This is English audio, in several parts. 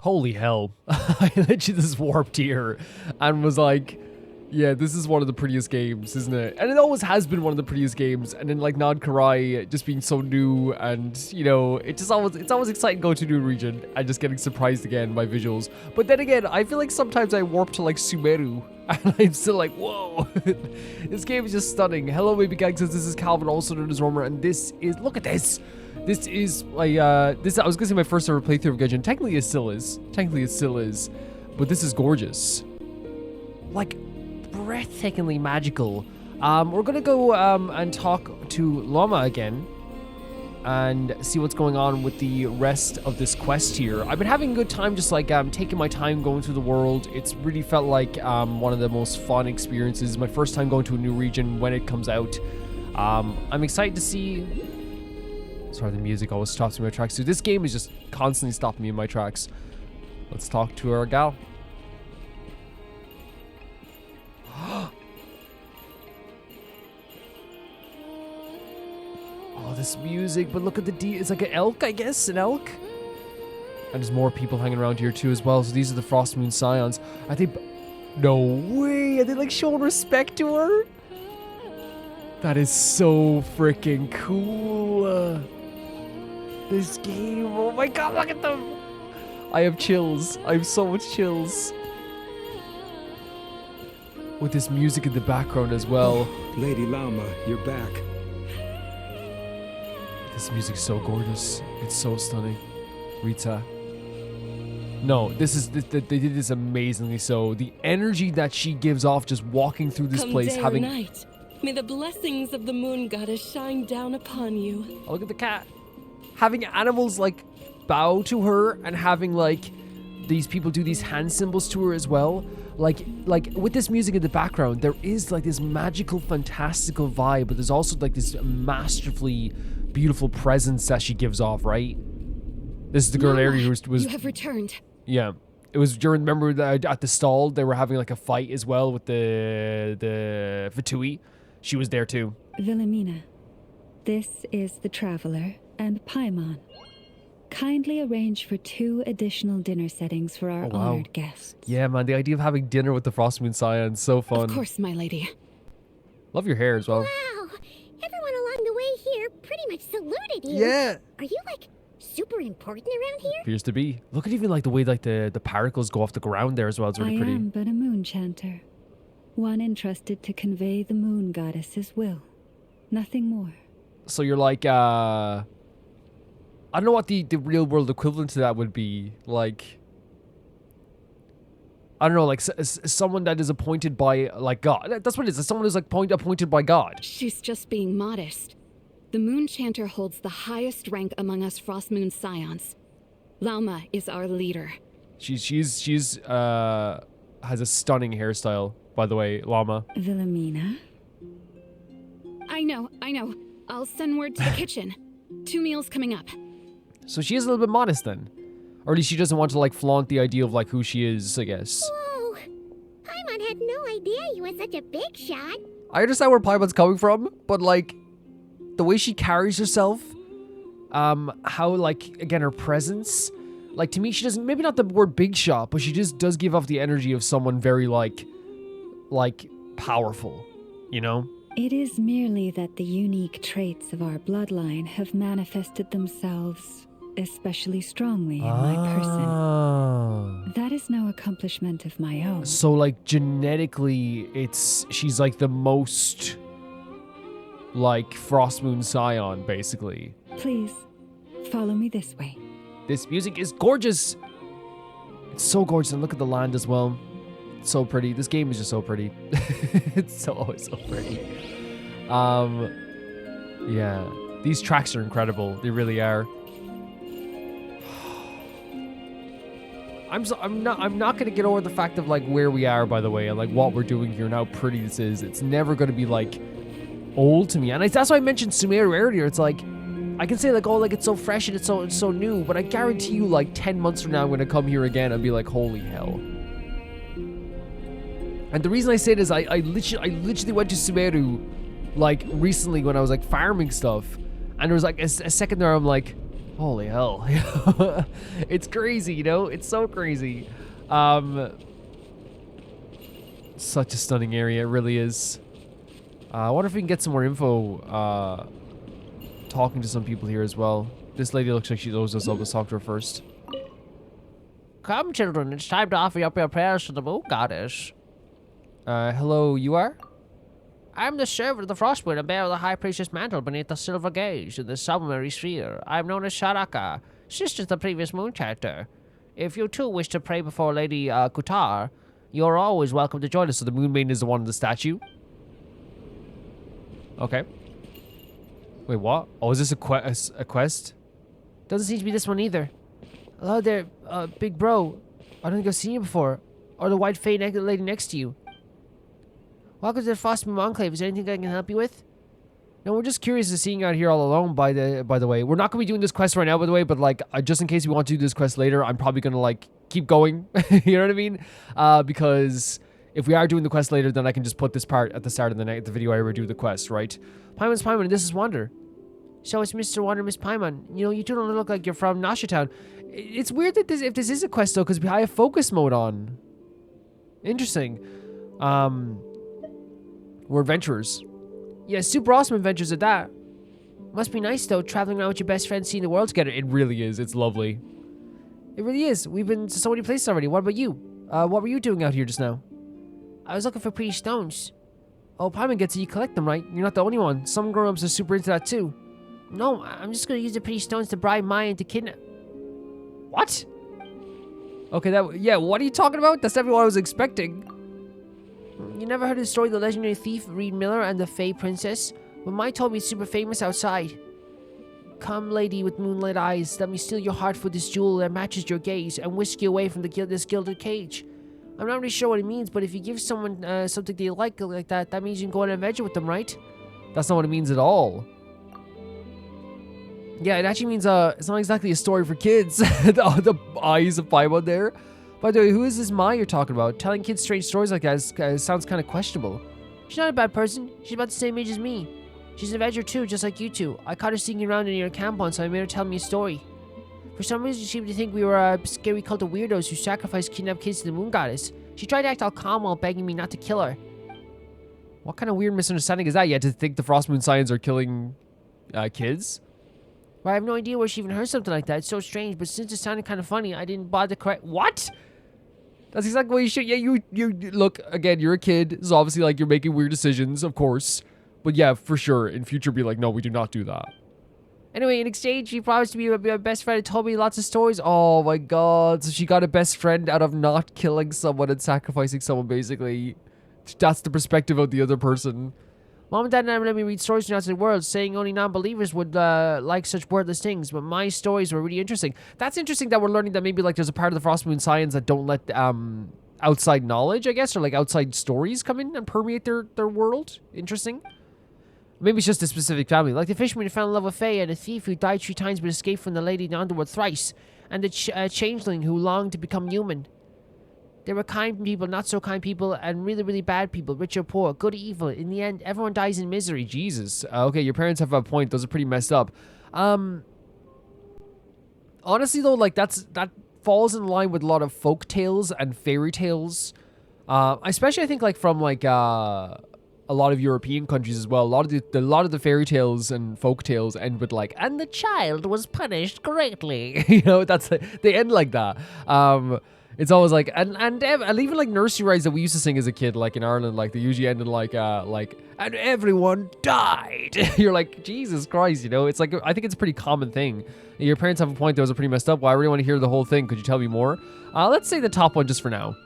Holy hell. I literally just warped here and was like, yeah, this is one of the prettiest games, isn't it? And it always has been one of the prettiest games. And then like Nod Krai just being so new, and you know, it's always exciting going to a new region and just getting surprised again by visuals. But then again, I feel like sometimes I warp to like Sumeru and I'm still like, whoa, this game is just stunning. Hello, baby gangsters. This is Calvin, also known as Romer, and this is, look at this. This is my, I was gonna say my first ever playthrough of Genshin. Technically it still is. But this is gorgeous. Like, breathtakingly magical. We're gonna go and talk to Llama again and see what's going on with the rest of this quest here. I've been having a good time just like taking my time going through the world. It's really felt like one of the most fun experiences. My first time going to a new region when it comes out. I'm excited to see. Sorry, the music always stops me in my tracks. So this game is just constantly stopping me in my tracks. Let's talk to our gal. Oh, this music, but look at the it's like an elk, I guess, an elk. And there's more people hanging around here too as well. So these are the Frostmoon Scions. Are they, no way, are they like showing respect to her? That is so freaking cool. This game, oh my god, look at them. I have chills, I have so much chills. With this music in the background as well. Oh, Lady Llama, you're back. This music is so gorgeous. It's so stunning. Rita. No, this is, they did this amazingly so. The energy that she gives off just walking through this place, day having... or night, may the blessings of the moon goddess shine down upon you. Oh, look at the cat. Having animals like bow to her and having like these people do these hand symbols to her as well. Like with this music in the background, there is like this magical, fantastical vibe, but there's also like this masterfully beautiful presence that she gives off, right? This is the girl area who was You have returned. Yeah. It was during, remember that at the stall, they were having like a fight as well with the Fatui. She was there too. Wilhelmina, this is the Traveler and Paimon. Kindly arrange for 2 additional dinner settings for our honored guests. Yeah, man, the idea of having dinner with the Frostmoon Scions, so fun. Of course, my lady. Love your hair as well. Wow, everyone along the way here pretty much saluted you. Yeah. Are you like super important around here? Appears to be. Look at even like the way like the particles go off the ground there as well. It's really pretty. I am but a moon chanter, one entrusted to convey the moon goddess's will. Nothing more. So you're like, I don't know what the real world equivalent to that would be. Like, I don't know, like someone that is appointed by like God. That's what it is. Someone who's like appointed by God. She's just being modest. The moon chanter holds the highest rank among us Frostmoon Scions. Llama is our leader. She's has a stunning hairstyle, by the way, Llama. Wilhelmina? I know. I'll send word to the kitchen. 2 meals coming up. So she is a little bit modest then. Or at least she doesn't want to like flaunt the idea of like who she is, I guess. Whoa, Paimon had no idea you were such a big shot. I understand where Paimon's coming from, but like the way she carries herself, how like, again, her presence, like to me, she doesn't, maybe not the word big shot, but she just does give off the energy of someone very like powerful, you know? It is merely that the unique traits of our bloodline have manifested themselves especially strongly in my person. That is no accomplishment of my own. So like genetically, she's like the most like Frostmoon Scion, basically. Please, follow me this way. This music is gorgeous. It's so gorgeous, and look at the land as well. It's so pretty. This game is just so pretty. It's always so pretty. Yeah, these tracks are incredible. They really are. I'm not gonna get over the fact of like where we are, by the way, and like what we're doing here and how pretty this is. It's never gonna be like old to me, and that's why I mentioned Sumeru earlier. It's like I can say like, oh, like it's so fresh and it's so new, but I guarantee you, like 10 months from now, I'm gonna come here again and be like, holy hell. And the reason I say it is I literally went to Sumeru like recently when I was like farming stuff, and there was like a second there I'm like, Holy hell. It's crazy, you know? It's so crazy. Such a stunning area. It really is. I wonder if we can get some more info talking to some people here as well. This lady looks like she knows us. Let's talk to her first. Come, children, it's time to offer up your prayers to the moon goddess. Hello, you are? I'm the servant of the Frostmoon and bearer the High Priestess mantle beneath the silver gauge in the sublunary sphere. I am known as Sharaka, sister to the previous moon character. If you too wish to pray before Lady Kuutar, you're always welcome to join us. So the Moon Maiden is the one in the statue? Okay. Wait, what? Oh, is this a quest? Doesn't seem to be this one either. Hello there, big bro. I don't think I've seen you before. Or the white fey lady next to you. Welcome to the Frostmoon Enclave. Is there anything I can help you with? No, we're just curious to seeing you out here all alone, by the way. We're not going to be doing this quest right now, by the way, but, like, just in case we want to do this quest later, I'm probably going to, like, keep going. You know what I mean? Because if we are doing the quest later, then I can just put this part at the start of the video I do the quest, right? Paimon's Paimon, and this is Wander. So it's Mr. Wander, Miss Paimon. You know, you two don't look like you're from Nasha Town. It's weird that if this is a quest, though, because I have focus mode on. Interesting. We're adventurers. Yeah, super awesome adventures at that. Must be nice, though, traveling around with your best friends, seeing the world together. It really is. It's lovely. It really is. We've been to so many places already. What about you? What were you doing out here just now? I was looking for pretty stones. Oh, Paimon gets it. You collect them, right? You're not the only one. Some grown-ups are super into that, too. No, I'm just going to use the pretty stones to bribe Mai into kidnap. What? Okay, yeah, what are you talking about? That's not what I was expecting. You never heard of the story of the legendary thief Reed Miller and the Fey Princess? Well, Mai told me it's super famous outside. Come, lady with moonlit eyes, let me steal your heart for this jewel that matches your gaze and whisk you away from this gilded cage. I'm not really sure what it means, but if you give someone something they like that, that means you can go on an adventure with them, right? That's not what it means at all. Yeah, it actually means it's not exactly a story for kids. the eyes of Paimon there. By the way, who is this Mai you're talking about? Telling kids strange stories like that sounds kind of questionable. She's not a bad person. She's about the same age as me. She's an adventurer too, just like you two. I caught her sneaking around near a camp once, so I made her tell me a story. For some reason, she seemed to think we were a scary cult of weirdos who sacrificed kidnapped kids to the moon goddess. She tried to act all calm while begging me not to kill her. What kind of weird misunderstanding is that? You had to think the Frostmoon Scions are killing kids? Well, I have no idea where she even heard something like that. It's so strange, but since it sounded kind of funny, I didn't bother correct. What? That's exactly what you should. Yeah, you look, again, you're a kid, so obviously, like, you're making weird decisions, of course. But yeah, for sure, in future, be like, no, we do not do that. Anyway, in exchange, she promised to be my best friend and told me lots of stories. Oh my god, so she got a best friend out of not killing someone and sacrificing someone, basically. That's the perspective of the other person. Mom and Dad never let me read stories from the outside world, saying only non-believers would like such wordless things, but my stories were really interesting. That's interesting that we're learning that maybe, like, there's a part of the Frostmoon Scions that don't let outside knowledge, I guess, or, like, outside stories come in and permeate their world. Interesting. Maybe it's just a specific family. Like the fisherman who fell in love with Faye, and a thief who died 3 times but escaped from the lady in the underworld thrice, and the changeling who longed to become human. There were kind people, not so kind people, and really, really bad people, rich or poor, good or evil. In the end, everyone dies in misery. Jesus. Okay, your parents have a point. Those are pretty messed up. Honestly, though, like, that falls in line with a lot of folk tales and fairy tales. Especially, I think, like, from, like, a lot of European countries as well. A lot of the fairy tales and folk tales end with, like, and the child was punished greatly. You know, they end like that. It's always like, and even like nursery rhymes that we used to sing as a kid, like in Ireland, like they usually end in like, and everyone died. You're like, Jesus Christ, you know? It's like, I think it's a pretty common thing. Your parents have a point. Those are pretty messed up. Well, I really want to hear the whole thing. Could you tell me more? Let's say the top one just for now.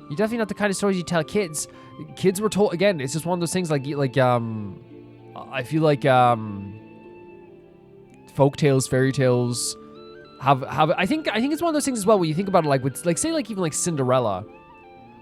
You're definitely not the kind of stories you tell kids. Kids were told, again, it's just one of those things like I feel like folk tales, fairy tales have I think it's one of those things as well when you think about it, like with, like, say, like even like Cinderella,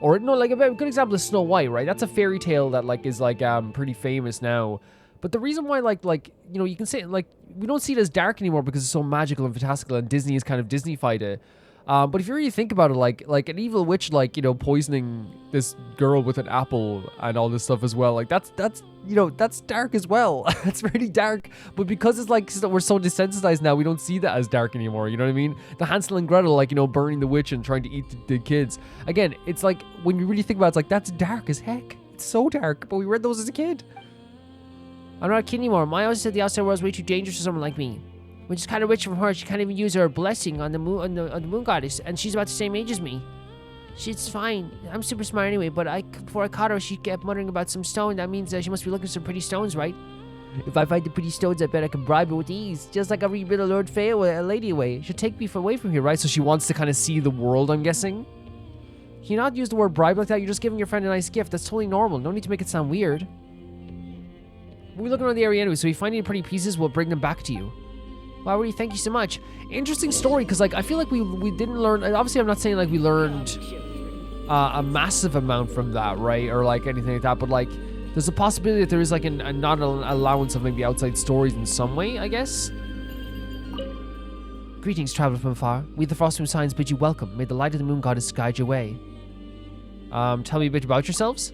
or no, like a good example is Snow White, right? That's a fairy tale that like is like pretty famous now. But the reason why like you know, you can say, like, we don't see it as dark anymore because it's so magical and fantastical, and Disney has kind of Disney-fied it. But if you really think about it, like an evil witch, like, you know, poisoning this girl with an apple and all this stuff as well, like that's you know, that's dark as well. It's really dark. But because it's like, we're so desensitized now, we don't see that as dark anymore. You know what I mean? The Hansel and Gretel, like, you know, burning the witch and trying to eat the kids. Again, it's like, when you really think about it, it's like, that's dark as heck. It's so dark. But we read those as a kid. I'm not kidding anymore. My also said the outside world is way too dangerous for someone like me. Which is kind of rich from her. She can't even use her blessing on the moon, on the moon goddess, and she's about the same age as me. She's fine. I'm super smart anyway, but before I caught her, she kept muttering about some stone. That means she must be looking for some pretty stones, right? If I find the pretty stones, I bet I can bribe her with ease. Just like I rebid a Lord Fay with a lady away. She'll take me away from here, right? So she wants to kind of see the world, I'm guessing. Can you not use the word bribe like that? You're just giving your friend a nice gift. That's totally normal. No need to make it sound weird. We're looking around the area anyway, so if we find any pretty pieces, we'll bring them back to you. Wow, really, thank you so much. Interesting story, because like I feel like we didn't learn. Obviously, I'm not saying like we learned a massive amount from that, right, or like anything like that. But like, there's a possibility that there is like not an allowance of maybe outside stories in some way, I guess. Greetings, traveler from afar. We the Frostmoon Scions bid you welcome. May the light of the moon goddess guide your way. Tell me a bit about yourselves.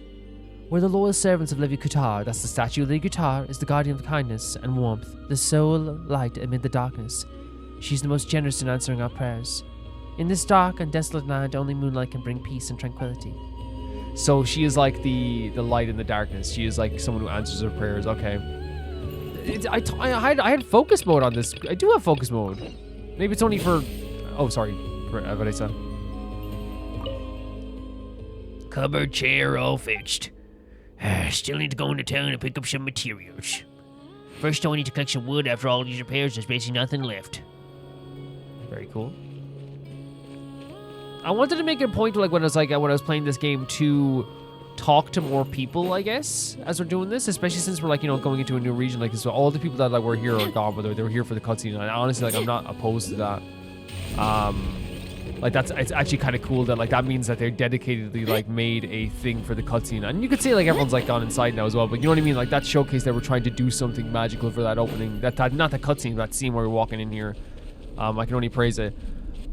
We're the loyal servants of Lady Kuutar. That's the statue of Lady Kuutar, is the guardian of kindness and warmth, the sole light amid the darkness. She's the most generous in answering our prayers. In this dark and desolate land, only moonlight can bring peace and tranquility. So she is like the light in the darkness. She is like someone who answers her prayers. Okay. I had focus mode on this. I do have focus mode. Maybe it's only for... Oh, sorry. For Vanessa. Cupboard chair all fixed. Still need to go into town and pick up some materials. First, I need to collect some wood. After all these repairs, there's basically nothing left. Very cool. I wanted to make it a point, like when I was playing this game, to talk to more people, I guess, as we're doing this, especially since we're like, you know, going into a new region like this. So all the people that like were here are gone, but they were here for the cutscene. And honestly, like I'm not opposed to that. Like it's actually kind of cool that like that means that they're dedicatedly like made a thing for the cutscene, and you could say like everyone's like gone inside now as well. But you know what I mean? Like that showcase that we're trying to do something magical for that opening. That not the cutscene, that scene where we're walking in here. I can only praise it,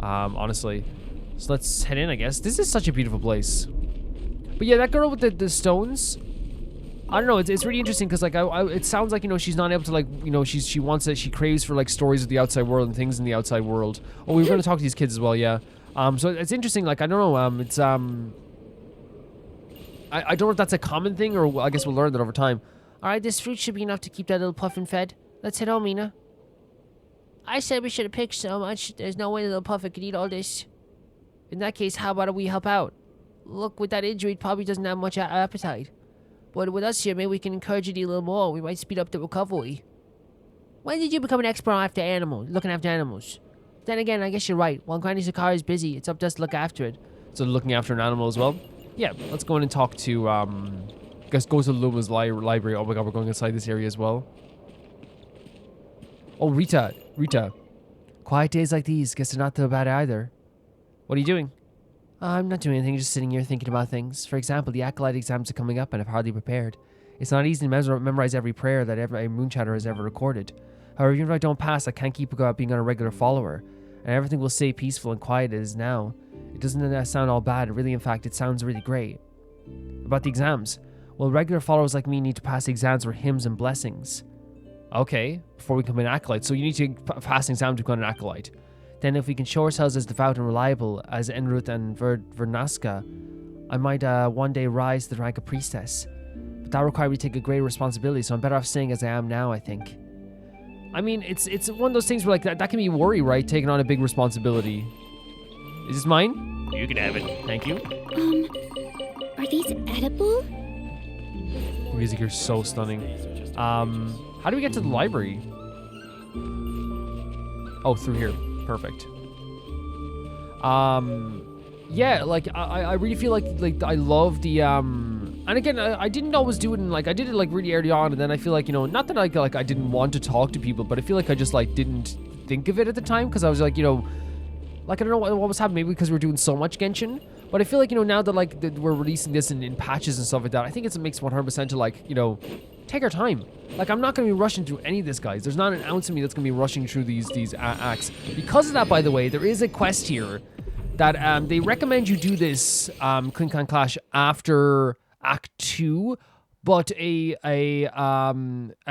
honestly. So let's head in, I guess. This is such a beautiful place. But yeah, that girl with the stones. I don't know. It's really interesting because like it sounds like, you know, she's not able to like, you know, she wants it. She craves for like stories of the outside world and things in the outside world. Oh, we were going to talk to these kids as well. Yeah. So it's interesting. Like I don't know. It's I don't know if that's a common thing, or I guess we'll learn that over time. All right, this fruit should be enough to keep that little puffin fed. Let's head home, Mina. I said we should have picked so much. There's no way the little puffin could eat all this. In that case, how about we help out? Look, with that injury, it probably doesn't have much appetite. But with us here, maybe we can encourage it to eat a little more. We might speed up the recovery. When did you become an expert looking after animals? Then again, I guess you're right. While Granny Sakara is busy, it's up to us to look after it. So looking after an animal as well? Yeah, let's go in and talk to, I guess go to Llama's library. Oh my god, we're going inside this area as well. Oh, Rita. Quiet days like these, guess they're not so bad either. What are you doing? I'm not doing anything, just sitting here thinking about things. For example, the Acolyte exams are coming up and I've hardly prepared. It's not easy to memorize every prayer that every Moonchatter has ever recorded. However, even if I don't pass, I can't keep being on a regular follower. And everything will stay peaceful and quiet as it is now. It doesn't sound all bad. Really, in fact, it sounds really great. About the exams. Well, regular followers like me need to pass exams for hymns and blessings. Okay, before we become an Acolyte. So you need to pass an exam to become an Acolyte. Then if we can show ourselves as devout and reliable as Enruth and Vernaska, I might one day rise to the rank of priestess. But that requires me to take a great responsibility, so I'm better off staying as I am now, I think. I mean, it's one of those things where like that can be worry, right? Taking on a big responsibility. Is this mine? You can have it. Thank you. Are these edible? The music here is so stunning. How do we get to the library? Oh, through here. Perfect. Yeah, like I really feel like I love the and again I didn't always do it in like I did it like really early on, and then I feel like, you know, not that I didn't want to talk to people, but I feel like I just like didn't think of it at the time because I was like, you know, like I don't know what was happening, maybe because we were doing so much Genshin. But I feel like, you know, now that like we're releasing this in patches and stuff like that, I think it makes 100% to like, you know, take our time. Like I'm not going to be rushing through any of this, guys. There's not an ounce of me that's going to be rushing through these acts. Because of that, by the way, there is a quest here that they recommend you do this Clinkan Clash after Act 2, But a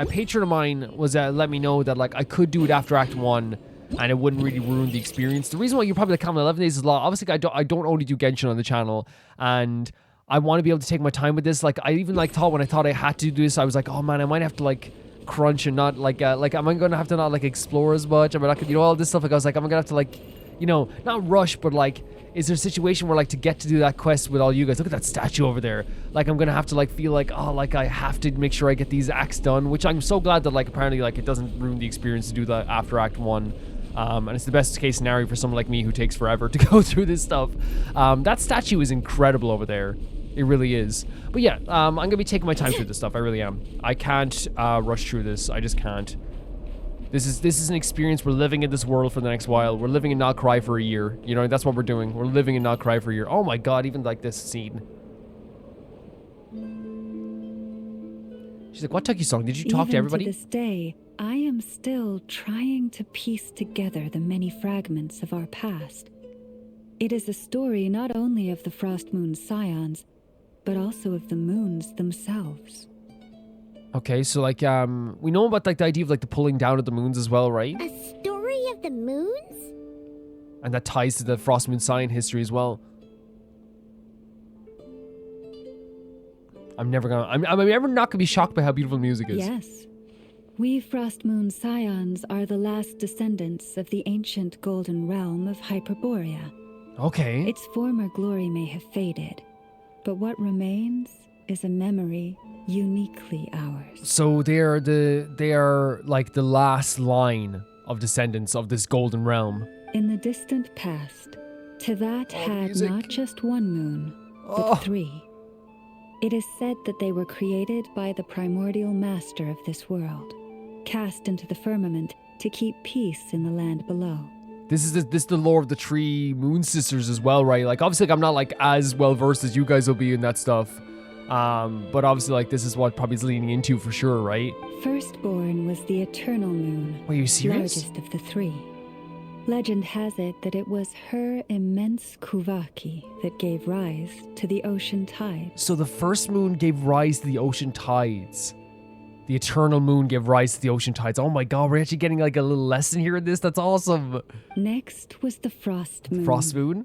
patron of mine was let me know that like I could do it after Act 1 and it wouldn't really ruin the experience. The reason why you're probably like, 11 days is a lot. Obviously, I don't only do Genshin on the channel, and I want to be able to take my time with this. Like, I even like thought when I thought I had to do this, I was like, oh man, I might have to like crunch and not like am I gonna have to not like explore as much? Am I not gonna, all this stuff? Like I was like, am I gonna have to like, not rush, but like, is there a situation where like to get to do that quest with all you guys? Look at that statue over there. Like I'm gonna have to like feel like, oh, like I have to make sure I get these acts done, which I'm so glad that like apparently like it doesn't ruin the experience to do that after Act 1. And it's the best case scenario for someone like me who takes forever to go through this stuff. That statue is incredible over there. It really is. But yeah, I'm going to be taking my time through this stuff. I really am. I can't rush through this. I just can't. This is an experience. We're living in this world for the next while. We're living in Not Cry for a year. That's what we're doing. We're living in Not Cry for a year. Oh my god, even like this scene. She's like, what took you so long? Did you talk to everybody? Even to this day, I am still trying to piece together the many fragments of our past. It is a story not only of the Frostmoon Scions, but also of the moons themselves. Okay, so like, we know about like the idea of like the pulling down of the moons as well, right? A story of the moons? And that ties to the Frostmoon Scion history as well. I'm never not gonna be shocked by how beautiful the music is. Yes. We Frostmoon Scions are the last descendants of the ancient golden realm of Hyperborea. Okay. Its former glory may have faded, but what remains is a memory uniquely ours. So they are like the last line of descendants of this golden realm. In the distant past, Tevat had music. not just one moon, but 3. It is said that they were created by the primordial master of this world, cast into the firmament to keep peace in the land below. This is the lore of the 3 moon sisters as well, right? Like obviously like, I'm not like as well versed as you guys will be in that stuff. But obviously like this is what probably is leaning into for sure, right? Firstborn was the eternal moon, Wait, are you serious? largest of the 3. Legend has it that it was her immense Kuvaki that gave rise to the ocean tides. So the first moon gave rise to the ocean tides. The eternal moon gave rise to the ocean tides. Oh my god, we're actually getting like a little lesson here in this. That's awesome. Next was the frost moon. Frost moon?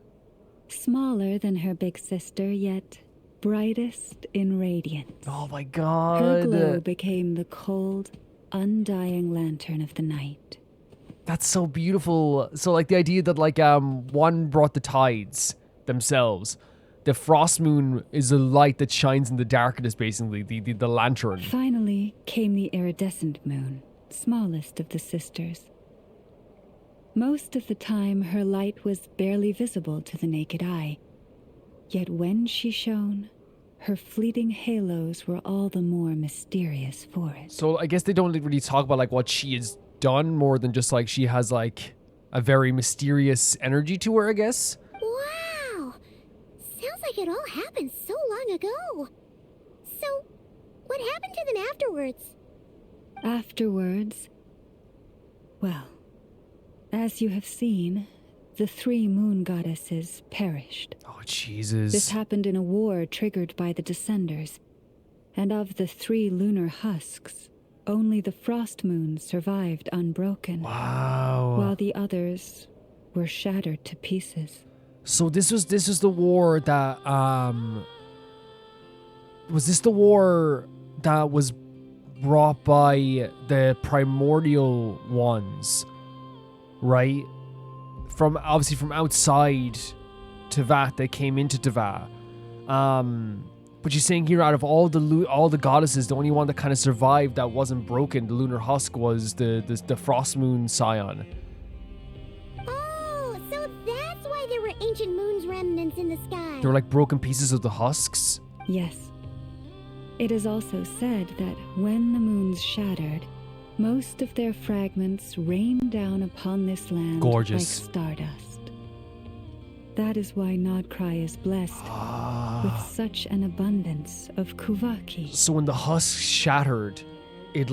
Smaller than her big sister, yet brightest in radiance. Oh my god. Her glow became the cold, undying lantern of the night. That's so beautiful. So like the idea that like one brought the tides themselves. The frost moon is a light that shines in the darkness, basically, the lantern. Finally came the iridescent moon, smallest of the sisters. Most of the time her light was barely visible to the naked eye. Yet when she shone, her fleeting halos were all the more mysterious for it. So I guess they don't really talk about like what she has done more than just like she has like a very mysterious energy to her, I guess. Wow! Sounds like it all happened so long ago. So, what happened to them afterwards? Afterwards, well, as you have seen, the 3 moon goddesses perished. Oh, Jesus. This happened in a war triggered by the Descenders. And of the 3 lunar husks, only the frost moon survived unbroken. Wow. While the others were shattered to pieces. So this was the war that was this the war that was brought by the primordial ones, right? From obviously from outside Tevat, they came into Tevat. But you're saying here, out of all the goddesses, the only one that kind of survived that wasn't broken, the lunar husk, was the Frostmoon Scion. Oh, so that's why there were ancient moon's remnants in the sky. They were like broken pieces of the husks. Yes. It is also said that when the moons shattered, most of their fragments rained down upon this land Gorgeous. like stardust. That is why Nodcry is blessed with such an abundance of Kuvaki. So when the husk shattered, it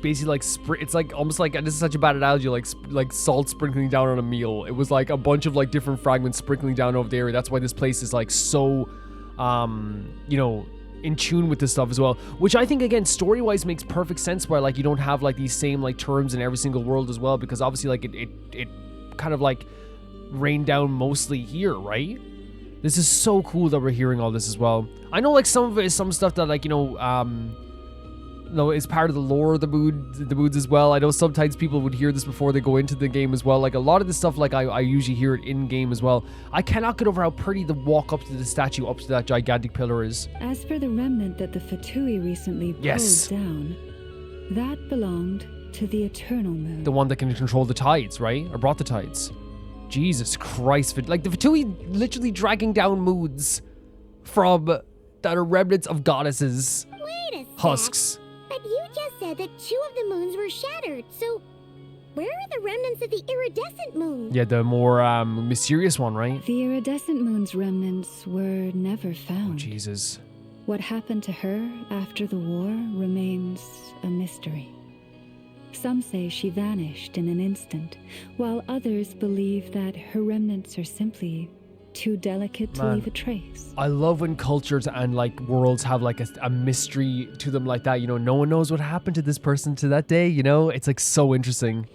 basically like it's like almost like, and this is such a bad analogy, like salt sprinkling down on a meal. It was like a bunch of like different fragments sprinkling down over the area. That's why this place is like so in tune with this stuff as well, which I think again story-wise makes perfect sense, where like you don't have like these same like terms in every single world as well, because obviously like it kind of like rained down mostly here, right? This is so cool that we're hearing all this as well. I know like some of it is some stuff that like, you know, is part of the lore of the moods as well. I know sometimes people would hear this before they go into the game as well. Like a lot of this stuff, like I usually hear it in game as well. I cannot get over how pretty the walk up to the statue, up to that gigantic pillar is. As for the remnant that the Fatui recently pulled down, that belonged to the Eternal Moon. The one that can control the tides, right? Or brought the tides. Jesus Christ. Like the Fatui literally dragging down moods from that are remnants of goddesses. Wait a sec. Husks. But you just said that 2 of the moons were shattered, so where are the remnants of the iridescent moon? Yeah, the more mysterious one, right? The iridescent moon's remnants were never Oh, found. Jesus. What happened to her after the war remains a mystery. Some say she vanished in an instant, while others believe that her remnants are simply too delicate to leave a trace. I love when cultures and like worlds have like a mystery to them like that. You know, no one knows what happened to this person to that day, you know? It's like so interesting.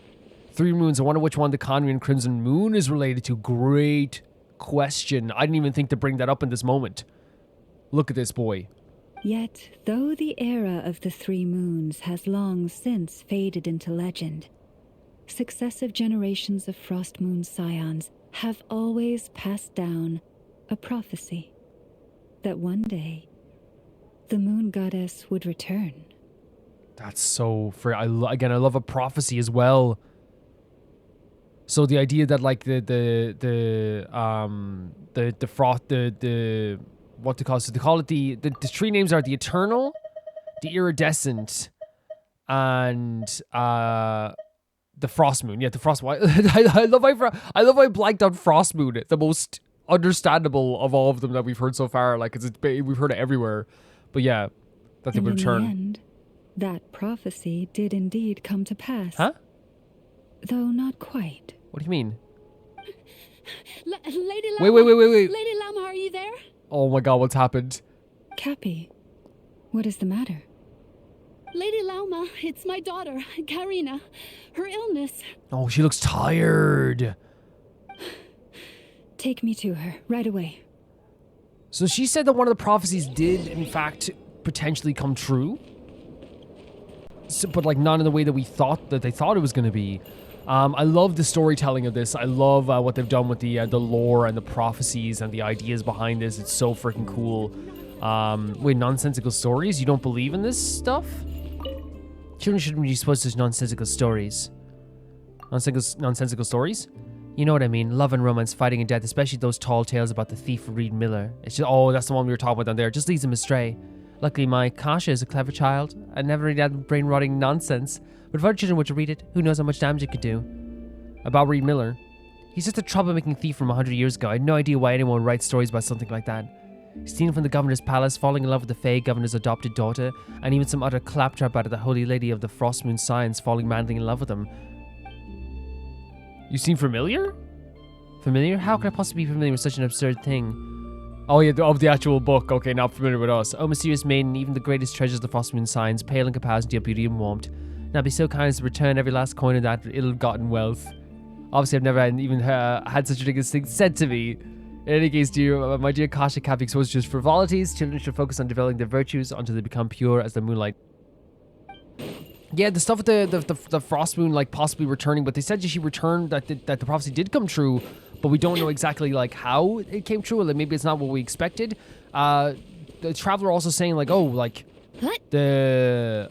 3 moons, I wonder which one the Conrian Crimson Moon is related to. Great question. I didn't even think to bring that up in this moment. Look at this boy. Yet, though the era of the 3 moons has long since faded into legend, successive generations of Frostmoon Scions have always passed down a prophecy that one day the moon goddess would return. That's so again, I love a prophecy as well. So the idea that like the what to call it? So they call it the 3 names are the Eternal, the Iridescent, and the Frostmoon. Yeah, the Frostmoon. I love how I blanked on Frostmoon, the most understandable of all of them that we've heard so far. Like we've heard it everywhere, but yeah, that they would return. In the end, that prophecy did indeed come to pass. Huh? Though not quite. What do you mean? Lady Llama. Wait. Lady Llama, are you there? Oh my God, what's happened? Cappy, what is the matter? Lady Llama, it's my daughter, Kaarina. Her illness. Oh, she looks tired. Take me to her, right away. So she said that one of the prophecies did, in fact, potentially come true. So, but like not in the way that they thought it was going to be. I love the storytelling of this. I love what they've done with the lore and the prophecies and the ideas behind this. It's so freaking cool. Wait, nonsensical stories? You don't believe in this stuff? Children shouldn't be exposed to nonsensical stories. Nonsensical stories? You know what I mean. Love and romance, fighting and death, especially those tall tales about the thief Reed Miller. It's just, oh, that's the one we were talking about down there. Just leads him astray. Luckily, my Kasha is a clever child. I never read that brain-rotting nonsense. But if other children were to read it, who knows how much damage it could do. About Reed Miller. He's just a troublemaking thief from 100 years ago. I had no idea why anyone would write stories about something like that. Stealing from the governor's palace, falling in love with the Fae governor's adopted daughter, and even some utter claptrap out of the holy lady of the Frostmoon Scions falling madly in love with him. You seem familiar? Familiar? How could I possibly be familiar with such an absurd thing? Oh yeah, of the actual book. Okay, not familiar with us. Oh, mysterious maiden, even the greatest treasures of the Frostmoon Scions, pale in comparison to your beauty and warmth. Now be so kind as to return every last coin of that ill-gotten wealth. Obviously, I've never even had such ridiculous thing said to me. In any case, dear, my dear Kasha can't be exposed to just frivolities. Children should focus on developing their virtues until they become pure as the moonlight. Yeah, the stuff with the Frostmoon like possibly returning, but they said she returned, that the prophecy did come true, but we don't know exactly like how it came true. Like maybe it's not what we expected. The Traveler also saying like, oh, like I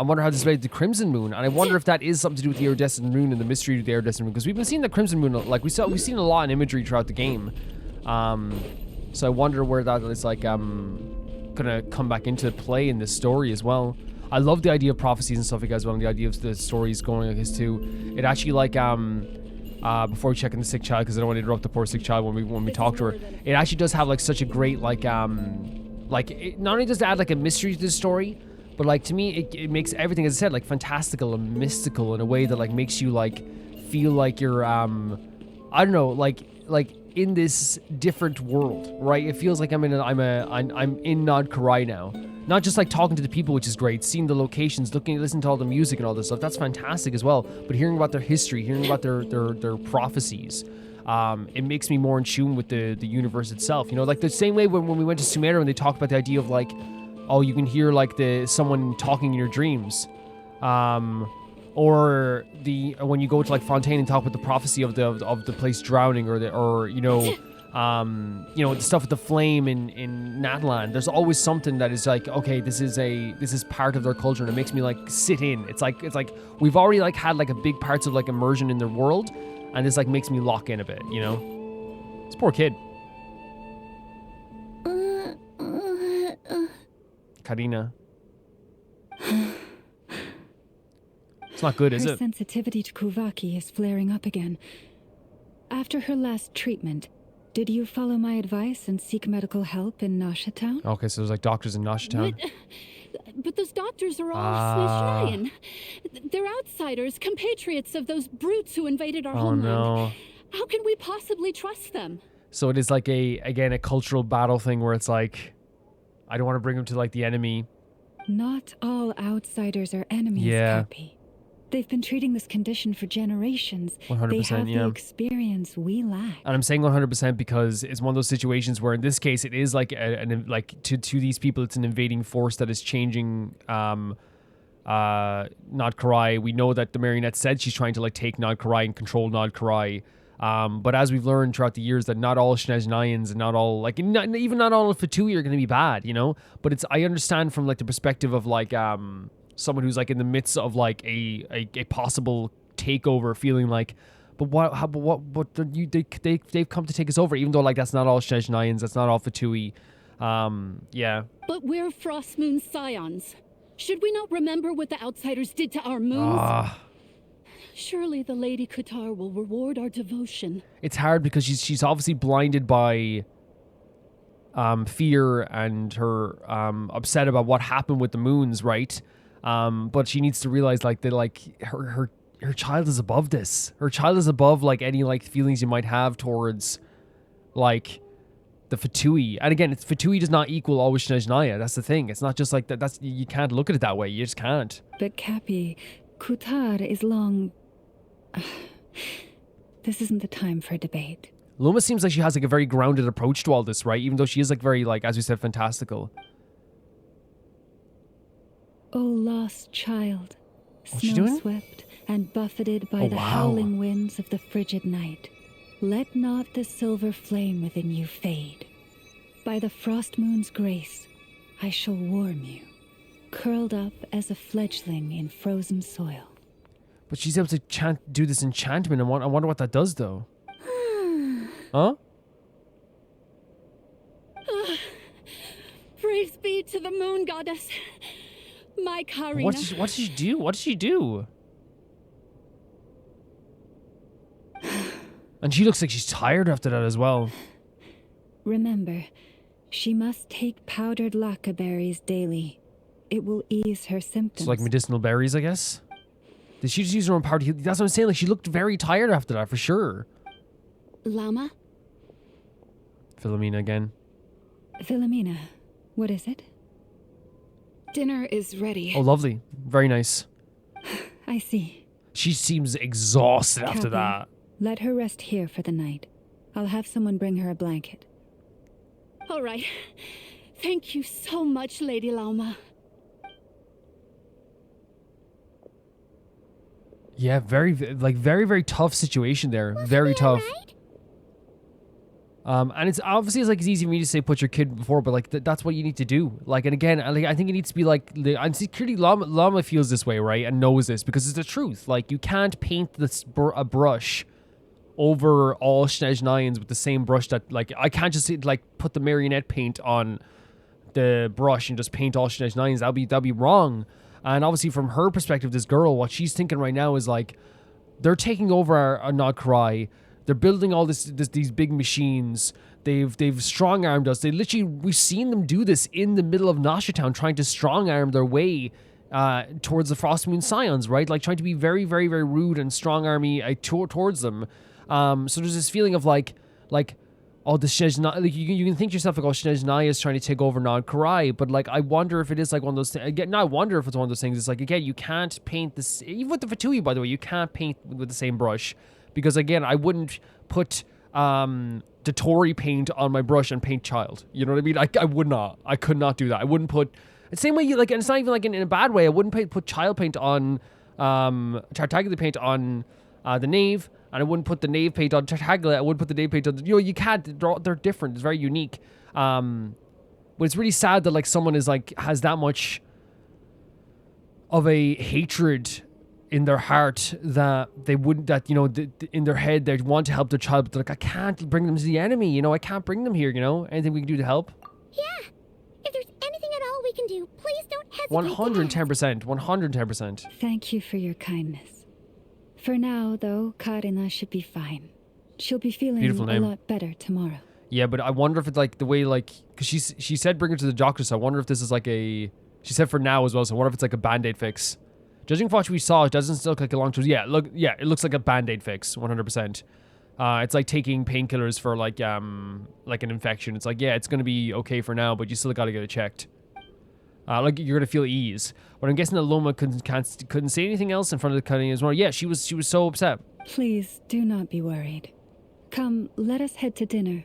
wonder how this is related to Crimson Moon, and I wonder if that is something to do with the Iridescent Moon and the mystery of the Iridescent Moon, because we've been seeing the Crimson Moon, like we've seen a lot in imagery throughout the game. So I wonder where that is like gonna come back into play in this story as well. I love the idea of prophecies and stuff like that as well, and the idea of the stories going like this too. It actually like before we check in the sick child, because I don't want to interrupt the poor sick child when we talk to her. It actually does have like such a great like it not only does it add like a mystery to the story, but like to me it makes everything, as I said, like fantastical and mystical in a way that like makes you like feel like you're I don't know, like in this different world, right? It feels like I'm in Nod Krai now. Not just like talking to the people, which is great, seeing the locations, listening to all the music and all this stuff. That's fantastic as well. But hearing about their history, hearing about their prophecies, it makes me more in tune with the universe itself. You know, like the same way when we went to Sumeru and they talked about the idea of like, oh, you can hear like someone talking in your dreams. Or when you go to like Fontaine and talk about the prophecy of the place drowning, or the stuff with the flame in Natlan. There's always something that is like, okay, this is part of their culture, and it makes me like sit in. It's like we've already like had like a big parts of like immersion in their world, and this like makes me lock in a bit, you know. This poor kid. Kaarina. It's not good, is it? Her sensitivity to Kuvaki is flaring up again. After her last treatment, did you follow my advice and seek medical help in Nasha Town? Okay, so there's like doctors in Nasha Town. But those doctors are all Snezhnayan. They're outsiders, compatriots of those brutes who invaded our homeland. No. How can we possibly trust them? So it is like a cultural battle thing where it's like, I don't want to bring them to like the enemy. Not all outsiders are enemies, Yeah. Cappy. They've been treating this condition for generations. 100%, they have yeah. the experience we lack. And I'm saying 100% because it's one of those situations where in this case it is like to these people it's an invading force that is changing Nod Krai. We know that the marionette said she's trying to like take Nod Krai and control Nod Krai. But as we've learned throughout the years that not all Snezhnayans and not all like even not all of Fatui are going to be bad, you know. But I understand from like the perspective of like someone who's like in the midst of like a possible takeover, feeling like, but they've come to take us over, even though like that's not all Snezhnayans, that's not all Fatui. Yeah. But we're Frostmoon Scions. Should we not remember what the outsiders did to our moons? Surely the Lady Kuutar will reward our devotion. It's hard because she's obviously blinded by fear and her upset about what happened with the moons, right? But she needs to realize like that like her child is above this. Her child is above like any like feelings you might have towards like the Fatui. And again, Fatui does not equal always Snezhnaya. That's the thing. It's not just like that. That's, you can't look at it that way. You just can't. But Cappy, Kuutar is long... This isn't the time for debate. Llama seems like she has like a very grounded approach to all this, right? Even though she is like very like, as we said, fantastical. O lost child, What's she doing? snow-swept and buffeted by the howling winds of the frigid night, let not the silver flame within you fade. By the frost moon's grace, I shall warm you, curled up as a fledgling in frozen soil. But she's able to do this enchantment. I wonder what that does, though. Huh? Praise be to the moon goddess, my Kaarina. What did she do? What did she do? And she looks like she's tired after that as well. Remember, she must take powdered lacca berries daily. It will ease her symptoms. So like medicinal berries, I guess? Did she just use her own power to heal? That's what I'm saying. Like, she looked very tired after that, for sure. Llama? Philomena again. Philomena, what is it? Dinner is ready. Oh, lovely. Very nice. I see. She seems exhausted after Cappy, that. let her rest here for the night. I'll have someone bring her a blanket. All right. Thank you so much, Lady Llama. Yeah, very tough situation there. Very tough. And it's obviously it's easy for me to say put your kid before, but like that's what you need to do. Like, and again, I think it needs to be like, and see, clearly Llama feels this way, right, and knows this because it's the truth. Like, you can't paint a brush over all Snezhnayans with the same brush that, like, I can't just like put the marionette paint on the brush and just paint all Snezhnayans. That'd be wrong. And obviously, from her perspective, this girl, what she's thinking right now is like, they're taking over our Nod Krai. They're building all these big machines. They've strong-armed us. We've seen them do this in the middle of Nasha Town, trying to strong-arm their way towards the Frostmoon Scions, right? Like, trying to be very, very, very rude and strong-army towards them. So there's this feeling of like oh, the Snezhnaya, like you can think to yourself like, oh, Snezhnaya is trying to take over non-Krai, but like I wonder if it is like one of those things. Again, no, I wonder if it's one of those things. It's like, again, you can't paint this, even with the Fatui, by the way, you can't paint with the same brush, because again, I wouldn't put Dotori paint on my brush and paint child. You know what I mean? I would not. I could not do that. I wouldn't put the same way you like, and it's not even like in a bad way. I wouldn't put child paint on Tartaglia paint on the knave. And I wouldn't put the knave paint on Tartaglia. I wouldn't put the knave paint on... you can't. They're different. It's very unique. But it's really sad that, like, someone is, like, has that much of a hatred in their heart that they wouldn't... That, in their head, they want to help their child, but they're like, I can't bring them to the enemy, I can't bring them here, Anything we can do to help? Yeah. If there's anything at all we can do, please don't hesitate to ask. 110%. 110%. Thank you for your kindness. For now, though, Kaarina should be fine. She'll be feeling Beautiful a name. lot better tomorrow. Yeah, but I wonder if it's like the way, like, because she said bring her to the doctor, so I wonder if this is like she said for now as well, so I wonder if it's like a band-aid fix. Judging from what we saw, it doesn't look like a long-term, it looks like a band-aid fix, 100%. It's like taking painkillers for like an infection. It's like, yeah, it's going to be okay for now, but you still got to get it checked. Like you're gonna feel ease, but I'm guessing that Llama couldn't say anything else in front of the Kaarina as well. Yeah, she was so upset. Please do not be worried. Come, let us head to dinner.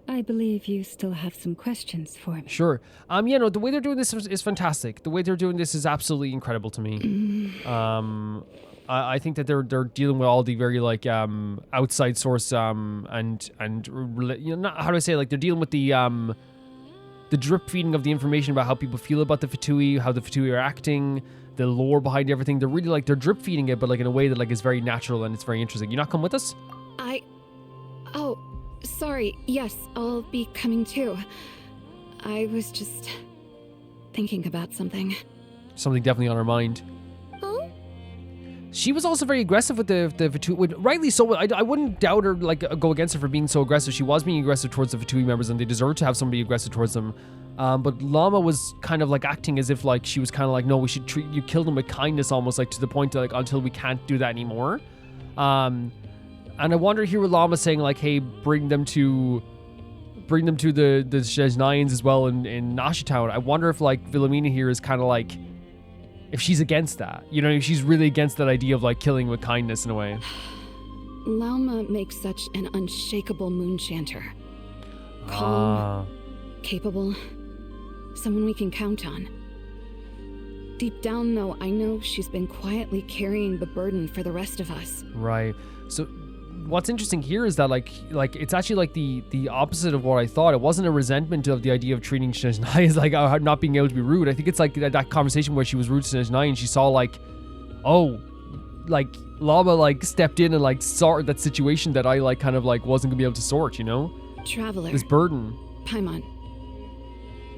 I believe you still have some questions for me. Sure. The way they're doing this is fantastic. The way they're doing this is absolutely incredible to me. I think that they're dealing with all the very like outside source and not, how do I say, like they're dealing with the drip feeding of the information about how people feel about the Fatui, how the Fatui are acting, the lore behind everything. They're really like, they're drip feeding it, but like in a way that like is very natural and it's very interesting. You not come with us? Oh, sorry. Yes, I'll be coming too. I was just thinking about something. Something definitely on her mind. Oh? She was also very aggressive with the Fatui. Rightly so. I wouldn't doubt her, like, go against her for being so aggressive. She was being aggressive towards the Fatui members, and they deserve to have somebody aggressive towards them. But Llama was kind of like acting as if like she was kind of like, no, we should treat you, kill them with kindness, almost like to the point that like until we can't do that anymore. And I wonder here with Llama saying like, hey, bring them to the Snezhnayans as well in Nashitown. I wonder if like Wilhelmina here is kind of like, if she's against that, if she's really against that idea of like killing with kindness in a way. Llama makes such an unshakable moon chanter. Calm, capable, someone we can count on. Deep down though, I know she's been quietly carrying the burden for the rest of us. Right. So what's interesting here is that like it's actually like the opposite of what I thought. It wasn't a resentment of the idea of treating Snezhnaya as like not being able to be rude. I think it's like that conversation where she was rude to Snezhnaya and she saw like, oh, like Llama like stepped in and like sorted that situation that I like kind of like wasn't gonna be able to sort, Traveler. This burden. Paimon.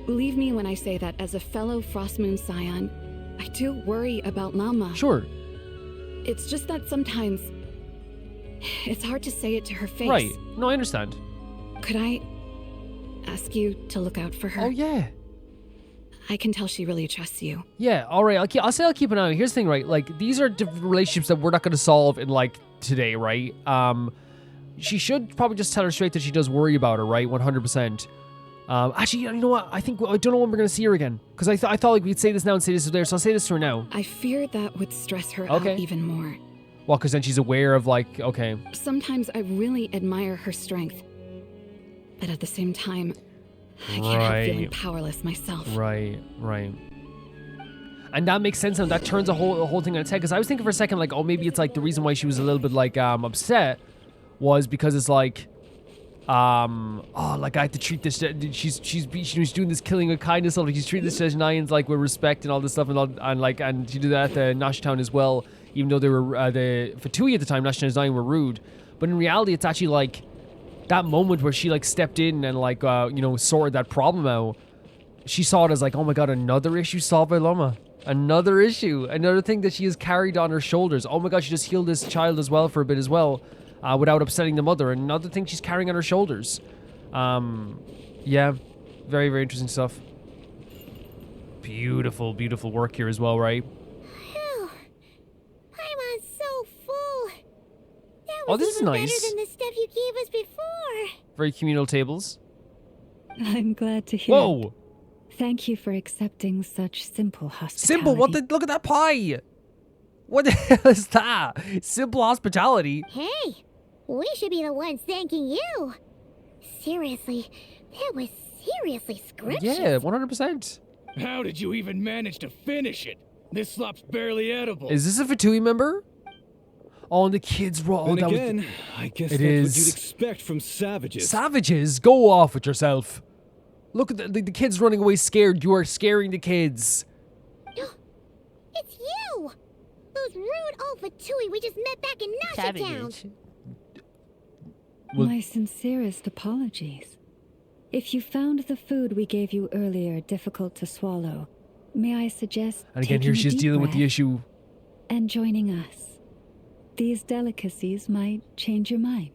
Believe me when I say that as a fellow Frostmoon Scion, I do worry about Llama. Sure. It's just that sometimes it's hard to say it to her face. Right. No, I understand. Could I ask you to look out for her? Oh, yeah. I can tell she really trusts you. Yeah, all right. I'll say I'll keep an eye on it. Here's the thing, right? Like, these are different relationships that we're not going to solve in, like, today, right? She should probably just tell her straight that she does worry about her, right? 100%. Actually, you know what? I don't know when we're going to see her again. Because I thought, like, we'd say this now and say this there, so I'll say this to her now. I fear that would stress her out even more. Well, because then she's aware of, like, okay. Sometimes I really admire her strength. But at the same time, I can't help feeling powerless myself. Right. And that makes sense now. That turns the whole thing on its head. Because I was thinking for a second, like, oh, maybe it's, like, the reason why she was a little bit, like, upset was because it's, like, like, I have to treat this, she's doing this killing with kindness, like, she's treating the Snezhnayans, like, with respect and all this stuff, and she did that at Nashitown as well, even though they were, the Fatui at the time, Snezhnayans were rude. But in reality, it's actually, like, that moment where she, like, stepped in and, like, sorted that problem out, she saw it as, like, oh my god, another issue solved by Llama. Another issue. Another thing that she has carried on her shoulders. Oh my god, she just healed this child as well for a bit as well. Without upsetting the mother. Another thing she's carrying on her shoulders. Yeah. Very, very interesting stuff. Beautiful, beautiful work here as well, right? Phew. I'm so full. That was this is even nice. better than the stuff you gave us before. Very communal tables. I'm glad to hear it. Whoa! Thank you for accepting such simple hospitality. Simple, what the, look at that pie! What the hell is that? Simple hospitality. Hey, we should be the ones thanking you. Seriously, that was seriously scrumptious. Yeah, 100%. How did you even manage to finish it? This slop's barely edible. Is this a Fatui member? Oh, and the kids raw. And that was again, I guess it that's is. what you'd expect from savages. Savages, go off with yourself. Look at the kids running away scared. You are scaring the kids. It's you! Those rude old Fatui we just met back in Nasha Town. Savage. Well- My sincerest apologies. If you found the food we gave you earlier difficult to swallow, may I suggest And again, taking here a she is deep dealing with the breath issue. and joining us. These delicacies might change your mind.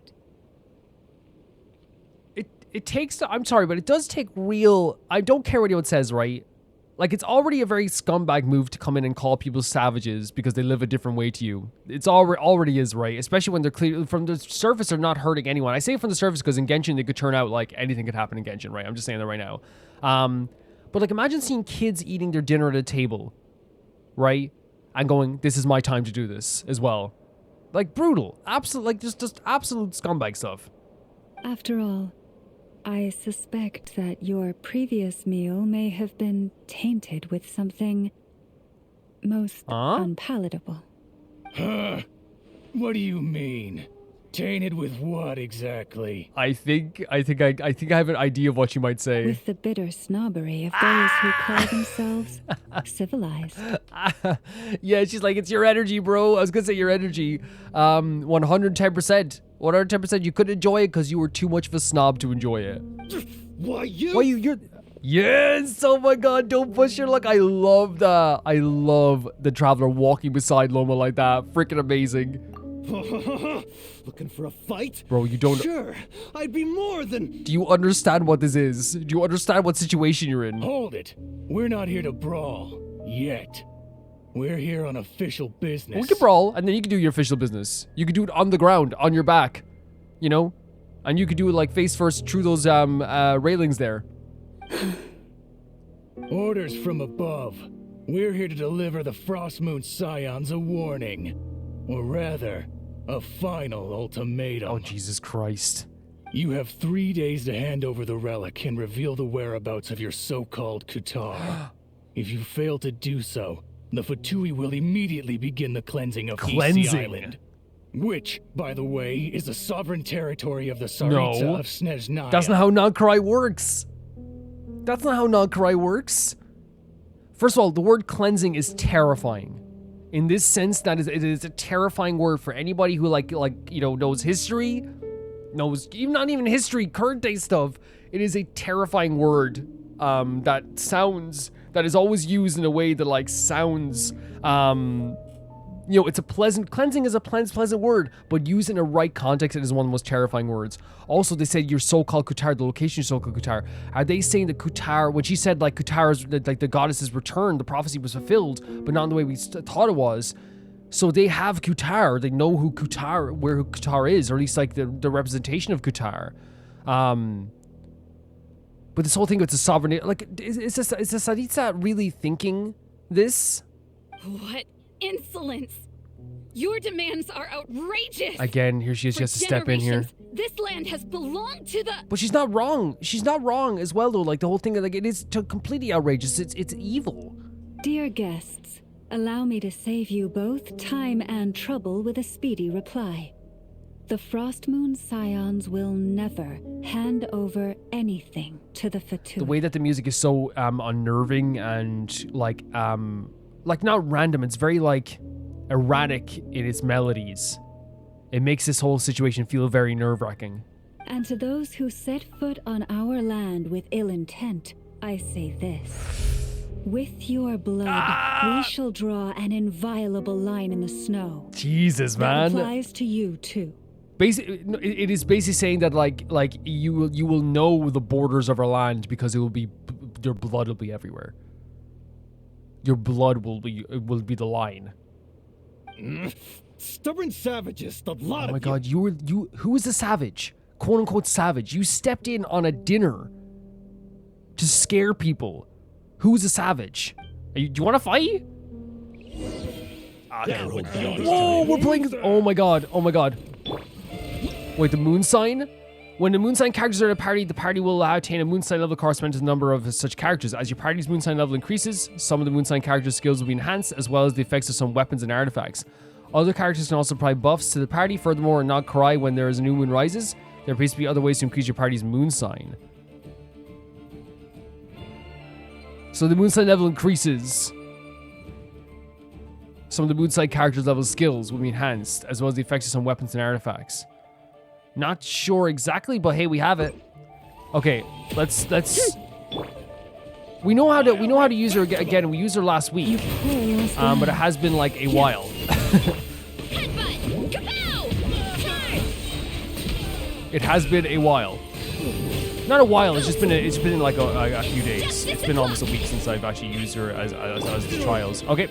It takes, I'm sorry, but it does take real, I don't care what anyone says, right? Like, it's already a very scumbag move to come in and call people savages because they live a different way to you. It's already is, right? Especially when they're clear, from the surface, they're not hurting anyone. I say from the surface because in Genshin, they could turn out like anything could happen in Genshin, right? I'm just saying that right now. But like, imagine seeing kids eating their dinner at a table, right? And going, this is my time to do this as well. Like, brutal. Absolute, like, just absolute scumbag stuff. After all, I suspect that your previous meal may have been tainted with something most unpalatable. Huh? What do you mean? Tainted with what exactly? I think I have an idea of what you might say. With the bitter snobbery of those who call themselves civilized. Yeah, she's like, it's your energy, bro. I was gonna say your energy. 110%. 110%. You couldn't enjoy it because you were too much of a snob to enjoy it. Why you? Why you're... Yes! Oh my god, don't push your luck. I love that. I love the traveler walking beside Llama like that. Freaking amazing. Looking for a fight? Bro, you don't... Sure, I'd be more than... Do you understand what this is? Do you understand what situation you're in? Hold it. We're not here to brawl. Yet. We're here on official business. We can brawl, and then you can do your official business. You can do it on the ground, on your back. You know? And you could do it like face first through those railings there. Orders from above. We're here to deliver the Frostmoon Scions a warning. Or rather, a final ultimatum. Oh, Jesus Christ. You have 3 days to hand over the relic and reveal the whereabouts of your so-called Kuutar. If you fail to do so, the Fatui will immediately begin the cleansing of East Island. Which, by the way, is the sovereign territory of the Tsaritsa of Snezhnaya. That's not how Krai works. That's not how Krai works. First of all, the word cleansing is terrifying. In this sense, it is a terrifying word for anybody who knows history, knows not even history, current day stuff. It is a terrifying word that is always used in a way that sounds it's a pleasant, cleansing is a pleasant word, but used in a right context, it is one of the most terrifying words. Also, they said your so-called Kuutar, the location of so-called Kuutar. Are they saying that Kuutar, when she said Kuutar is the goddess's return, the prophecy was fulfilled, but not in the way we thought it was? So they have Kuutar, they know where Kuutar is, or at least the representation of Kuutar. But this whole thing with the sovereignty, is the Tsaritsa really thinking this? What insolence! Your demands are outrageous! Again, here she is, she has to step in here. This land has belonged to the... But she's not wrong. She's not wrong as well, though. The whole thing, it is completely outrageous. It's evil. Dear guests, allow me to save you both time and trouble with a speedy reply. The Frostmoon Scions will never hand over anything to the Fatui. The way that the music is so unnerving and not random, it's very erratic in its melodies. It makes this whole situation feel very nerve-wracking. And to those who set foot on our land with ill intent, I say this. With your blood, we shall draw an inviolable line in the snow. Jesus, man. That applies to you, too. It is basically saying that you will know the borders of our land because your blood will be everywhere. Your blood will be the line. Stubborn savages, the lot of you. Oh my god, who is the savage? quote-unquote savage. You stepped in on a dinner to scare people. Who's a savage? Do you want to fight? Whoa, we're playing... Oh my god. Oh my god. Wait, the moon sign? When the moon sign characters are at a party will attain a moon sign level corresponding to the number of such characters. As your party's moon sign level increases, some of the moon sign characters' skills will be enhanced, as well as the effects of some weapons and artifacts. Other characters can also apply buffs to the party. Furthermore, in Not Krai, when there is a new moon rises, there appears to be other ways to increase your party's moon sign. So the moon sign level increases. Some of the moon sign characters' level skills will be enhanced, as well as the effects of some weapons and artifacts. Not sure exactly, but hey, we have it. Okay, let's. We know how to use her again. We used her last week, but it has been like a while. It has been a while. Not a while. It's been like a few days. It's been almost a week since I've actually used her as the trials. Okay.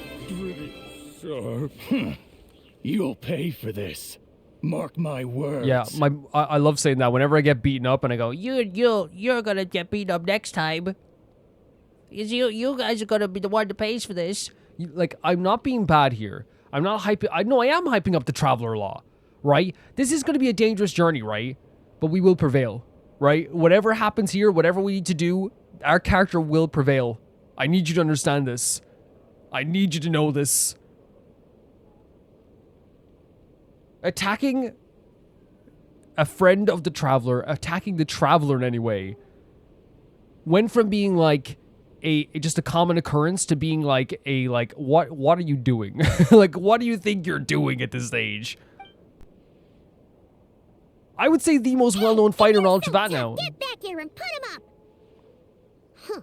You'll pay for this. Mark my words. Yeah, I love saying that. Whenever I get beaten up and I go, You're gonna get beat up next time. You guys are gonna be the one that pays for this. like, I'm not being bad here. I'm not hyping. I know I am hyping up the Traveler Law, right? This is going to be a dangerous journey, right? But we will prevail, right? Whatever happens here, whatever we need to do, our character will prevail. I need you to understand this. I need you to know this. Attacking a friend of the Traveler, attacking the Traveler in any way, went from being like just a common occurrence to being like what are you doing? Like, what do you think you're doing at this stage? I would say the most well-known fighter in all of Japan now. Get back here and put him up! Huh.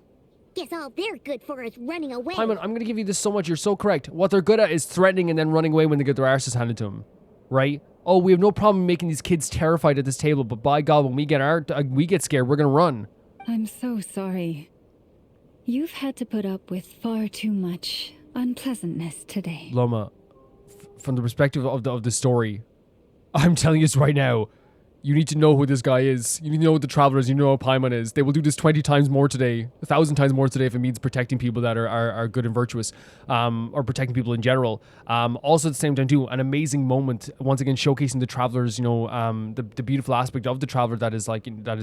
Guess all they're good for is running away. Paimon, I'm gonna give you this so much. You're so correct. What they're good at is threatening and then running away when they get their asses handed to them, right? Oh, we have no problem making these kids terrified at this table, but by God, when we get scared, we're gonna run. I'm so sorry. You've had to put up with far too much unpleasantness today. Llama, from the perspective of the story, I'm telling you this right now. You need to know who this guy is. You need to know who the Travelers. You know who Paimon is. They will do this 20 times more today, 1,000 times more today if it means protecting people that are good and virtuous, or protecting people in general. Also at the same time too, an amazing moment once again showcasing the Travelers. You know, the beautiful aspect of the Traveler that is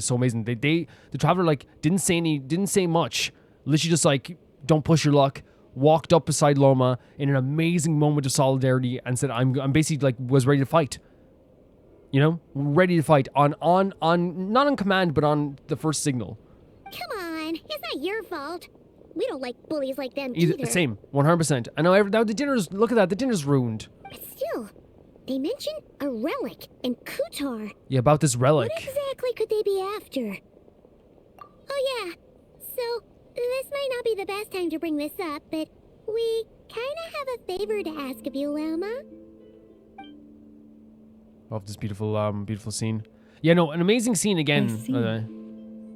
so amazing. The Traveler like didn't say much. Literally just like, don't push your luck. Walked up beside Llama in an amazing moment of solidarity and said, I'm basically like was ready to fight. You know, ready to fight on not on command, but on the first signal. Come on, it's not your fault. We don't like bullies like them either. Same, 100%. I know. Now the dinner's, look at that. The dinner's ruined. But still, they mentioned a relic and Kuutar. Yeah, about this relic. What exactly could they be after? Oh yeah, so this might not be the best time to bring this up, but we kind of have a favor to ask of you, Llama. Of this beautiful scene. Yeah, no, an amazing scene again. I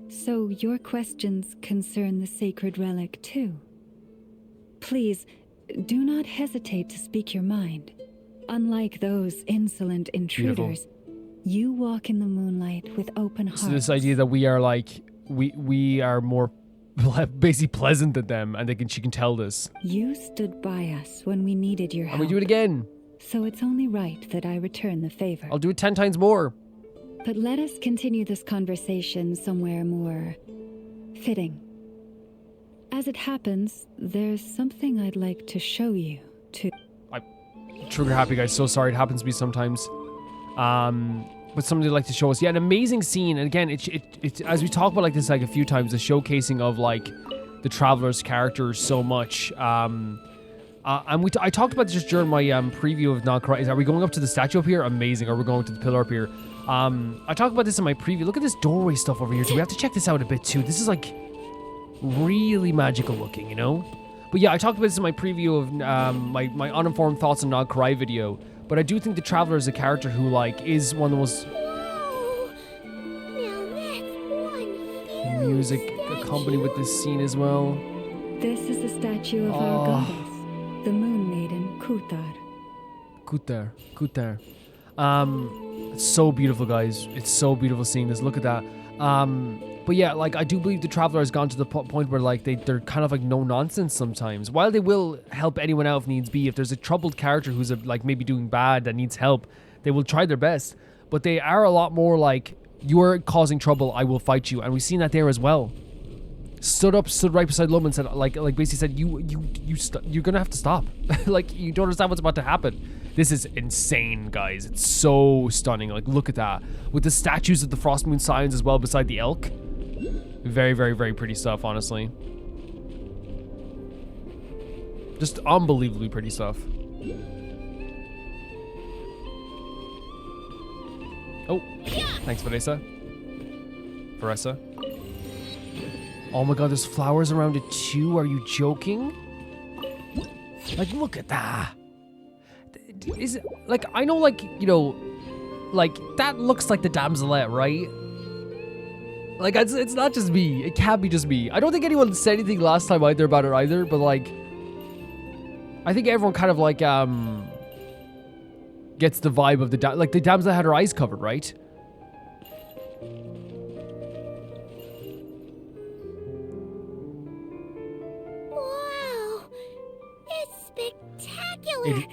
see. So your questions concern the sacred relic too. Please, do not hesitate to speak your mind. Unlike those insolent intruders, you walk in the moonlight with open hearts. So this idea that we are like, we are more basically pleasant than them, and she can tell this. You stood by us when we needed your help. And we do it again. So it's only right that I return the favor. I'll do it 10 times more. But let us continue this conversation somewhere more fitting. As it happens, there's something I'd like to show you, too. I'm trigger happy, guys. So sorry. It happens to me sometimes. But something I'd like to show us. Yeah, an amazing scene. And again, it's as we talk about like this like a few times, the showcasing of like the Traveler's characters so much. I talked about this just during my preview of Not Krai. Are we going up to the statue up here? Amazing. Are we going to the pillar up here? I talked about this in my preview. Look at this doorway stuff over here too. We have to check this out a bit too. This is like really magical looking, you know? But yeah, I talked about this in my preview of my uninformed thoughts on Not Krai video. But I do think the Traveler is a character who like is one of the most... Whoa! Now that's one huge music accompanied with this scene as well. This is the statue of our goddess, the Moon Maiden Kuutar. Kuutar. It's so beautiful, guys. It's so beautiful seeing this. Look at that. But yeah, like, I do believe the Traveler has gone to the point where, like, they're kind of like no nonsense sometimes. While they will help anyone out if needs be, if there's a troubled character who's like maybe doing bad that needs help, they will try their best. But they are a lot more like, you're causing trouble, I will fight you. And we've seen that there as well. Stood right beside Llama and said, like basically said, you're gonna have to stop. Like, you don't understand what's about to happen. This is insane, guys. It's so stunning. Like, look at that. With the statues of the Frostmoon Scions as well beside the elk. Very, very, very pretty stuff, honestly. Just unbelievably pretty stuff. Oh, thanks, Vanessa. Oh my god, there's flowers around it too. Are you joking? Like, look at that. Is it, like, I know, like, you know, like, that looks like the Damselette, right? Like, it's not just me. It can't be just me. I don't think anyone said anything last time either about it either, but, like, I think everyone kind of, like, gets the vibe of the Damselette had her eyes covered, right? Wow, it's spectacular.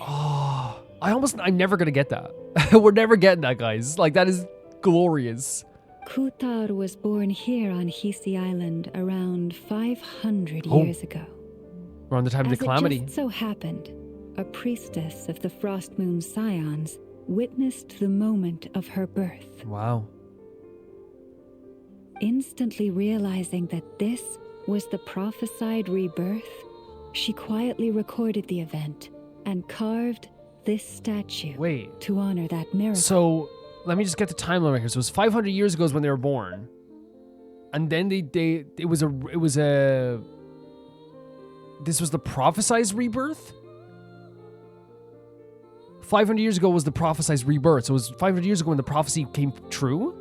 I'm never gonna get that. We're never getting that, guys. Like, that is glorious. Kuutar was born here on Hisi Island around 500 years ago. Around the time of the calamity. It just so happened, a priestess of the Frostmoon Scions witnessed the moment of her birth. Wow. Instantly realizing that this was the prophesied rebirth, she quietly recorded the event and carved this statue to honor that miracle. So, let me just get the timeline right here. So it was 500 years ago is when they were born. And then this was the prophesized rebirth? 500 years ago was the prophesized rebirth. So it was 500 years ago when the prophecy came true?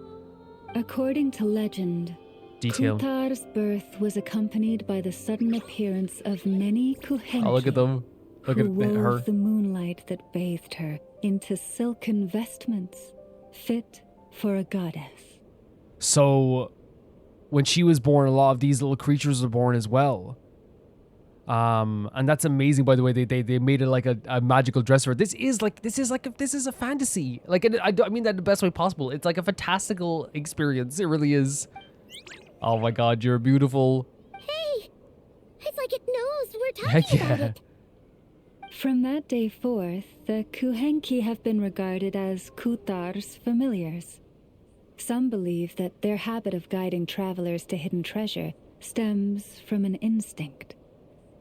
According to legend, Kuutar's birth was accompanied by the sudden appearance of many Kuhenki. Oh, look at them. Look at her. Wove the moonlight that bathed her into silken vestments fit for a goddess. So, when she was born, a lot of these little creatures were born as well. And that's amazing, by the way. They made it like a magical dress for her. This is a fantasy. Like, I mean that in the best way possible. It's like a fantastical experience. It really is. Oh my god, you're beautiful. Hey, it's like it knows we're talking about it. From that day forth, the Kuhenki have been regarded as Kuutar's familiars. Some believe that their habit of guiding travelers to hidden treasure stems from an instinct.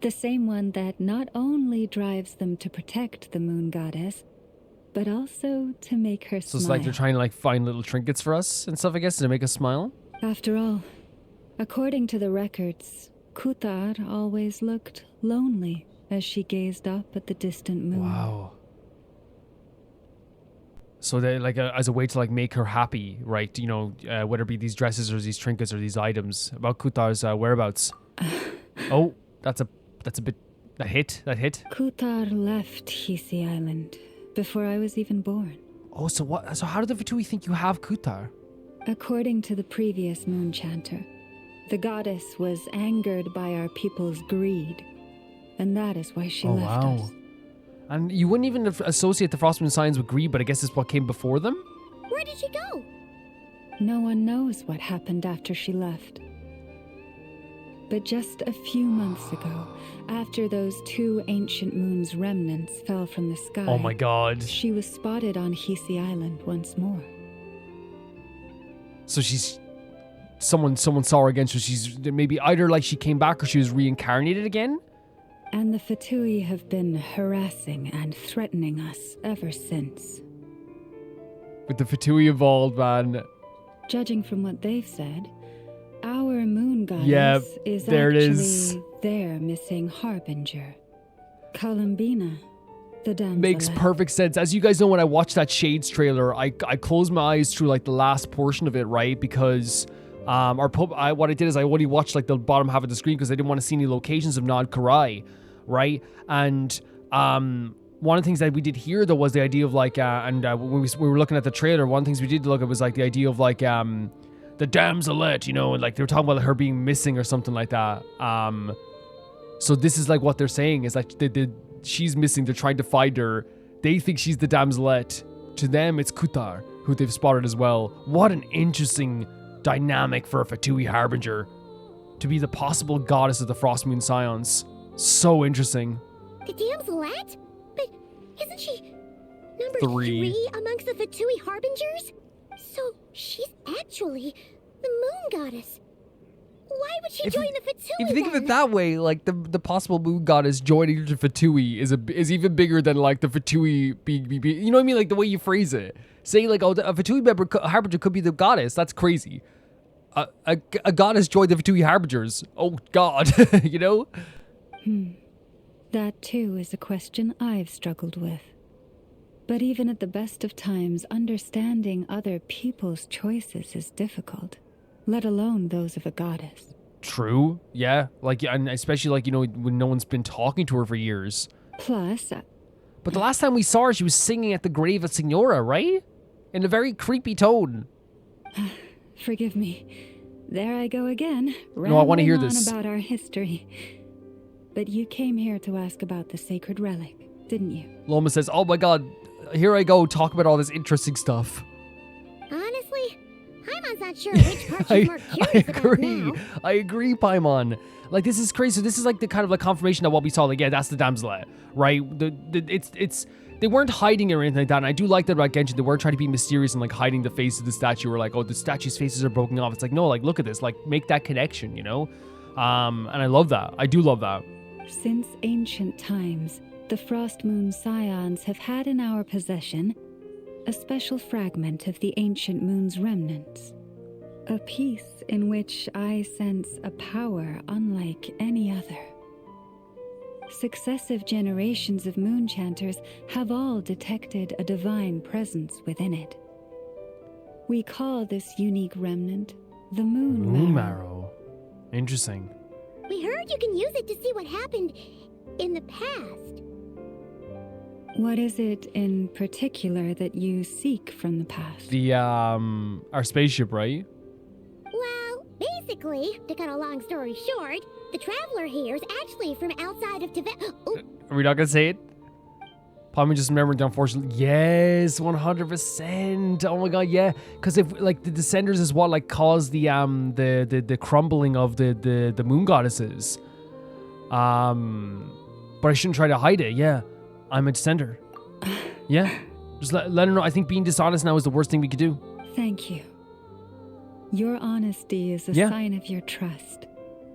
The same one that not only drives them to protect the moon goddess, but also to make her smile. So it's like they're trying to like find little trinkets for us and stuff, I guess, to make us smile? After all, according to the records, Kuutar always looked lonely as she gazed up at the distant moon. Wow. So they like as a way to like make her happy, right? You know, whether it be these dresses or these trinkets or these items about Kuutar's whereabouts. Oh, that's a bit that hit. Kuutar left Hisi Island before I was even born. Oh, so what? So how did the Fatui think you have Kuutar? According to the previous moon chanter, the goddess was angered by our people's greed. And that is why she left us. And you wouldn't even associate the Frostmoon Scions with greed, but I guess it's what came before them? Where did she go? No one knows what happened after she left. But just a few months ago, after those two ancient moon's remnants fell from the sky... Oh my god. She was spotted on Hisi Island once more. So she's... Someone saw her again, so she's maybe either like she came back or she was reincarnated again? And the Fatui have been harassing and threatening us ever since. With the Fatui involved, man. Judging from what they've said, our moon goddess is actually their missing harbinger. Colombina, the Damselette. Makes perfect sense. As you guys know, when I watched that Shades trailer, I closed my eyes through like the last portion of it, right? Because what I did is I only watched like the bottom half of the screen because I didn't want to see any locations of Krai, right? And one of the things that we did hear though was the idea of like, when we were looking at the trailer, one of the things we did look at was like the idea of like, the Damselette, you know, and like they were talking about her being missing or something like that. So this is like what they're saying is like she's missing. They're trying to find her. They think she's the Damselette. To them, it's Kuutar, who they've spotted as well. What an interesting dynamic for a Fatui Harbinger to be the possible goddess of the Frostmoon Scions. So interesting. The Damselette? But isn't she number 3 amongst the Fatui Harbingers? So she's actually the moon goddess. Why would she join the Fatui? If you think of it that way, like the possible moon goddess joining the Fatui is even bigger than like the Fatui being, you know what I mean? Like the way you phrase it. Say like, oh, a Fatui member, Harbinger could be the goddess. That's crazy. A goddess joined the Fatui Harbingers. Oh God, you know? That too is a question I've struggled with. But even at the best of times, understanding other people's choices is difficult, let alone those of a goddess. True, yeah. Like, and especially like, you know, when no one's been talking to her for years. Plus, But the last time we saw her, she was singing at the grave of Signora, right? In a very creepy tone. forgive me. There I go again, No, I want to hear rambling this. on about our history. But you came here to ask about the sacred relic, didn't you? Llama says, oh my God, here I go, talk about all this interesting stuff. Honestly, I'm not sure which part she's more curious about now. I agree, Paimon. Like, this is crazy. So this is like the kind of like confirmation of what we saw. Like, yeah, that's the Damselette, right? They weren't hiding or anything like that. And I do like that about Genshin. They weren't trying to be mysterious and like hiding the face of the statue or like, oh, the statue's faces are broken off. It's like, no, like, look at this. Like, make that connection, you know? And I love that. I do love that. Since ancient times, the Frostmoon Scions have had in our possession a special fragment of the ancient moon's remnants. A piece in which I sense a power unlike any other. Successive generations of moonchanters have all detected a divine presence within it. We call this unique remnant the Moon Marrow. Interesting. We heard you can use it to see what happened in the past. What is it in particular that you seek from the past? The, our spaceship, right? Well, basically, to cut a long story short, the traveler here is actually from outside of Tibet. Oh, Are we not gonna say it? Paimon just remembered, unfortunately. Yes, 100%. Oh my God, yeah. Because if like the Descenders is what like caused the crumbling of the moon goddesses. But I shouldn't try to hide it. Yeah, I'm a Descender. Yeah, just let her know. I think being dishonest now is the worst thing we could do. Thank you. Your honesty is a sign of your trust,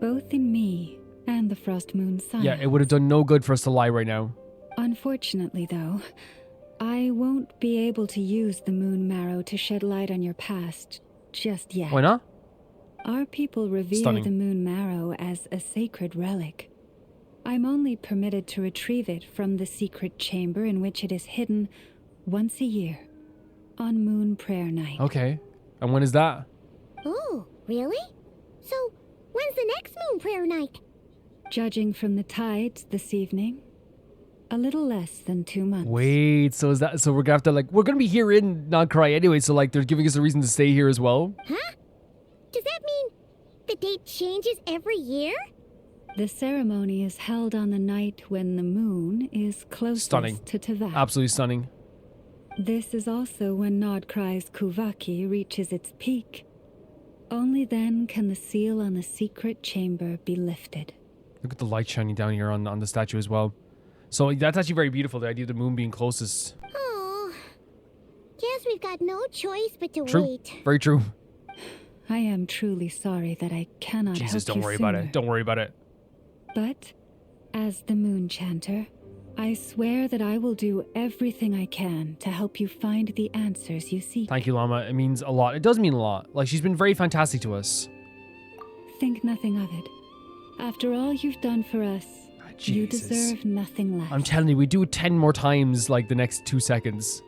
both in me and the Frostmoon Scions. Yeah, it would have done no good for us to lie right now. Unfortunately, though, I won't be able to use the Moon Marrow to shed light on your past just yet. Why not? Our people revere the Moon Marrow as a sacred relic. I'm only permitted to retrieve it from the secret chamber in which it is hidden once a year, on Moon Prayer Night. Okay. And when is that? Oh, really? So, when's the next Moon Prayer Night? Judging from the tides this evening, a little less than 2 months. Wait, so is that, so we're gonna have to like, we're gonna be here in Krai anyway, so like they're giving us a reason to stay here as well? Huh? Does that mean the date changes every year? The ceremony is held on the night when the moon is closest to Teyvat. Absolutely stunning. This is also when Nodkrai's Kuvaki reaches its peak. Only then can the seal on the secret chamber be lifted. Look at the light shining down here on the statue as well. So that's actually very beautiful, the idea of the moon being closest. Oh, guess we've got no choice but to True. wait. Very true. I am truly sorry that I cannot help you Jesus, don't worry about it. Don't worry about it. But, as the Moon Chanter, I swear that I will do everything I can to help you find the answers you seek. Thank you, Llama. It means a lot. It does mean a lot. Like, she's been very fantastic to us. Think nothing of it. After all you've done for us, you deserve nothing less. I'm telling you, we do it 10 more times, like, the next 2 seconds.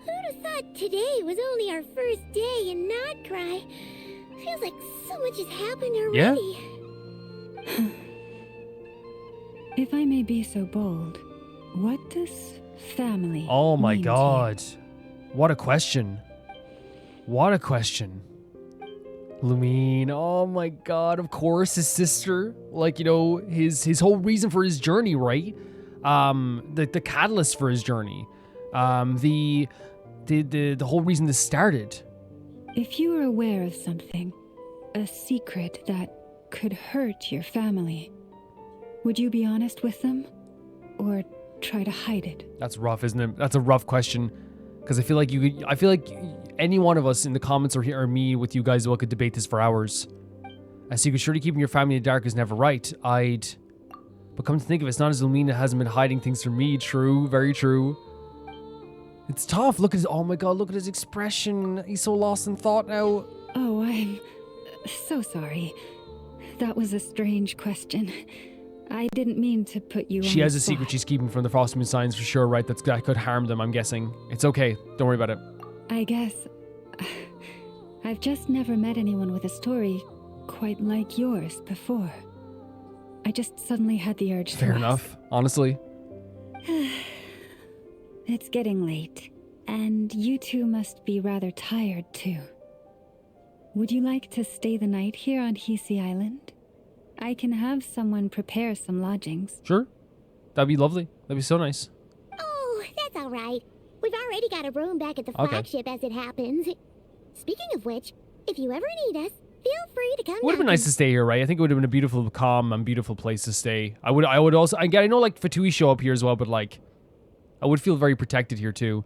Who'd have thought today was only our first day in Nodkrai? Feels like so much has happened already. Yeah? If I may be so bold, what does family Oh my mean to you? god. What a question. What a question. Lumine, oh my god, of course, his sister. Like, you know, his whole reason for his journey, right? The catalyst for his journey. The whole reason this started. If you were aware of something, a secret that could hurt your family, would you be honest with them? Or try to hide it? That's rough, isn't it? That's a rough question. Because I feel like any one of us in the comments or me with you guys as well could debate this for hours. And so you could surely keeping your family in the dark is never right. But come to think of it, it's not as Lumina hasn't been hiding things from me. True, very true. It's tough. Look at his, oh my god, look at his expression. He's so lost in thought now. Oh, I'm so sorry. That was a strange question. I didn't mean to put you on She has the a secret spot. she's keeping from the Frostmoon signs for sure, right? That could harm them, I'm guessing. It's okay. Don't worry about it. I guess I've just never met anyone with a story quite like yours before. I just suddenly had the urge to Fair ask. enough, honestly. It's getting late, and you two must be rather tired too. Would you like to stay the night here on Hisi Island? I can have someone prepare some lodgings. Sure. That'd be lovely. That'd be so nice. Oh, that's all right. We've already got a room back at the Okay. flagship as it happens. Speaking of which, if you ever need us, feel free to come It would have been knocking. nice to stay here, right? I think it would have been a beautiful, calm, and beautiful place to stay. I would also, I know like Fatui show up here as well, but like, I would feel very protected here too.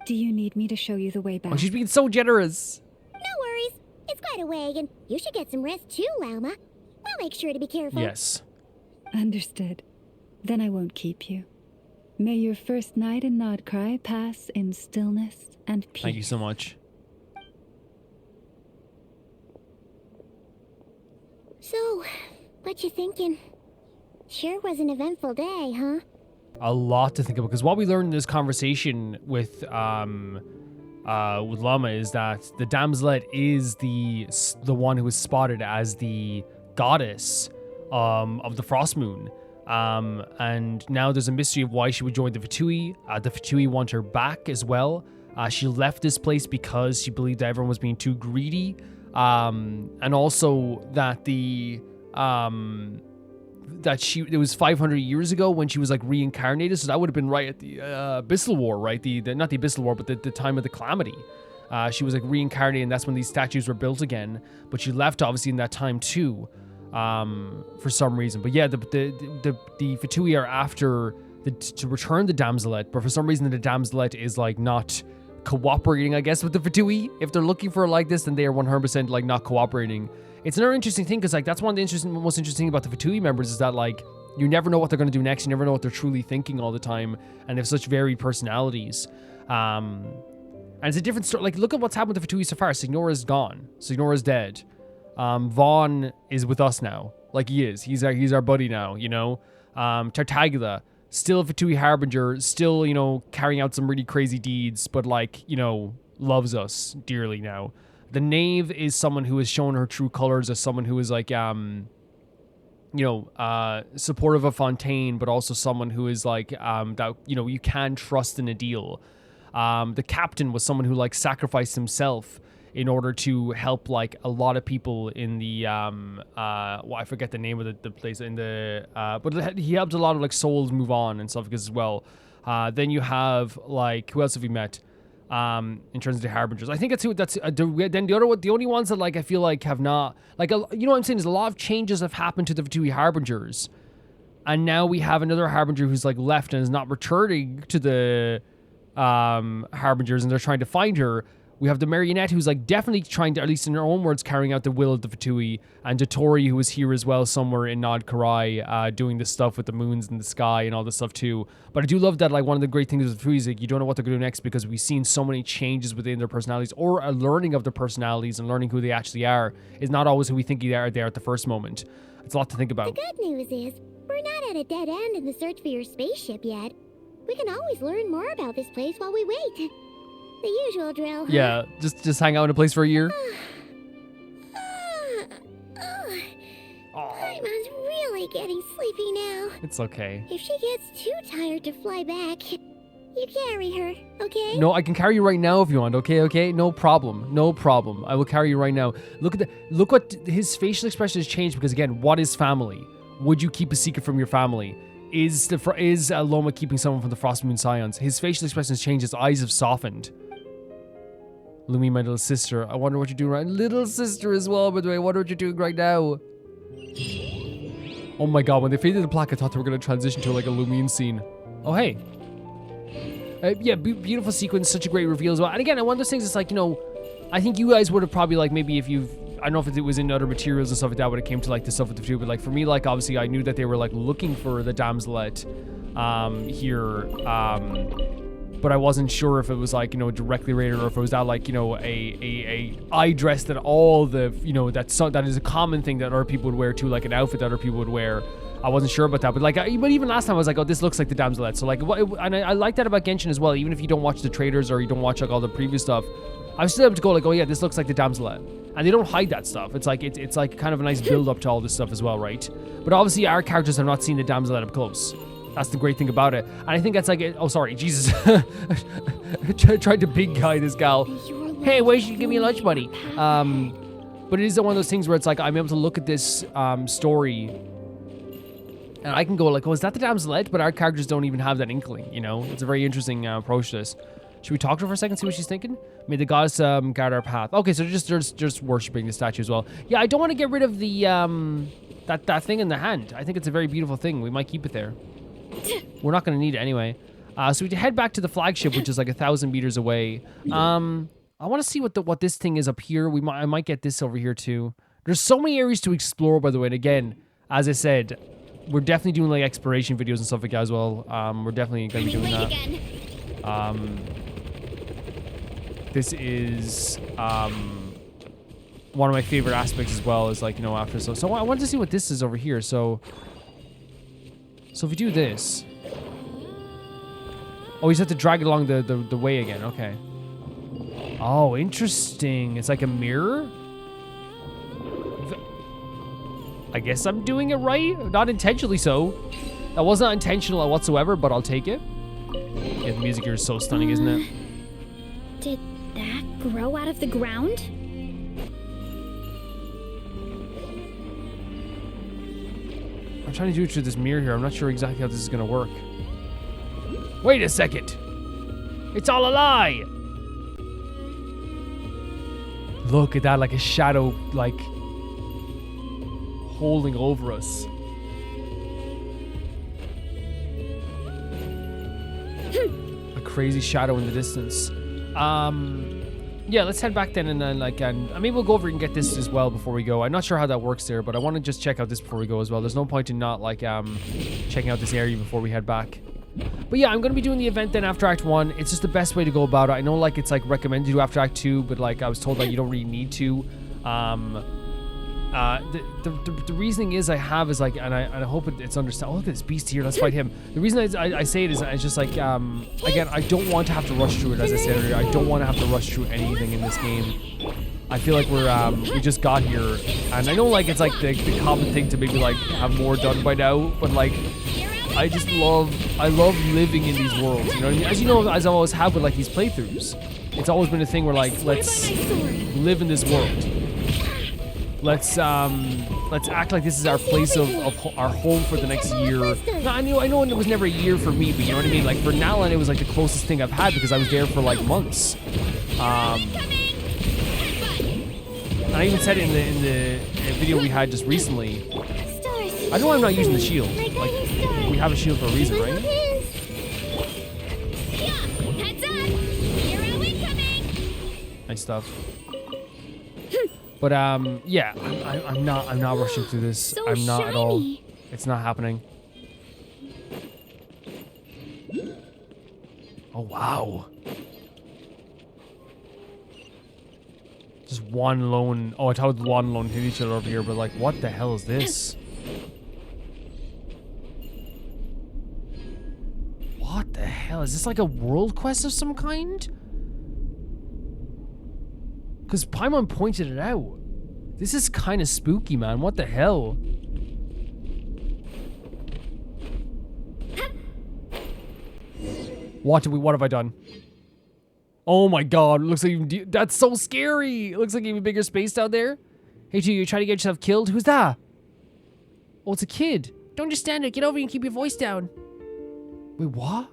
Do you need me to show you the way back? Oh, she's being so generous. No worries. It's quite a way, and you should get some rest too, Llama. We'll make sure to be careful. Yes. Understood. Then I won't keep you. May your first night in Krai pass in stillness and peace. Thank you so much. So, what you thinking? Sure was an eventful day, huh? A lot to think about, because what we learned in this conversation with Llama is that the Damselette is the one who was spotted as the goddess of the Frostmoon. And now there's a mystery of why she would join the Fatui. The Fatui want her back as well. She left this place because she believed that everyone was being too greedy. And also that it was 500 years ago when she was like reincarnated, so that would have been right at the Abyssal War, right? Not the Abyssal War, but the time of the Calamity. She was like reincarnated, and that's when these statues were built again. But she left obviously in that time too, for some reason. But yeah, the Fatui are after to return the Damselette, but for some reason the Damselette is like not cooperating, I guess, with the Fatui. If they're looking for her like this, then they are 100% like not cooperating. It's another interesting thing, because like that's one of the most interesting about the Fatui members is that like you never know what they're going to do next. You never know what they're truly thinking all the time, and they have such varied personalities. And it's a different story. Like, look at what's happened with the Fatui so far. Signora's gone. Signora's dead. Vaughn is with us now. Like, he is. He's our buddy now, you know? Tartaglia, still a Fatui harbinger, still, you know, carrying out some really crazy deeds, but like, you know, loves us dearly now. The Knave is someone who has shown her true colors as someone who is like, supportive of Fontaine, but also someone who is like, that, you know, you can trust in a deal. The Captain was someone who like sacrificed himself in order to help like a lot of people in the, I forget the name of the place in the, but he helped a lot of like souls move on and stuff as well. Then you have like, who else have we met? In terms of the harbingers, I think then the only ones that like I feel like have not like, you know what I'm saying, is a lot of changes have happened to the Fatui harbingers, and now we have another harbinger who's like left and is not returning to the harbingers, and they're trying to find her. We have the marionette who's like definitely trying to, at least in her own words, carrying out the will of the Fatui, and Dotori who is here as well somewhere in Krai, doing this stuff with the moons in the sky and all this stuff too. But I do love that like one of the great things with the Fatui is like you don't know what they're going to do next, because we've seen so many changes within their personalities, or a learning of their personalities and learning who they actually are is not always who we think they are there at the first moment. It's a lot to think about. The good news is, we're not at a dead end in the search for your spaceship yet. We can always learn more about this place while we wait. The usual drill, huh? Yeah, just hang out in a place for a year. Paimon's really really getting sleepy now. It's okay. If she gets too tired to fly back, you carry her, okay? No, I can carry you right now if you want. Okay. No problem. No problem. I will carry you right now. Look what his facial expression has changed because again, what is family? Would you keep a secret from your family? Is Llama keeping someone from the Frostmoon Scions? His facial expression has changed. His eyes have softened. Lumi, my little sister. I wonder what you're doing right. Little sister as well, by the way. I wonder what you're doing right now. Oh my god, when they faded the plaque, I thought they were going to transition to like a Lumine scene. Oh, hey. Yeah, beautiful sequence. Such a great reveal as well. And again, one of those things, it's like, you know, I think you guys would have probably like, maybe if you've, I don't know if it was in other materials and stuff like that when it came to like the stuff with the two, but like for me, like obviously I knew that they were like looking for the Damselette here. But I wasn't sure if it was like, you know, directly related or if it was that like, you know, a eye dress that all the, you know, that is a common thing that other people would wear too, like an outfit that other people would wear. I wasn't sure about that, but like, but even last time I was like, oh, this looks like the Damselette. So like, and I like that about Genshin as well. Even if you don't watch the trailers or you don't watch like all the previous stuff, I was still able to go like, oh yeah, this looks like the Damselette. And they don't hide that stuff. It's like, it's like kind of a nice build up to all this stuff as well, right? But obviously our characters have not seen the Damselette up close. That's the great thing about it. And I think that's like, oh, sorry, Jesus. Tried to big guy this gal. Hey, why should you give me a lunch money? But it is one of those things where it's like, I'm able to look at this story and I can go like, oh, is that the Damselette? But our characters don't even have that inkling, you know? It's a very interesting approach to this. Should we talk to her for a second, see what she's thinking? May the goddess guard our path. Okay, so just worshipping the statue as well. Yeah, I don't want to get rid of the, that thing in the hand. I think it's a very beautiful thing. We might keep it there. We're not going to need it anyway. So we head back to the flagship, which is like 1,000 meters away. I want to see what this thing is up here. I might get this over here too. There's so many areas to explore, by the way. And again, as I said, we're definitely doing like exploration videos and stuff like that as well. We're definitely going to be doing that. This is one of my favorite aspects as well. Is like, you know, after so I wanted to see what this is over here. So if we do this, oh, you just have to drag it along the way again. Okay. Oh, interesting. It's like a mirror. I guess I'm doing it right. Not intentionally so. That was not intentional whatsoever, but I'll take it. Yeah, the music here is so stunning, isn't it? Did that grow out of the ground? I'm trying to do it through this mirror here. I'm not sure exactly how this is going to work. Wait a second. It's all a lie. Look at that, like a shadow, like holding over us. A crazy shadow in the distance. Yeah, let's head back then and then and maybe we'll go over and get this as well before we go. I'm not sure how that works there, but I want to just check out this before we go as well. There's no point in not like checking out this area before we head back. But yeah, I'm going to be doing the event then after Act 1. It's just the best way to go about it. I know like it's like recommended to do after Act 2, but like I was told that you don't really need to. The reasoning is I have is like, and I hope it's understood. Oh, look at this beast here. Let's fight him. The reason I say it is it's just like, again, I don't want to have to rush through it, as I said earlier. I don't want to have to rush through anything in this game. I feel like we just got here, and I know like it's like the common thing to maybe like have more done by now, but like I love living in these worlds, you know what I mean? As you know, as I always have with like these playthroughs, it's always been a thing where like, let's live in this world. Let's act like this is our place of our home for the next year. No, I know it was never a year for me, but you know what I mean? Like for Nalan, it was like the closest thing I've had because I was there for like months. And I even said it in the video we had just recently. I know I'm not using the shield. Like, we have a shield for a reason, right? Nice stuff. But yeah, I'm not rushing through this. I'm not at all. It's not happening. Oh wow. Just one lone. Oh, I thought it was one lone hit each other over here, but like, what the hell is this? What the hell? Is this like a world quest of some kind? Because Paimon pointed it out. This is kind of spooky, man. What the hell? What have I done? Oh my god, it looks like even that's so scary. It looks like even bigger space down there. Hey, G, you're trying to get yourself killed? Who's that? Oh, it's a kid. Don't just stand there. Get over here and keep your voice down. Wait, what?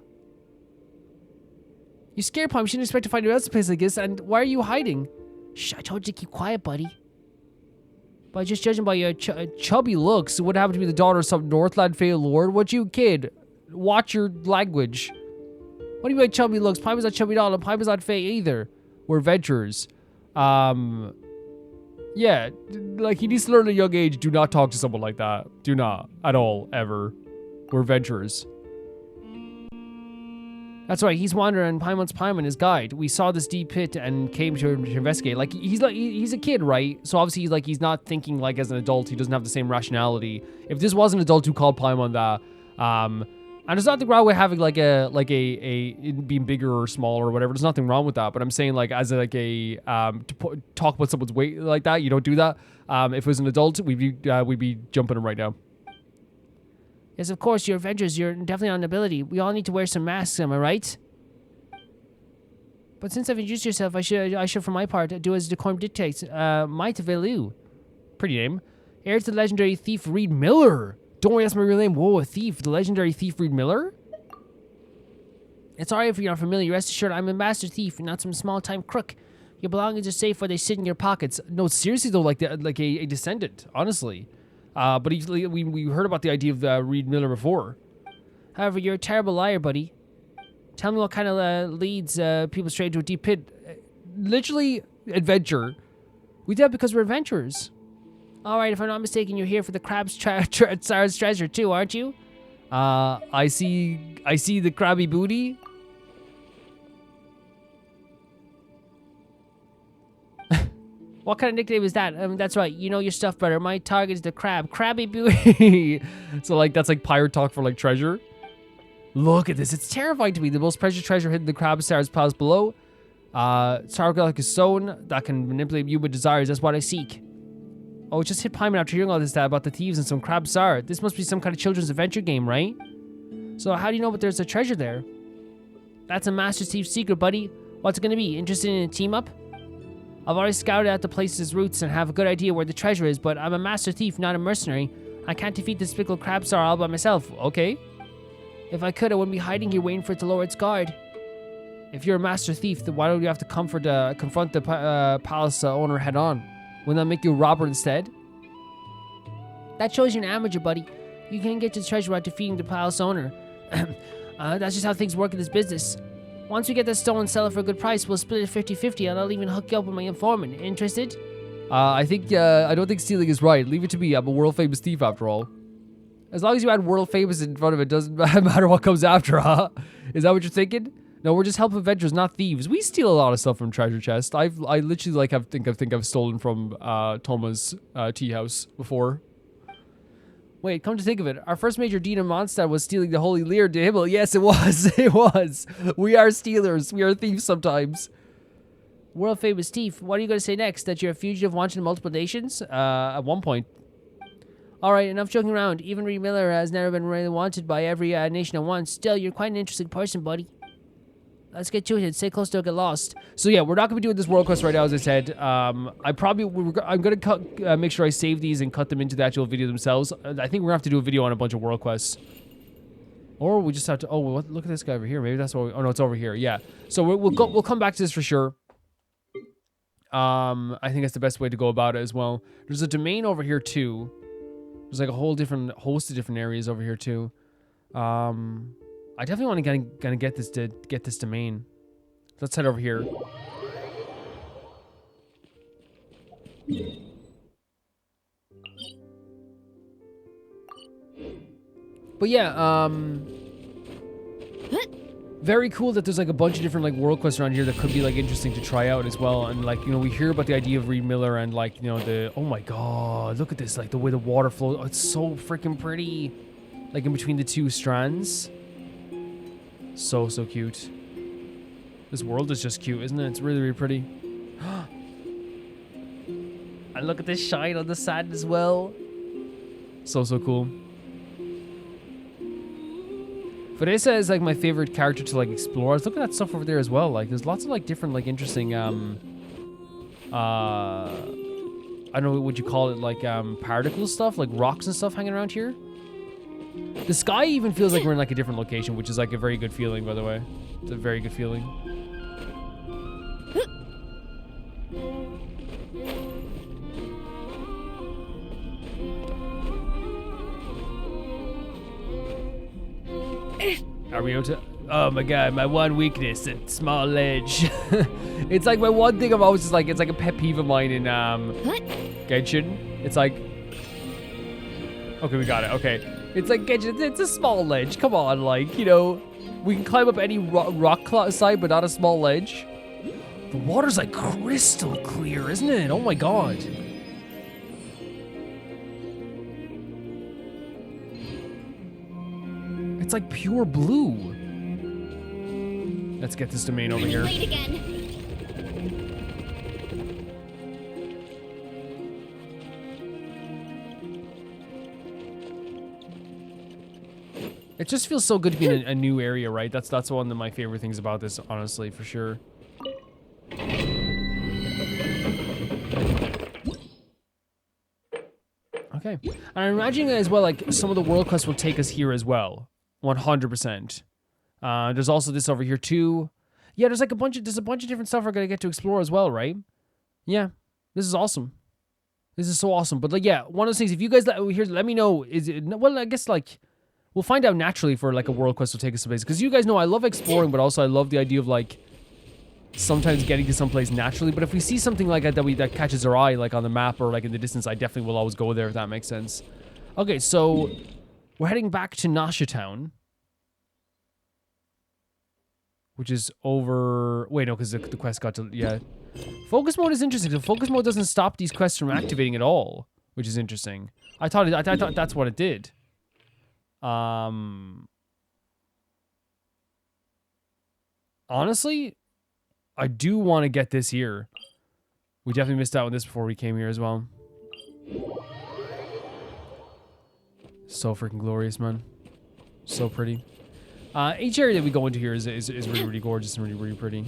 You're scared, Palm. You shouldn't expect to find out a place like this. And why are you hiding? Shh, I told you to keep quiet, buddy. By just judging by your chubby looks, what happened to be the daughter of some Northland Fae lord? What you, kid? Watch your language. What do you mean by chubby looks? Piper's not chubby at all, and Piper's not Fae either. We're adventurers. Yeah, like he needs to learn at a young age, do not talk to someone like that. Do not. At all. Ever. We're adventurers. That's right, he's wandering Paimon's Paimon, his guide. We saw this deep pit and came to investigate. Like, he's a kid, right? So obviously, he's not thinking, like, as an adult. He doesn't have the same rationality. If this was an adult who called Paimon that, and there's nothing wrong with having, like, being bigger or smaller or whatever. There's nothing wrong with that. But I'm saying, like, as to talk about someone's weight like that, you don't do that. If it was an adult, we'd be jumping him right now. Yes, of course, you're adventurers. You're definitely on ability. We all need to wear some masks, am I right? But since I've introduced yourself, I should, for my part, do as decorum dictates. Mai Velu. Pretty name. Heir to the legendary thief Reed Miller. Don't worry, that's my real name. Whoa, a thief. The legendary thief Reed Miller? It's alright if you're not familiar. Rest assured, I'm a master thief, not some small-time crook. Your belongings are safe where they sit in your pockets. No, seriously, though, like a descendant, honestly. But we heard about the idea of Reed Miller before. However, you're a terrible liar, buddy. Tell me what kind of leads people straight into a deep pit. Literally, adventure. We did that because we're adventurers. Alright, if I'm not mistaken, you're here for the crab's Tsar's treasure too, aren't you? I see the crabby booty. What kind of nickname is that? That's right, you know your stuff better. My target is the crab. Crabby booty. So, like, that's like pirate talk for, like, treasure. Look at this. It's terrifying to me. The most precious treasure hidden in the crab Sarah's palace below. Sargalic is sown that can manipulate human desires. That's what I seek. Oh, just hit Paimon after hearing all this about the thieves and some crab Sar. This must be some kind of children's adventure game, right? So how do you know that there's a treasure there? That's a Master Thief's secret, buddy. What's it gonna be? Interested in a team-up? I've already scouted out the place's roots and have a good idea where the treasure is, but I'm a master thief, not a mercenary. I can't defeat this despicable crab Sar all by myself. Okay. If I could, I wouldn't be hiding here waiting for it to lower its guard. If you're a master thief, then why don't you have to confront the palace owner head on? Wouldn't that make you a robber instead? That shows you're an amateur, buddy. You can't get to the treasure without defeating the palace owner. That's just how things work in this business. Once we get this stone and sell it for a good price, we'll split it 50-50 and I'll even hook you up with my informant. Interested? I don't think stealing is right. Leave it to me. I'm a world famous thief after all. As long as you add world famous in front of it, doesn't matter what comes after, huh? Is that what you're thinking? No, we're just helping adventurers, not thieves. We steal a lot of stuff from treasure chest. I literally think I've stolen from Thoma's tea house before. Wait, come to think of it, our first major deed in Mondstadt was stealing the Holy Lear to Himmel. Yes, it was. It was. We are stealers. We are thieves sometimes. World famous thief. What are you going to say next? That you're a fugitive wanted in multiple nations? At one point. Alright, enough joking around. Even Reed Miller has never been really wanted by every nation at once. Still, you're quite an interesting person, buddy. Let's get to it. Stay close, don't get lost. So yeah, we're not gonna be doing this world quest right now, as I said. I'm gonna make sure I save these and cut them into the actual video themselves. I think we're gonna have to do a video on a bunch of world quests, or we just have to. Oh, look at this guy over here. Maybe that's what. Oh no, it's over here. Yeah. So we'll come back to this for sure. I think that's the best way to go about it as well. There's a domain over here too. There's like a whole different host of different areas over here too. I definitely want to gonna get this domain. Let's head over here. But yeah, very cool that there's like a bunch of different like world quests around here that could be like interesting to try out as well. And like, you know, we hear about the idea of Reed Miller and like, you know, oh my god, look at this, like the way the water flows. Oh, it's so freaking pretty. Like in between the two strands. So cute. This world is just cute, isn't it? It's really, really pretty. And look at this shine on the sand as well. So cool. Vanessa is like my favorite character to like explore. I was looking at stuff over there as well. Like there's lots of like different like interesting I don't know what you call it, like particle stuff, like rocks and stuff hanging around here. The sky even feels like we're in like a different location, which is like a very good feeling, by the way. It's a very good feeling. Are we to? Oh my god, my one weakness, a small ledge. It's like my one thing I'm always just like, it's like a pet peeve of mine in Genshin. It's like, okay, we got it, okay. It's like Genshin, it's a small ledge, come on, like, you know, we can climb up any rock side, but not a small ledge. The water's like crystal clear, isn't it? Oh my god. It's like pure blue. Let's get this domain over here. Late again. It just feels so good to be in a new area, right? That's one of my favorite things about this, honestly, for sure. Okay. And I'm imagining as well, like, some of the world quests will take us here as well. 100%. There's also this over here too. Yeah, there's a bunch of different stuff we're gonna get to explore as well, right? Yeah, this is awesome. This is so awesome. But like, yeah, one of those things. If you guys let me know. Is it well? I guess like we'll find out naturally for like a world quest will take us to place, because you guys know I love exploring, but also I love the idea of like sometimes getting to some place naturally. But if we see something like that that catches our eye, like on the map or like in the distance, I definitely will always go there if that makes sense. Okay, so we're heading back to Nasha Town. Which is over... Wait, no, because the quest got to... Yeah. Focus mode is interesting. So focus mode doesn't stop these quests from activating at all, which is interesting. I thought that's what it did. Honestly, I do want to get this here. We definitely missed out on this before we came here as well. So freaking glorious, man. So pretty. Each area that we go into here is really, really gorgeous and really, really pretty.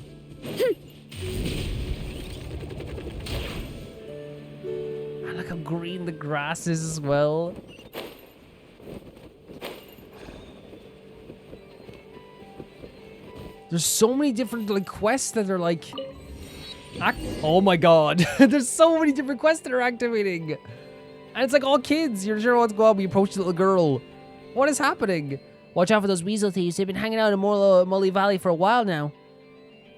I like how green the grass is as well. There's so many different like quests that are like... Oh my god. There's so many different quests that are activating. And it's like all kids. You're sure what's going on. We approach the little girl. What is happening? Watch out for those weasel thieves. They've been hanging out in Molly Valley for a while now.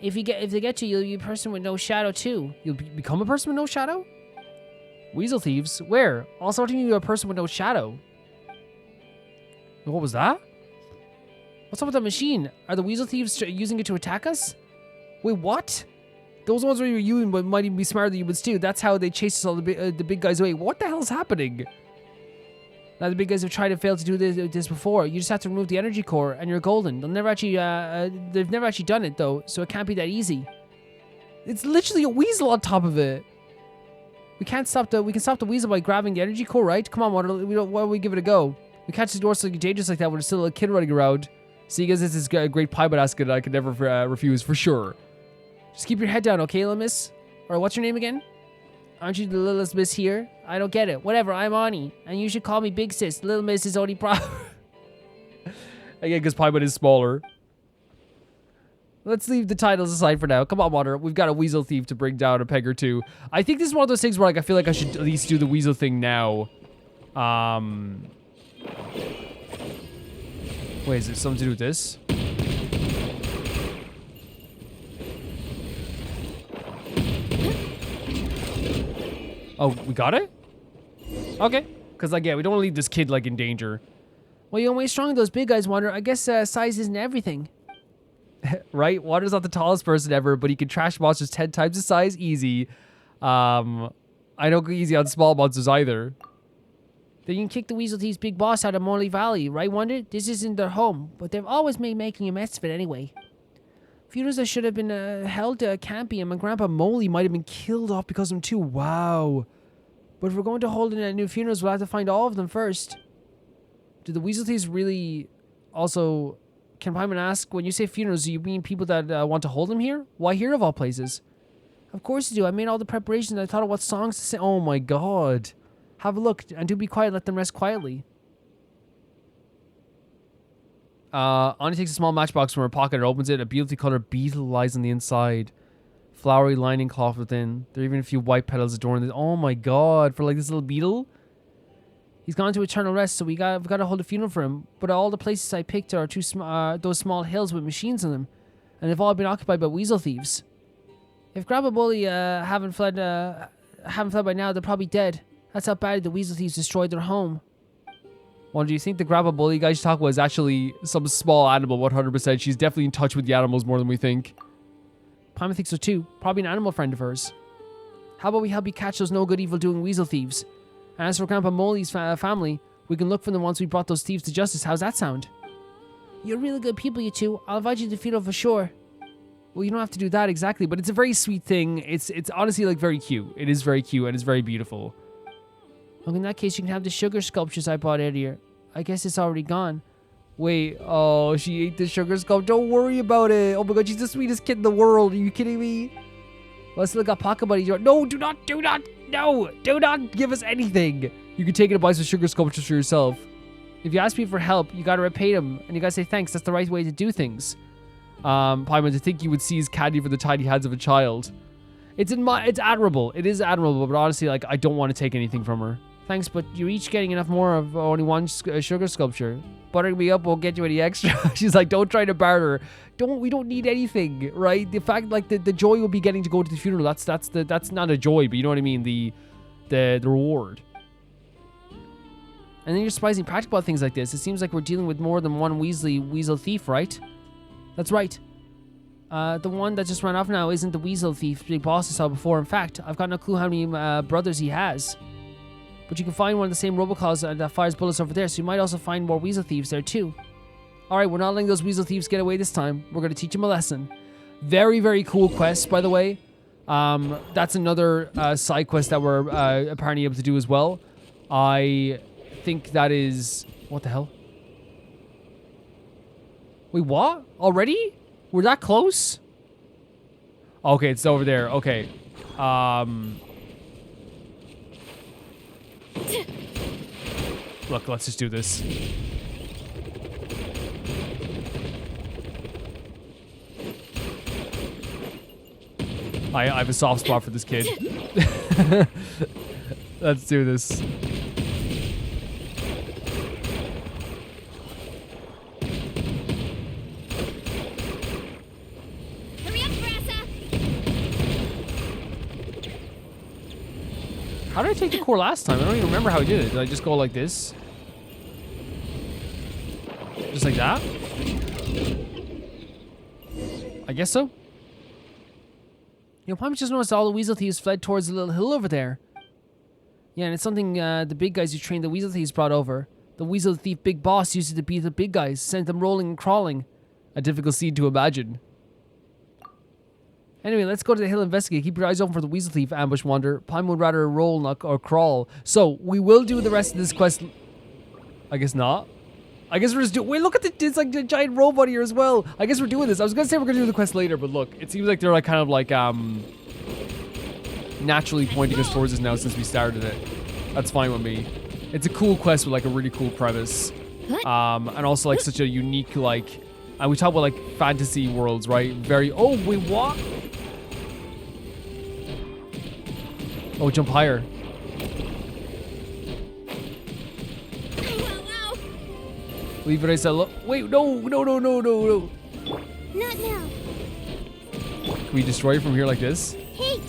If they get you, you'll be a person with no shadow too. You'll become a person with no shadow? Weasel thieves? Where? Also, what do you mean a person with no shadow? What was that? What's up with that machine? Are the weasel thieves using it to attack us? Wait, what? Those ones where you might even be smarter than humans too. That's how they chase us all the big guys away. What the hell is happening? Now the big guys have tried and failed to do this before. You just have to remove the energy core and you're golden. They've never actually done it though, so it can't be that easy. It's literally a weasel on top of it. We can stop the weasel by grabbing the energy core, right? Come on, why don't we give it a go? We catch the door so dangerous like that when there's still a kid running around. See, guys, this is a great pie basket that I could never refuse for sure. Just keep your head down, okay, little miss? Or what's your name again? Aren't you the littlest miss here? I don't get it. Whatever, I'm Ani. And you should call me Big Sis. Little Miss is only proper. Again, because Paimon is smaller. Let's leave the titles aside for now. Come on, Water. We've got a weasel thief to bring down a peg or two. I think this is one of those things where like I feel like I should at least do the weasel thing now. Wait, is it something to do with this? Oh, we got it? Okay. Because, like, yeah, we don't want to leave this kid, like, in danger. Well, you're way stronger than those big guys, Water. I guess size isn't everything. Right? Water's not the tallest person ever, but he can trash monsters 10 times his size easy. I don't go easy on small monsters either. Then you can kick the weasel thieves' big boss out of Morley Valley, right, Wonder? This isn't their home, but they've always made making a mess of it anyway. Funerals that should have been held can't be, and my grandpa Moley might have been killed off because of them too. Wow. But if we're going to hold new funerals, we'll have to find all of them first. Do the weasel thieves really also Can Paimon ask, when you say funerals, do you mean people that want to hold him here? Why here of all places? Of course you do. I made all the preparations. I thought of what songs to sing. Oh my god. Have a look and do be quiet. Let them rest quietly. Ani takes a small matchbox from her pocket and opens it. A beautifully colored beetle lies on the inside. Flowery lining cloth within. There are even a few white petals adorning this. Oh my god. For like this little beetle? He's gone to eternal rest, so we've got to hold a funeral for him. But all the places I picked are those small hills with machines in them. And they've all been occupied by weasel thieves. If Grandpa Bully haven't fled by now, they're probably dead. That's how badly the weasel thieves destroyed their home. Well, do you think the Grandpa Bully guy you talk about is actually some small animal? 100%. She's definitely in touch with the animals more than we think. Paimon thinks so too. Probably an animal friend of hers. How about we help you catch those no good evil doing weasel thieves? And as for Grandpa Molly's family, we can look for them once we brought those thieves to justice. How's that sound? You're really good people, you two. I'll invite you to the funeral for sure. Well, you don't have to do that exactly, but it's a very sweet thing. It's honestly like very cute. It is very cute and it's very beautiful. Well, in that case, you can have the sugar sculptures I bought earlier. I guess it's already gone. Wait, oh, she ate the sugar sculpture. Don't worry about it. Oh my god, she's the sweetest kid in the world. Are you kidding me? Well, I still got pocket money. No, do not, no, do not give us anything. You can take it and buy some sugar sculptures for yourself. If you ask me for help, you gotta repay them, and you gotta say thanks. That's the right way to do things. Paimon, to think you would seize candy for the tiny hands of a child. It's admirable. It is admirable, but honestly, like, I don't want to take anything from her. Thanks, but you're each getting enough more of only one sugar sculpture. Buttering me up won't get you any extra. She's like, don't try to barter. We don't need anything, right? The fact, like, the joy will be getting to go to the funeral. That's not a joy, but you know what I mean. The reward. And then you're surprising practical about things like this. It seems like we're dealing with more than one weasel thief, right? That's right. The one that just ran off now isn't the weasel thief big boss I saw before. In fact, I've got no clue how many brothers he has. But you can find one of the same robocalls that fires bullets over there, so you might also find more weasel thieves there too. Alright, we're not letting those weasel thieves get away this time. We're going to teach them a lesson. Very, very cool quest, by the way. That's another side quest that we're apparently able to do as well. I think that is... What the hell? Wait, what? Already? We're that close? Okay, it's over there. Okay. Look, let's just do this. I have a soft spot for this kid. Let's do this. How did I take the core last time? I don't even remember how I did it. Did I just go like this? Just like that? I guess so. You know, Paimon just noticed all the weasel thieves fled towards the little hill over there. Yeah, and it's something the big guys who trained the weasel thieves brought over. The weasel thief big boss used it to beat the big guys, sent them rolling and crawling. A difficult scene to imagine. Anyway, let's go to the hill and investigate. Keep your eyes open for the weasel thief ambush wander. Paimon would rather roll or crawl. So, we will do the rest of this quest. I guess not. I guess we're just doing... Wait, look at it's like the giant robot here as well. I guess we're doing this. I was going to say we're going to do the quest later, but look. It seems like they're like kind of like naturally pointing us towards us now since we started it. That's fine with me. It's a cool quest with like a really cool premise. And also like such a unique like... And we talk about like fantasy worlds, right? Very... Oh, wait, what? Oh, jump higher. Leave it, I said. Look. Wait, no. Not now. Can we destroy it from here like this? Hey.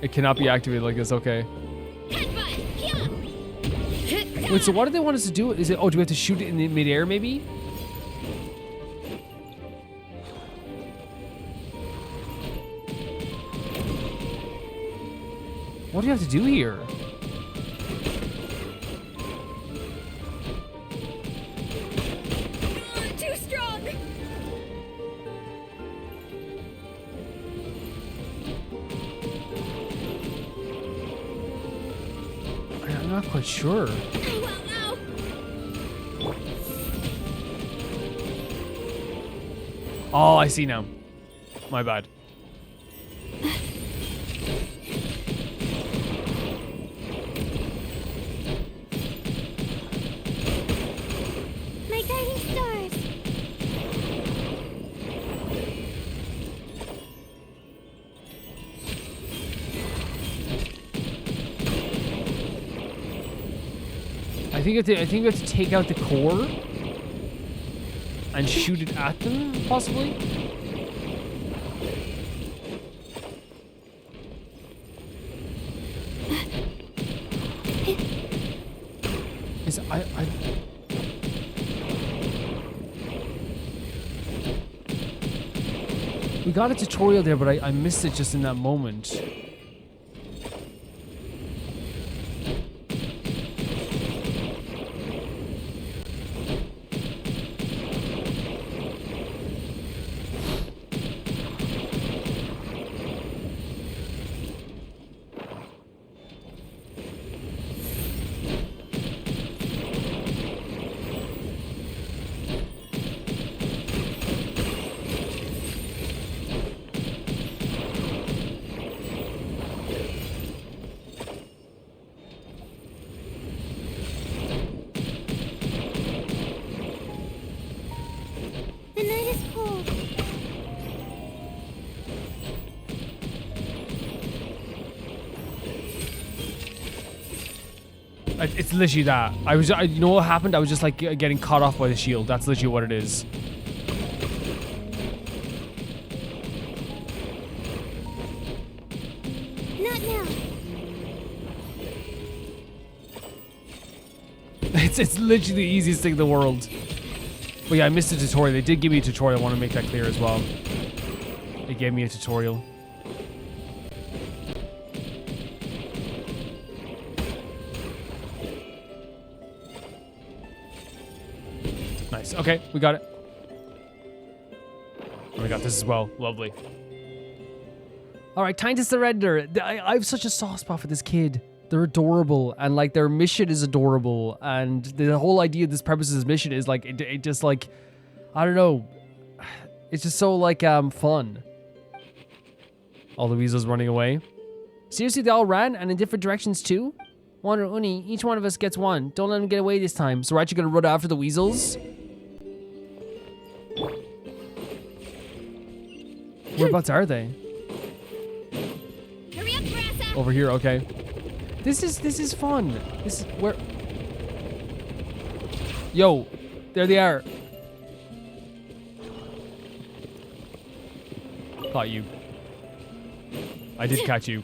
It cannot be activated like this, okay. Wait, so what do they want us to do? Is it... Oh, do we have to shoot it in the midair, maybe? What do you have to do here? Too strong. I'm not quite sure. Oh, I see now. My bad. My guiding stars. I think we have to take out the core and shoot it at them, possibly. Is I we got a tutorial there, but I missed it just in that moment. The night is cold. It's literally that. You know what happened? I was just like getting caught off by the shield. That's literally what it is. Not now. It's literally the easiest thing in the world. But yeah, I missed a tutorial. They did give me a tutorial. I want to make that clear as well. They gave me a tutorial. Nice. Okay, we got it. Oh, we got this as well. Lovely. All right, time to surrender. I have such a soft spot for this kid. They're adorable, and like their mission is adorable, and the whole idea of this purpose of this mission is like it just like, I don't know, it's just so like fun. All the weasels running away. Seriously, they all ran and in different directions too. One or Uni, each one of us gets one. Don't let them get away this time. So we're actually gonna run after the weasels. Whereabouts are they? Hurry up, Grassa. Over here, okay. This is fun. This is where. Yo, there they are. Caught you. I did catch you.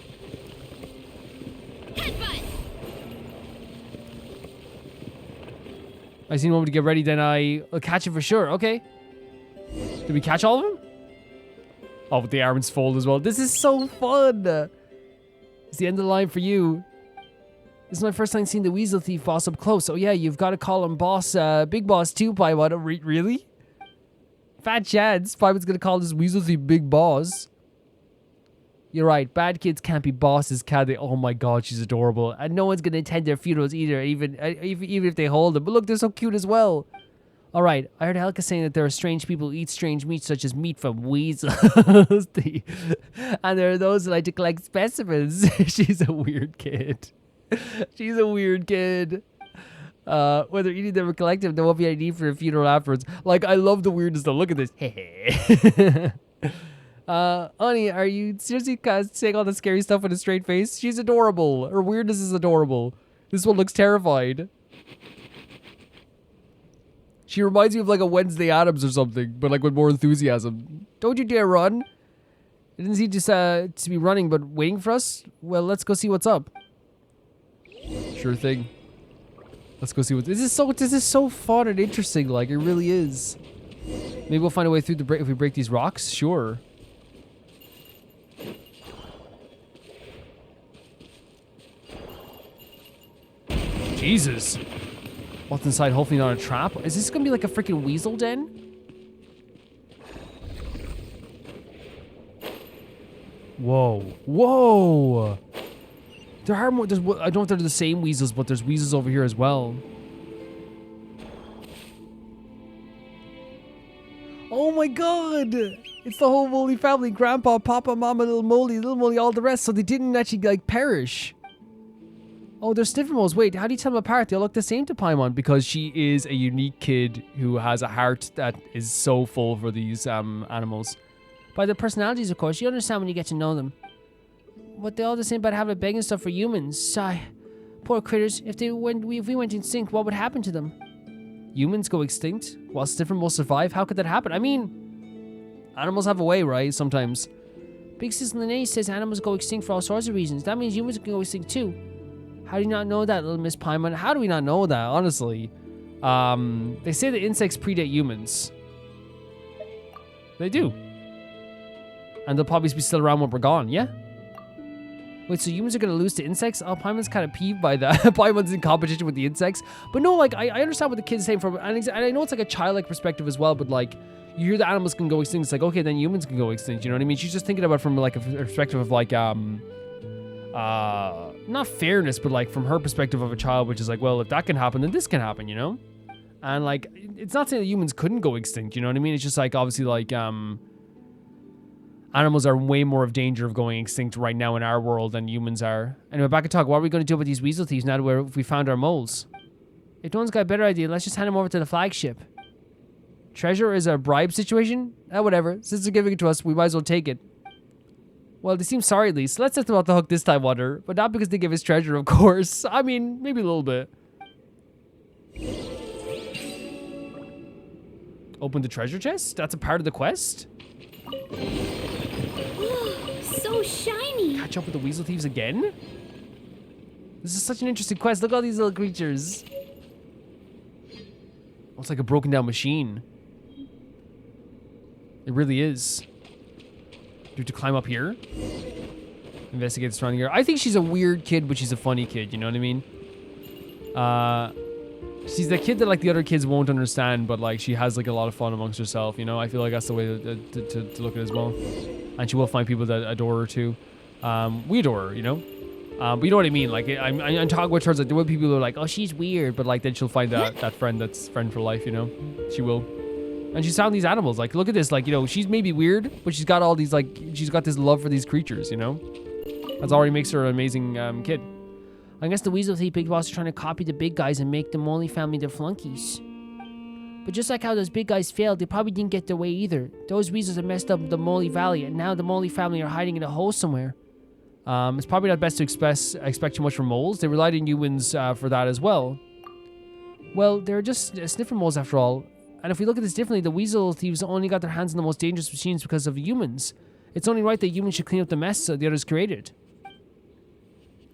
Headbutt. I seen one to get ready, then I'll catch it for sure. Okay. Did we catch all of them? Oh, with the arms fold as well. This is so fun. It's the end of the line for you. This is my first time seeing the Weasel Thief boss up close. Oh yeah, you've got to call him boss, Big Boss too, Paimon. Really? Fat chance. Paimon's gonna call this Weasel Thief Big Boss. You're right. Bad kids can't be bosses, can they? Oh my god, she's adorable. And no one's gonna attend their funerals either, even if they hold them. But look, they're so cute as well. All right, I heard Helka saying that there are strange people who eat strange meat, such as meat from weasels. And there are those who like to collect specimens. She's a weird kid. She's a weird kid. Whether eating them or collecting them, there won't be any need for a funeral afterwards. Like, I love the weirdness though. Look at this. Honey, are you seriously saying all the scary stuff with a straight face? She's adorable. Her weirdness is adorable. This one looks terrified. She reminds me of like a Wednesday Addams or something, but like with more enthusiasm. Don't you dare run. It didn't seem to be running, but waiting for us? Well, let's go see what's up. Sure thing. Let's go see what this is so fun and interesting, like it really is. Maybe we'll find a way through the break if we break these rocks, sure. Jesus. What's inside? Hopefully not a trap. Is this gonna be like a freaking weasel den? Whoa. Whoa. There are more. I don't know if they're the same weasels, but there's weasels over here as well. Oh my god! It's the whole Molly family. Grandpa, Papa, Mama, little Molly, all the rest. So they didn't actually, like, perish. Oh, they're sniffer moles. Wait, how do you tell them apart? They all look the same to Paimon because she is a unique kid who has a heart that is so full for these animals. By their personalities, of course. You understand when you get to know them. But they're all the same about having begging stuff for humans. Sigh. Poor critters. If we went extinct, what would happen to them? Humans go extinct while sniffer moles survive? How could that happen? I mean, animals have a way, right? Sometimes. Big Sis Linnaeus says animals go extinct for all sorts of reasons. That means humans can go extinct too. How do you not know that, little Miss Paimon? How do we not know that, honestly? They say that insects predate humans. They do. And they'll probably be still around when we're gone, yeah? Wait, so humans are going to lose to insects? Oh, Paimon's kind of peeved by that. Paimon's in competition with the insects. But no, like, I understand what the kid's saying from... And I know it's like a childlike perspective as well, but like, you hear the animals can go extinct. It's like, okay, then humans can go extinct. You know what I mean? She's just thinking about it from like a perspective of like, not fairness, but like from her perspective of a child, which is like, well, if that can happen, then this can happen, you know? And like, it's not saying that humans couldn't go extinct, you know what I mean? It's just like, obviously, like, animals are way more of danger of going extinct right now in our world than humans are. Anyway, back to talk. What are we going to do about these weasel thieves now that we found our moles? If no one's got a better idea, let's just hand them over to the flagship. Treasure is a bribe situation? Whatever. Since they're giving it to us, we might as well take it. Well, they seem sorry at least. Let's set them off the hook this time, Water. But not because they give us treasure, of course. I mean, maybe a little bit. Open the treasure chest? That's a part of the quest? So shiny. Catch up with the weasel thieves again? This is such an interesting quest. Look at all these little creatures. Oh, it's like a broken down machine. It really is. Do you have to climb up here? Investigate the surrounding area. I think she's a weird kid, but she's a funny kid. You know what I mean? She's the kid that like the other kids won't understand, but like she has like a lot of fun amongst herself. You know, I feel like that's the way to look at it as well. And she will find people that adore her too. We adore her, you know. But you know what I mean? Like I'm talking about terms like there will be people who are like, oh, she's weird, but like then she'll find that friend that's friend for life. You know, she will. And she's found these animals. Like, look at this. Like, you know, she's maybe weird, but she's got all these, like, she's got this love for these creatures, you know? That's already makes her an amazing kid. I guess the Weasel Thief Big Boss are trying to copy the big guys and make the Molly family their flunkies. But just like how those big guys failed, they probably didn't get their way either. Those weasels have messed up the Molly Valley, and now the Molly family are hiding in a hole somewhere. It's probably not best to expect too much from moles. They relied on humans for that as well. Well, they're just sniffer moles after all. And if we look at this differently, the Weasel Thieves only got their hands on the most dangerous machines because of humans. It's only right that humans should clean up the mess the others created.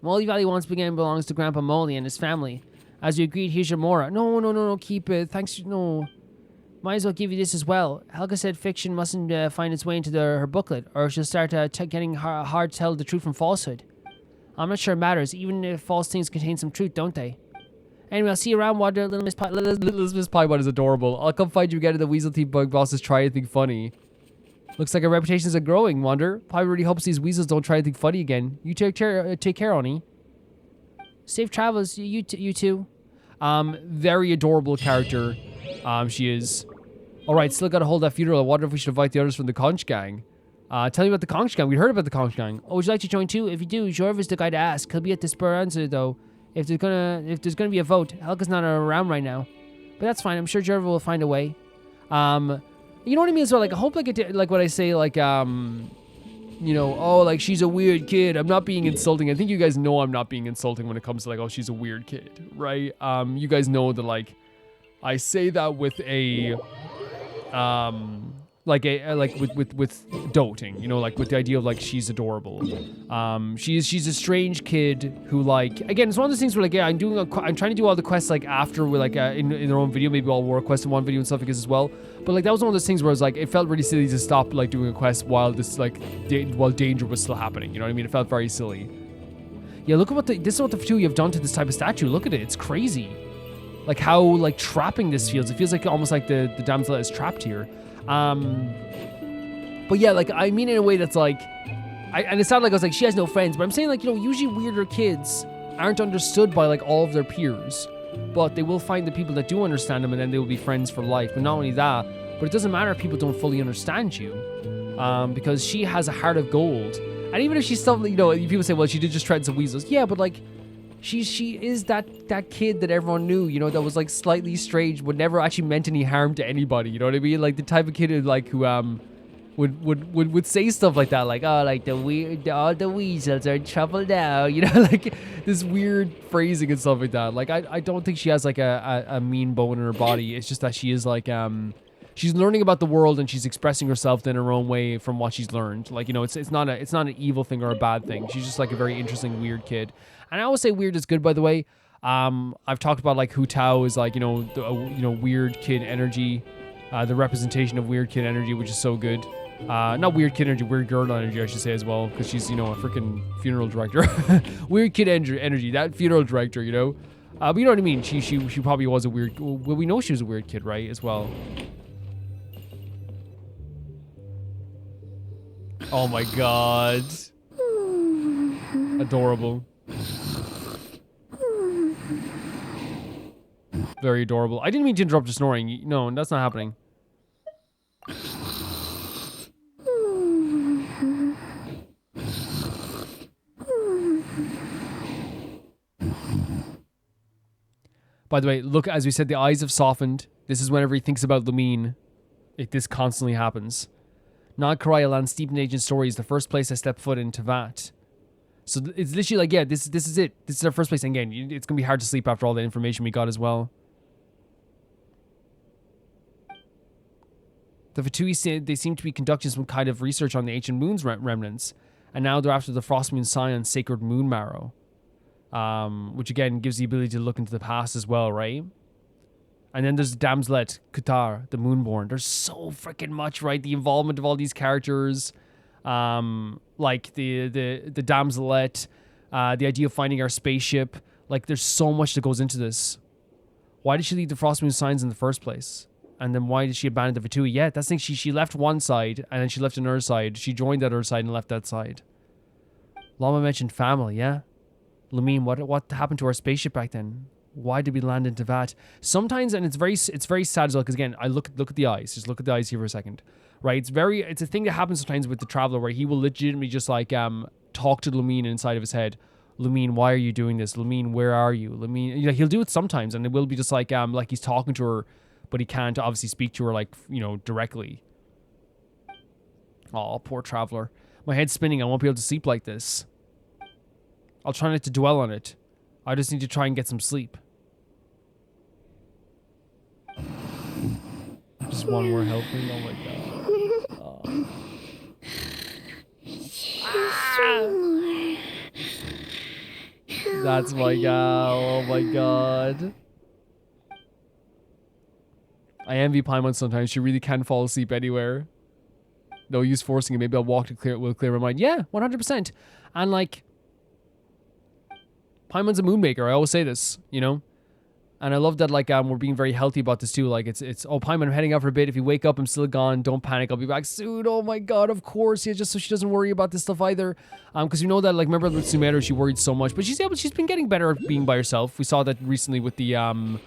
Molly Valley once again belongs to Grandpa Molly and his family. As you agreed, here's your Mora. No, keep it. Thanks, no. Might as well give you this as well. Helga said fiction mustn't find its way into her booklet, or she'll start getting hard to tell the truth from falsehood. I'm not sure it matters, even if false things contain some truth, don't they? Anyway, I'll see you around, Water. Little Miss Paimon is adorable. I'll come find you again at the Weasel Thief Bug Bosses try anything funny. Looks like our reputations are growing, Wander. Paimon really hopes these weasels don't try anything funny again. You take care, Oni. Safe travels, you two. Very adorable character. She is. Alright, still gotta hold that funeral. I wonder if we should invite the others from the Conch Gang. Tell me about the Conch Gang. We heard about the Conch Gang. Oh, would you like to join too? If you do, Jorv is the guy to ask. He'll be at the Speranza though. If there's gonna be a vote, Helga's not around right now, but that's fine. I'm sure Jorva will find a way. You know what I mean as well. Like I hope like what I say, like you know, oh, like she's a weird kid. I'm not being insulting. I think you guys know I'm not being insulting when it comes to like, oh, she's a weird kid, right? You guys know that like I say that with a with doting, you know, like with the idea of like she's adorable. She's a strange kid who like, again, it's one of those things where like, yeah, I'm trying to do all the quests like after we're like in their own video. Maybe I'll work quest in one video and stuff like this as well. But like that was one of those things where it's like it felt really silly to stop like doing a quest while this like while danger was still happening. You know what I mean? It felt very silly. Yeah, look at this is what the Fatui have done to this type of statue. Look at it, it's crazy. Like how like trapping this feels. It feels like almost like the Damselette is trapped here. But yeah, like I mean in a way that's like, and it sounded like I was like she has no friends, but I'm saying like, you know, usually weirder kids aren't understood by like all of their peers, but they will find the people that do understand them, and then they will be friends for life. But not only that, But it doesn't matter if people don't fully understand you, because she has a heart of gold. And even if she's still, you know, people say, well, she did just threaten some weasels. Yeah, but like, she is that kid that everyone knew, you know, that was like slightly strange, but never actually meant any harm to anybody. You know what I mean? Like the type of kid who like would say stuff like that, like, oh, like all the weasels are in trouble now, you know, like this weird phrasing and stuff like that. Like I don't think she has like a mean bone in her body. It's just that she is like she's learning about the world and she's expressing herself in her own way from what she's learned. Like, you know, it's not an evil thing or a bad thing. She's just like a very interesting weird kid. And I always say weird is good, by the way. I've talked about like Kuutar is like, you know, weird kid energy, the representation of weird kid energy, which is so good. Not weird kid energy, weird girl energy, I should say as well, because she's, you know, a freaking funeral director. Weird kid energy, that funeral director, you know. But you know what I mean. She probably was a weird. Well, we know she was a weird kid, right? As well. Oh my god. Adorable. Very adorable. I didn't mean to interrupt your snoring. No, that's not happening. By the way, look, as we said, the eyes have softened. This is whenever he thinks about Lumine. This constantly happens. Not Krai Alan's steep in ancient story is the first place I stepped foot in Tevat. So it's literally like, yeah, this is it. This is our first place. And again, it's going to be hard to sleep after all the information we got as well. The Fatui, they seem to be conducting some kind of research on the ancient moon's remnants. And now they're after the Frostmoon Scion's sacred Moon Marrow. Which again gives the ability to look into the past as well, right? And then there's Damselette, Kuutar, the Moonborn. There's so freaking much, right? The involvement of all these characters, like the Damselette, the idea of finding our spaceship. Like, there's so much that goes into this. Why did she leave the Frostmoon Scions in the first place? And then why did she abandon the Fatui? Yeah, that's the thing. She left one side and then she left another side. She joined that other side and left that side. Llama mentioned family, yeah. Lumine, what happened to our spaceship back then? Why did we land in Tevat? Sometimes, and it's very sad as well, because again, I look at the eyes. Just look at the eyes here for a second, right? It's a thing that happens sometimes with the Traveler, where he will legitimately just like talk to Lumine inside of his head. Lumine, why are you doing this? Lumine, where are you? Lumine, you know, he'll do it sometimes, and it will be just like he's talking to her, but he can't obviously speak to her like, you know, directly. Oh, poor Traveler. My head's spinning. I won't be able to sleep like this. I'll try not to dwell on it. I just need to try and get some sleep. Just one more helping. Oh my god. Oh. That's my god. Oh my god. I envy Paimon sometimes. She really can fall asleep anywhere. No use forcing it. Maybe I'll walk to clear my mind. Yeah, 100%. And like, Paimon's a moonmaker. I always say this, you know? And I love that, like, we're being very healthy about this too. Like, it's oh, Paimon, I'm heading out for a bit. If you wake up, I'm still gone. Don't panic. I'll be back soon. Oh my god, of course. Yeah, just so she doesn't worry about this stuff either. Because you know that, like, remember with Sumeru, she worried so much. But she's been getting better at being by herself. We saw that recently with the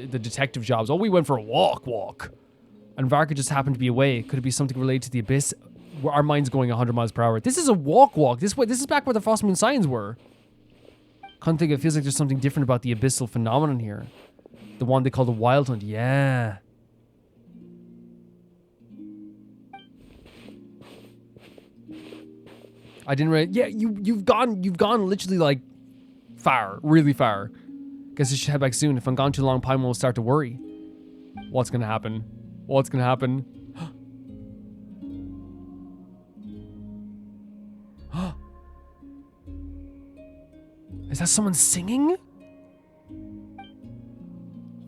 detective jobs. Oh, we went for a walk. And Varka just happened to be away. Could it be something related to the Abyss? Where our mind's going 100 miles per hour. This is a walk. This is back where the Frostmoon Scions were. Can't think. It feels like there's something different about the abyssal phenomenon here. The one they call the Wild Hunt. Yeah. I didn't really. Yeah, you've gone literally like far, really far. Guess I should head back soon. If I'm gone too long, Paimon will start to worry. What's gonna happen? What's gonna happen? Is that someone singing?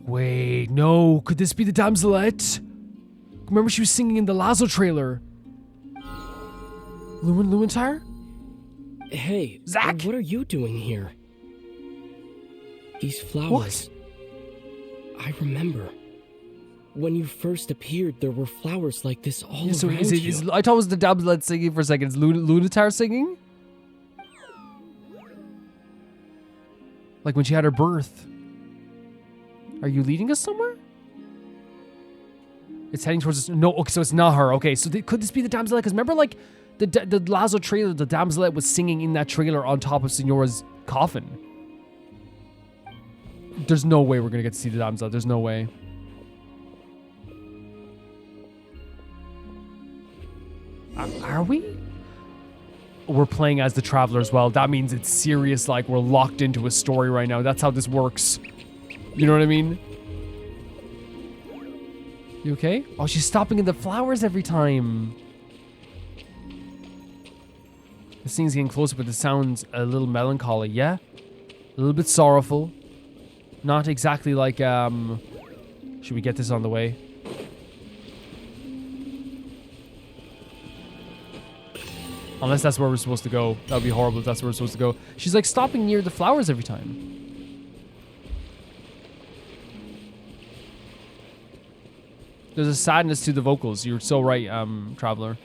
Wait, no. Could this be the Damselette? Remember she was singing in the Lazo trailer. Lumintar? Hey, Zach? What are you doing here? These flowers. What? I remember. When you first appeared, there were flowers like this all So around you. I thought it was the Damselette singing for a second. Is Lunatar singing? Like when she had her birth. Are you leading us somewhere? It's heading towards us. No, okay, so it's not her. Okay, so could this be the Damselette? Because remember, like, the Lazo trailer, the Damselette was singing in that trailer on top of Signora's coffin. There's no way we're going to get to see the Damselette. There's no way. Are we? We're playing as the Traveler as well. That means it's serious, like, we're locked into a story right now. That's how this works. You know what I mean? You okay? Oh, she's stopping in the flowers every time. This thing's getting closer, but it sounds a little melancholy. Yeah? A little bit sorrowful. Not exactly like, should we get this on the way? Unless that's where we're supposed to go. That would be horrible if that's where we're supposed to go. She's like stopping near the flowers every time. There's a sadness to the vocals. You're so right, Traveler.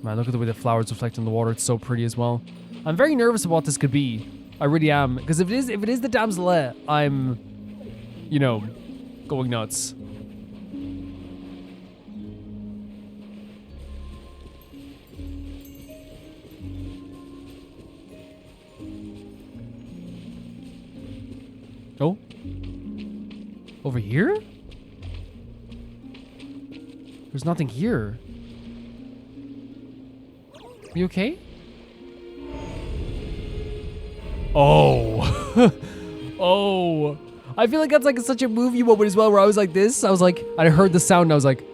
Man, look at the way the flowers reflect on the water. It's so pretty as well. I'm very nervous about what this could be. I really am. Because if it is the Damselette, I'm, you know, going nuts. Oh. Over here? There's nothing here. You okay? Oh. Oh. I feel like that's like such a movie moment as well, where I was like this. I was like, I heard the sound and I was like,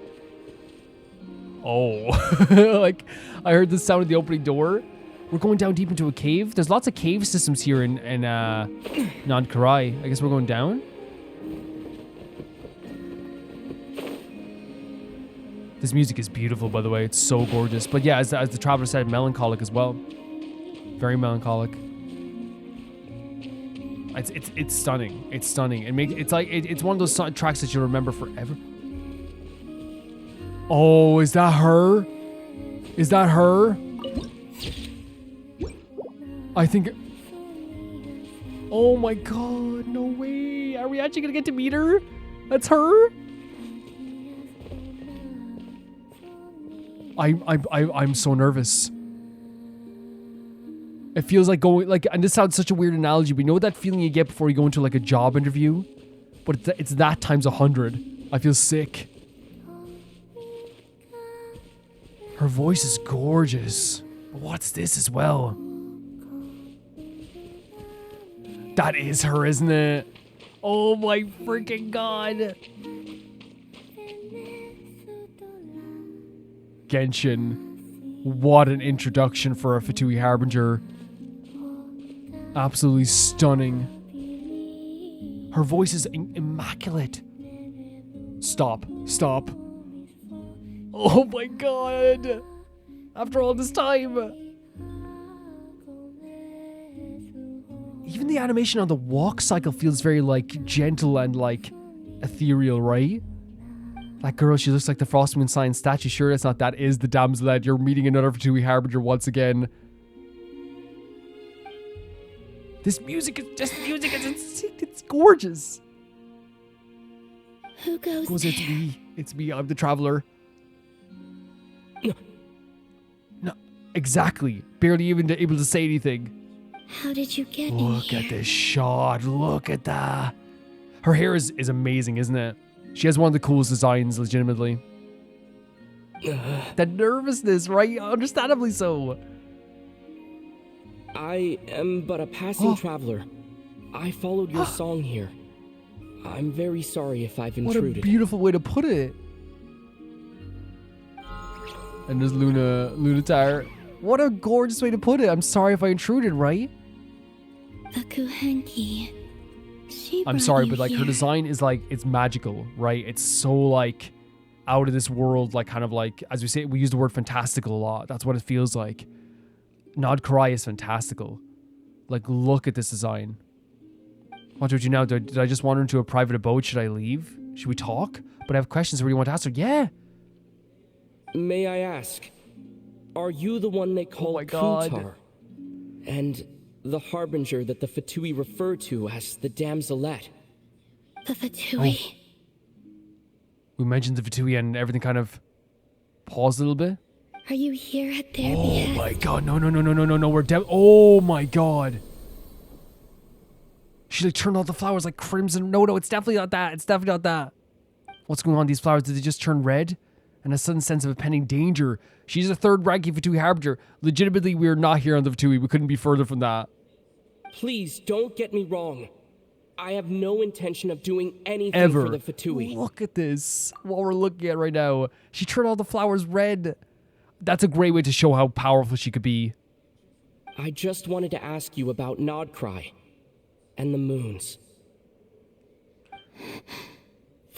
oh. Like, I heard the sound of the opening door. We're going down deep into a cave. There's lots of cave systems here in Krai. I guess we're going down. This music is beautiful, by the way. It's so gorgeous. But yeah, as the Traveler said, melancholic as well. Very melancholic. It's stunning. It's stunning. It's one of those tracks that you'll remember forever. Oh, is that her? Is that her? I think... Oh my god, no way. Are we actually gonna get to meet her? That's her? I'm so nervous. It feels like going, like, and this sounds such a weird analogy, but you know that feeling you get before you go into like a job interview? But it's that times 100. I feel sick. Her voice is gorgeous. But what's this as well? That is her, isn't it? Oh my freaking god. Genshin. What an introduction for a Fatui Harbinger. Absolutely stunning. Her voice is immaculate. Stop. Stop. Oh my god. After all this time. Even the animation on the walk cycle feels very, like, gentle and, like, ethereal, right? That girl, she looks like the Frostmoon sign statue. Sure, it's not. That is the Damselette. You're meeting another Fatui Harbinger once again. This music is just music. It's gorgeous. Who goes there? It's me. It's me. I'm the Traveler. No, exactly. Barely even able to say anything. How did you get Look in at here? this shot. Look at that. Her hair is amazing, isn't it? She has one of the coolest designs, legitimately. That nervousness, right? Understandably so. I am but a passing traveler. I followed your song here. I'm very sorry if I've intruded. What a beautiful way to put it. And there's Lunatar. What a gorgeous way to put it. I'm sorry if I intruded, right? The Kuhenki. I'm sorry, but like her design is like, it's magical, right? It's so like out of this world, like kind of like, as we say, we use the word fantastical a lot. That's what it feels like. Nod Krai is fantastical. Like, look at this design. What do you now? Did I just wander into a private abode? Should I leave? Should we talk? But I have questions. What do you want to ask her? Yeah. May I ask, are you the one they call Kuutar? And the harbinger that the Fatui refer to as the Damselette? The Fatui. We mentioned the Fatui and everything kind of paused a little bit. Are you here at their Oh behest? my god, no, we're dead. Oh my god. She like turned all the flowers like crimson. No, it's definitely not that. It's definitely not that. What's going on? These flowers, did they just turn red? And a sudden sense of impending danger. She's a third ranking Fatui Harbinger. Legitimately, we're not here on the Fatui. We couldn't be further from that. Please don't get me wrong. I have no intention of doing anything Ever. for the Fatui. Look at this. What we're looking at right now. She turned all the flowers red. That's a great way to show how powerful she could be. I just wanted to ask you about Krai and the moons.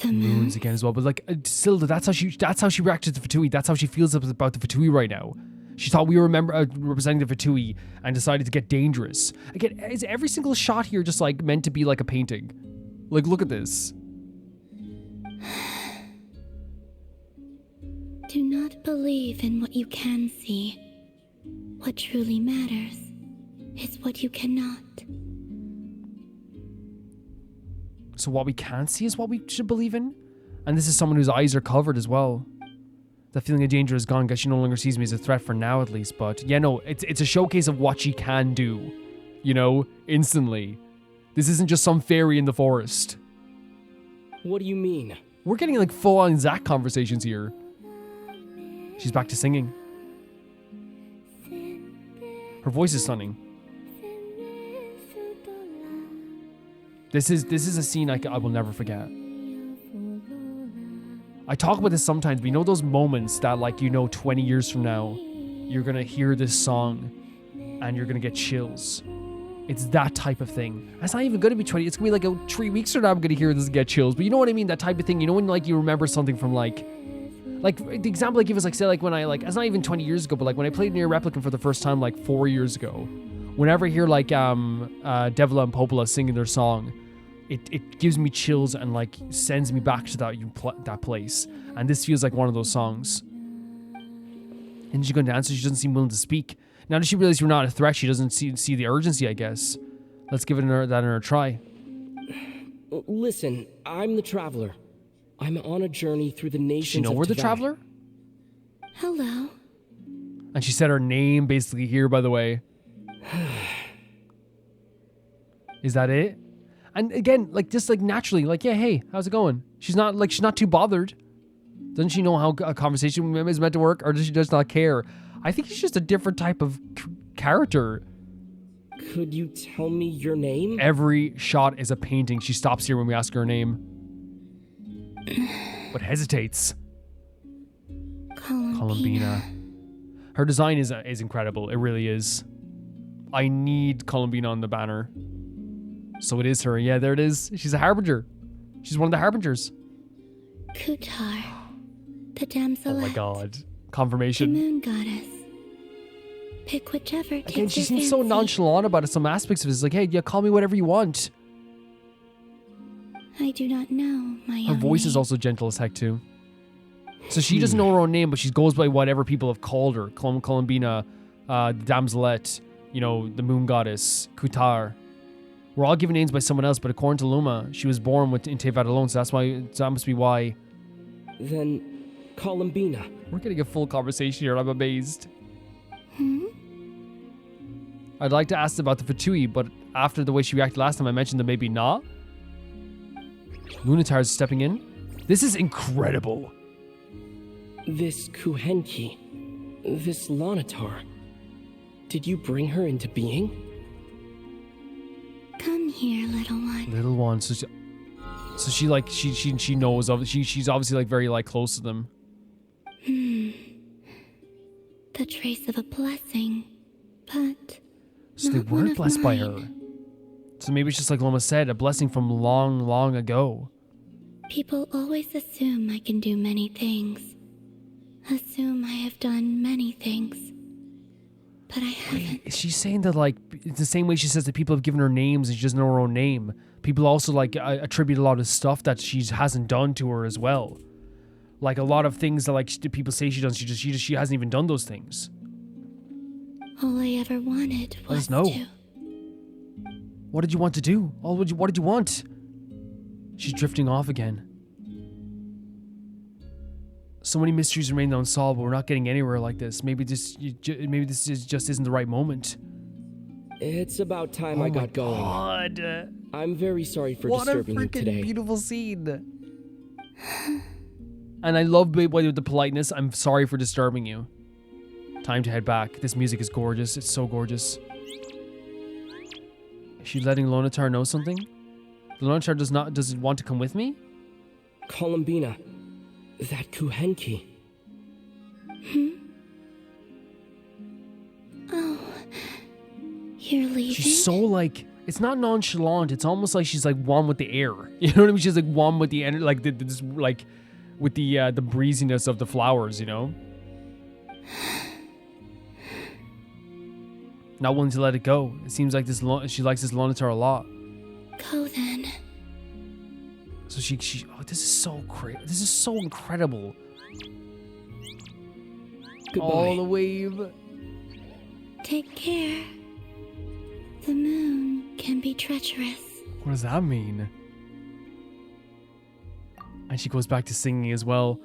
The Moons again as well, but like still, that's how she reacted to Fatui. That's how she feels about the Fatui right now. She thought we were representing the Fatui and decided to get dangerous. Again, is every single shot here just like meant to be like a painting? Like, look at this. Do not believe in what you can see. What truly matters is what you cannot. So what we can't see is what we should believe in? And this is someone whose eyes are covered as well. The feeling of danger is gone because she no longer sees me as a threat for now at least. But yeah, no, it's a showcase of what she can do. You know, instantly. This isn't just some fairy in the forest. What do you mean? We're getting like full-on Zack conversations here. She's back to singing. Her voice is stunning. This is a scene I will never forget. I talk about this sometimes, but you know those moments that, like, you know, 20 years from now, you're gonna hear this song and you're gonna get chills. It's that type of thing. It's not even gonna be 20. It's gonna be like 3 weeks from now I'm gonna hear this and get chills. But you know what I mean? That type of thing. You know when like you remember something from like the example I give is like, say like when I like, it's not even 20 years ago, but like when I played Near Replicant for the first time like 4 years ago. Whenever I hear like Devila and Popola singing their song, it gives me chills and like sends me back to that place. And this feels like one of those songs. And she's going to answer. She doesn't seem willing to speak. Now that she realizes you're not a threat, she doesn't see the urgency, I guess. Let's give it another try. Listen, I'm the Traveler. I'm on a journey through the nations. Does she know we're the Traveler? Hello. And she said her name basically here, by the way. Is that it? And again, like just like naturally, like, yeah, hey, how's it going? She's not too bothered. Doesn't she know how a conversation is meant to work, or does she just not care? I think she's just a different type of character. Could you tell me your name? Every shot is a painting. She stops here when we ask her name, but hesitates. Colombina. Her design is incredible. It really is. I need Colombina on the banner. So it is her. Yeah, there it is. She's a harbinger. She's one of the harbingers. Kuutar, the Damselette. Oh my god. The Confirmation. moon goddess. Pick whichever takes Again, she your seems so fancy. nonchalant about it. Some aspects of it is like, hey, yeah, call me whatever you want. I do not know, my Her young voice is maid. also gentle as heck too. So she doesn't know her own name, but she goes by whatever people have called her. Colombina, the Damselette, you know, the moon goddess, Kuutar. We're all given names by someone else, but according to Llama, she was born in Tevat alone, so that must be why. Then, Colombina. We're getting a full conversation here. I'm amazed. Hmm? I'd like to ask about the Fatui, but after the way she reacted last time, I mentioned that maybe not. Lunatar is stepping in. This is incredible. This Kuhenki. This Lonatar. Did you bring her into being? Come here, little one. Little one. So she like she knows of she's obviously like very like close to them. The trace of a blessing, but So they not one were of blessed by mine. her. So maybe it's just like Loma said, a blessing from long, long ago. People always assume I can do many things. Assume I have done many things. But I haven't. Is she saying that like it's the same way she says that people have given her names and she doesn't know her own name? People also like attribute a lot of stuff that she hasn't done to her as well. Like a lot of things that like people say she does, she hasn't even done those things. All I ever wanted Let us was know. to. What did you want to do? What did you want? She's drifting off again. So many mysteries remain unsolved, but we're not getting anywhere like this. Maybe this just isn't the right moment. It's about time I got going. God. I'm very sorry for What a disturbing you freaking today. beautiful scene. And I love with the politeness. I'm sorry for disturbing you. Time to head back. This music is gorgeous. It's so gorgeous. Is she letting Lonatar know something? Lonatar doesn't want to come with me? Colombina, that Kuhenki. Oh, you're leaving? She's so like, it's not nonchalant. It's almost like she's like one with the air. You know what I mean? She's like one with the energy, like this, like with the breeziness of the flowers. You know, not willing to let it go. It seems like she likes this Lonatar a lot. Go then. So she oh, this is so great. This is so incredible. Goodbye. All the wave. Take care. The moon can be treacherous. What does that mean? And she goes back to singing as well.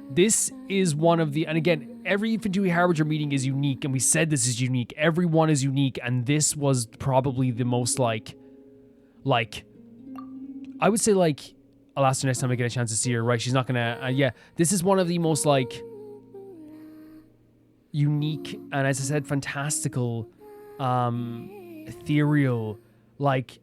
This is one of the, and again, every Fatui Harbinger meeting is unique, and we said this is unique. Every one is unique, and this was probably the most like, I would say like, I'll ask her next time I get a chance to see her, right? She's not gonna, yeah. This is one of the most like, unique, and as I said, fantastical, ethereal, like,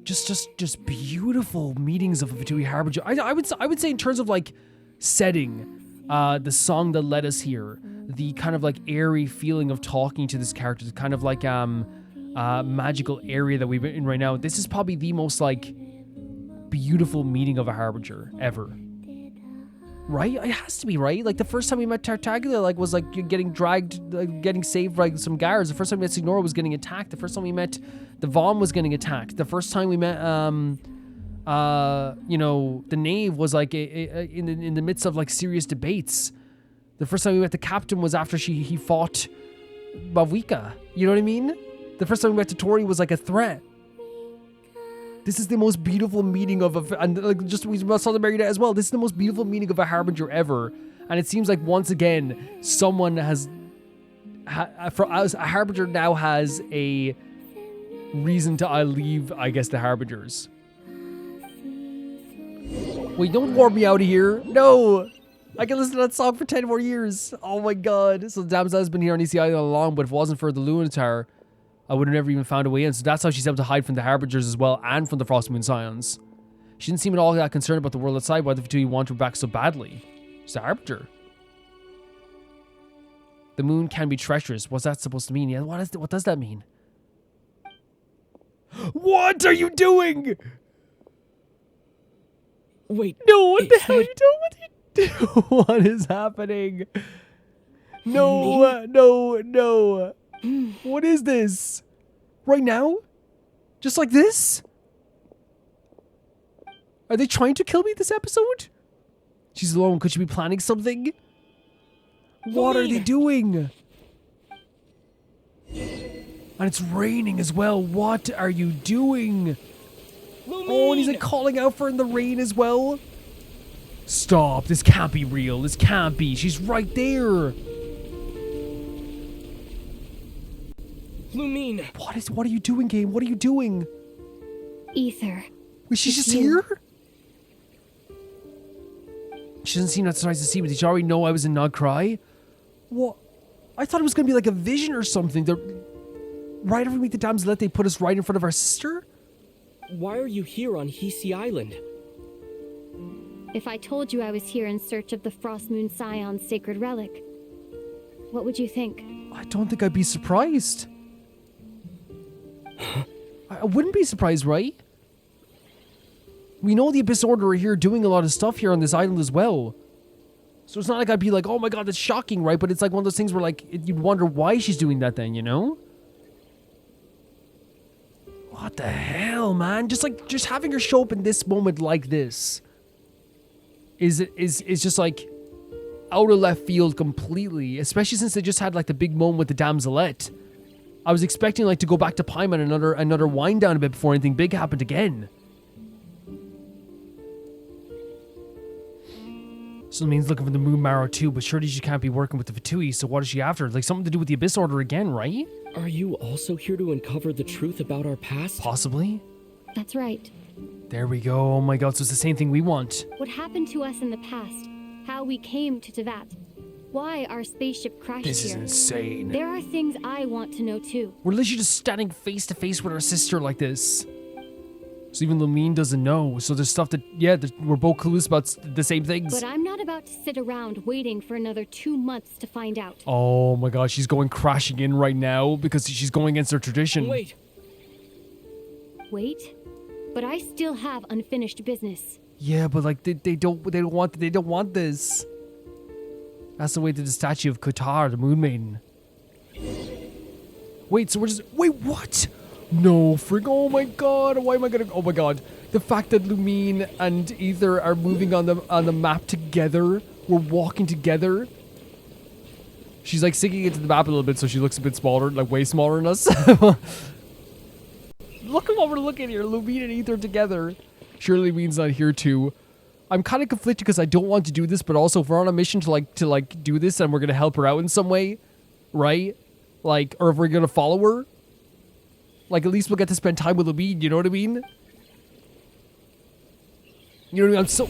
just beautiful meetings of a Fatui Harbinger. I would say in terms of like setting, the song that led us here, the kind of like airy feeling of talking to this character, the kind of like magical area that we've been in right now. This is probably the most like beautiful meeting of a Harbinger ever. Right? It has to be, right? Like the first time we met Tartaglia, like was like getting dragged, getting saved by some guards. The first time we met Signora was getting attacked. The first time we met the Vaughn was getting attacked. The first time we met, you know, the Knave was like in the midst of like serious debates. The first time we met the Captain was after he fought Bavika. You know what I mean? The first time we met Tori was like a threat. This is the most beautiful meeting of and like just we saw the Marionette as well. This is the most beautiful meeting of a Harbinger ever, and it seems like once again someone has, for us, a Harbinger now has a reason to leave. I guess the Harbingers. Wait, don't warp me out of here. No, I can listen to that song for 10 more years. Oh my god. So the Damselette has been here on EC Island all along, but if it wasn't for the Lunatar, I would have never even found a way in. So that's how she's able to hide from the Harbingers as well, and from the Frostmoon Scions. She didn't seem at all that concerned about the world outside. Why the Fatui want her back so badly? She's a Harbinger. The moon can be treacherous. What's that supposed to mean? Yeah, what does that mean? What are you doing? Wait. No, what the hell are you doing? What is happening? No, no. What is this? Right now? Just like this? Are they trying to kill me this episode? She's alone. Could she be planning something? What are they doing? And it's raining as well. What are you doing? Oh, and he's like calling out for her in the rain as well. Stop. This can't be real. This can't be. She's right there. Lumine. What are you doing, game? What are you doing? Ether. Was she just here? She doesn't seem that surprised to see me. Did you already know I was in Krai? What? I thought it was going to be like a vision or something. Right after we meet the Damselette, they put us right in front of our sister? Why are you here on Hisi Island? If I told you I was here in search of the Frostmoon Scion's sacred relic, what would you think? I don't think I'd be surprised. I wouldn't be surprised, right? We know the Abyss Order are here doing a lot of stuff here on this island as well. So it's not like I'd be like, oh my god, that's shocking, right? But it's like one of those things where like, you'd wonder why she's doing that then, you know? What the hell, man? Just having her show up in this moment like this is just like out of left field completely, especially since they just had like the big moment with the Damselette. I was expecting like to go back to Paimon and another wind down a bit before anything big happened again. So it means looking for the Moon Marrow too, but surely she can't be working with the Fatui, so what is she after? Like something to do with the Abyss Order again, right? Are you also here to uncover the truth about our past? Possibly. That's right. There we go. Oh my god, so it's the same thing we want. What happened to us in the past? How we came to Tevat? Why our spaceship crashed This is here? insane. There are things I want to know too. We're literally just standing face to face with our sister like this. So even Lumine doesn't know. So there's stuff that, yeah, we're both clueless about the same things. But I'm not about to sit around waiting for another 2 months to find out. Oh my god, she's going crashing in right now because she's going against her tradition. Wait. Wait? But I still have unfinished business. Yeah, but like they don't want this. That's the way to the statue of Kuutar, the Moon Maiden. Wait, so wait, what? No, frig, oh my god, why am I gonna, oh my god. The fact that Lumine and Ether are moving on the map together, we're walking together. She's like sinking into the map a little bit so she looks a bit smaller, like way smaller than us. Look at what we're looking here, Lumine and Ether together. Surely Lumine's not here too. I'm kind of conflicted because I don't want to do this, but also if we're on a mission to do this and we're gonna help her out in some way, right? Like, or if we're gonna follow her, like at least we'll get to spend time with Lumine. You know what I mean? You know what I mean? I'm so.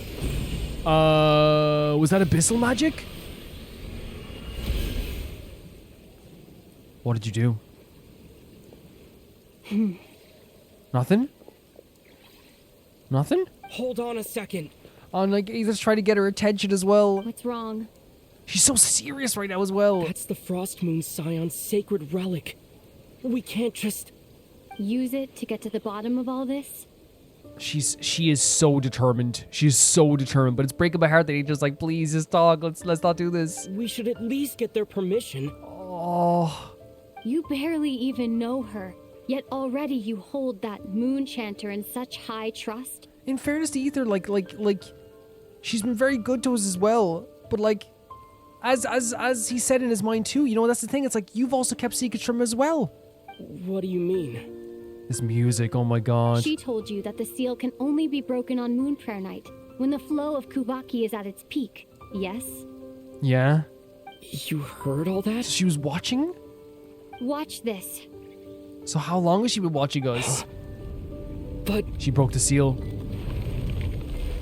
Was that abyssal magic? What did you do? Nothing. Nothing. Hold on a second. On like Ether's trying to get her attention as well. What's wrong? She's so serious right now as well. That's the Frostmoon Scion's sacred relic. We can't just Use it to get to the bottom of all this? She is so determined. She's so determined, but it's breaking my heart that he's just like, please just talk. Let's not do this. We should at least get their permission. Oh. You barely even know her, yet already you hold that moon chanter in such high trust. In fairness to Ether, like she's been very good to us as well. But like as he said in his mind too, you know, that's the thing. It's like you've also kept secrets from him as well. What do you mean? This music, oh my god. She told you that the seal can only be broken on Moon Prayer Night, when the flow of Kuvaki is at its peak, yes? Yeah? You heard all that? She was watching? Watch this. So how long has she been watching us? But she broke the seal.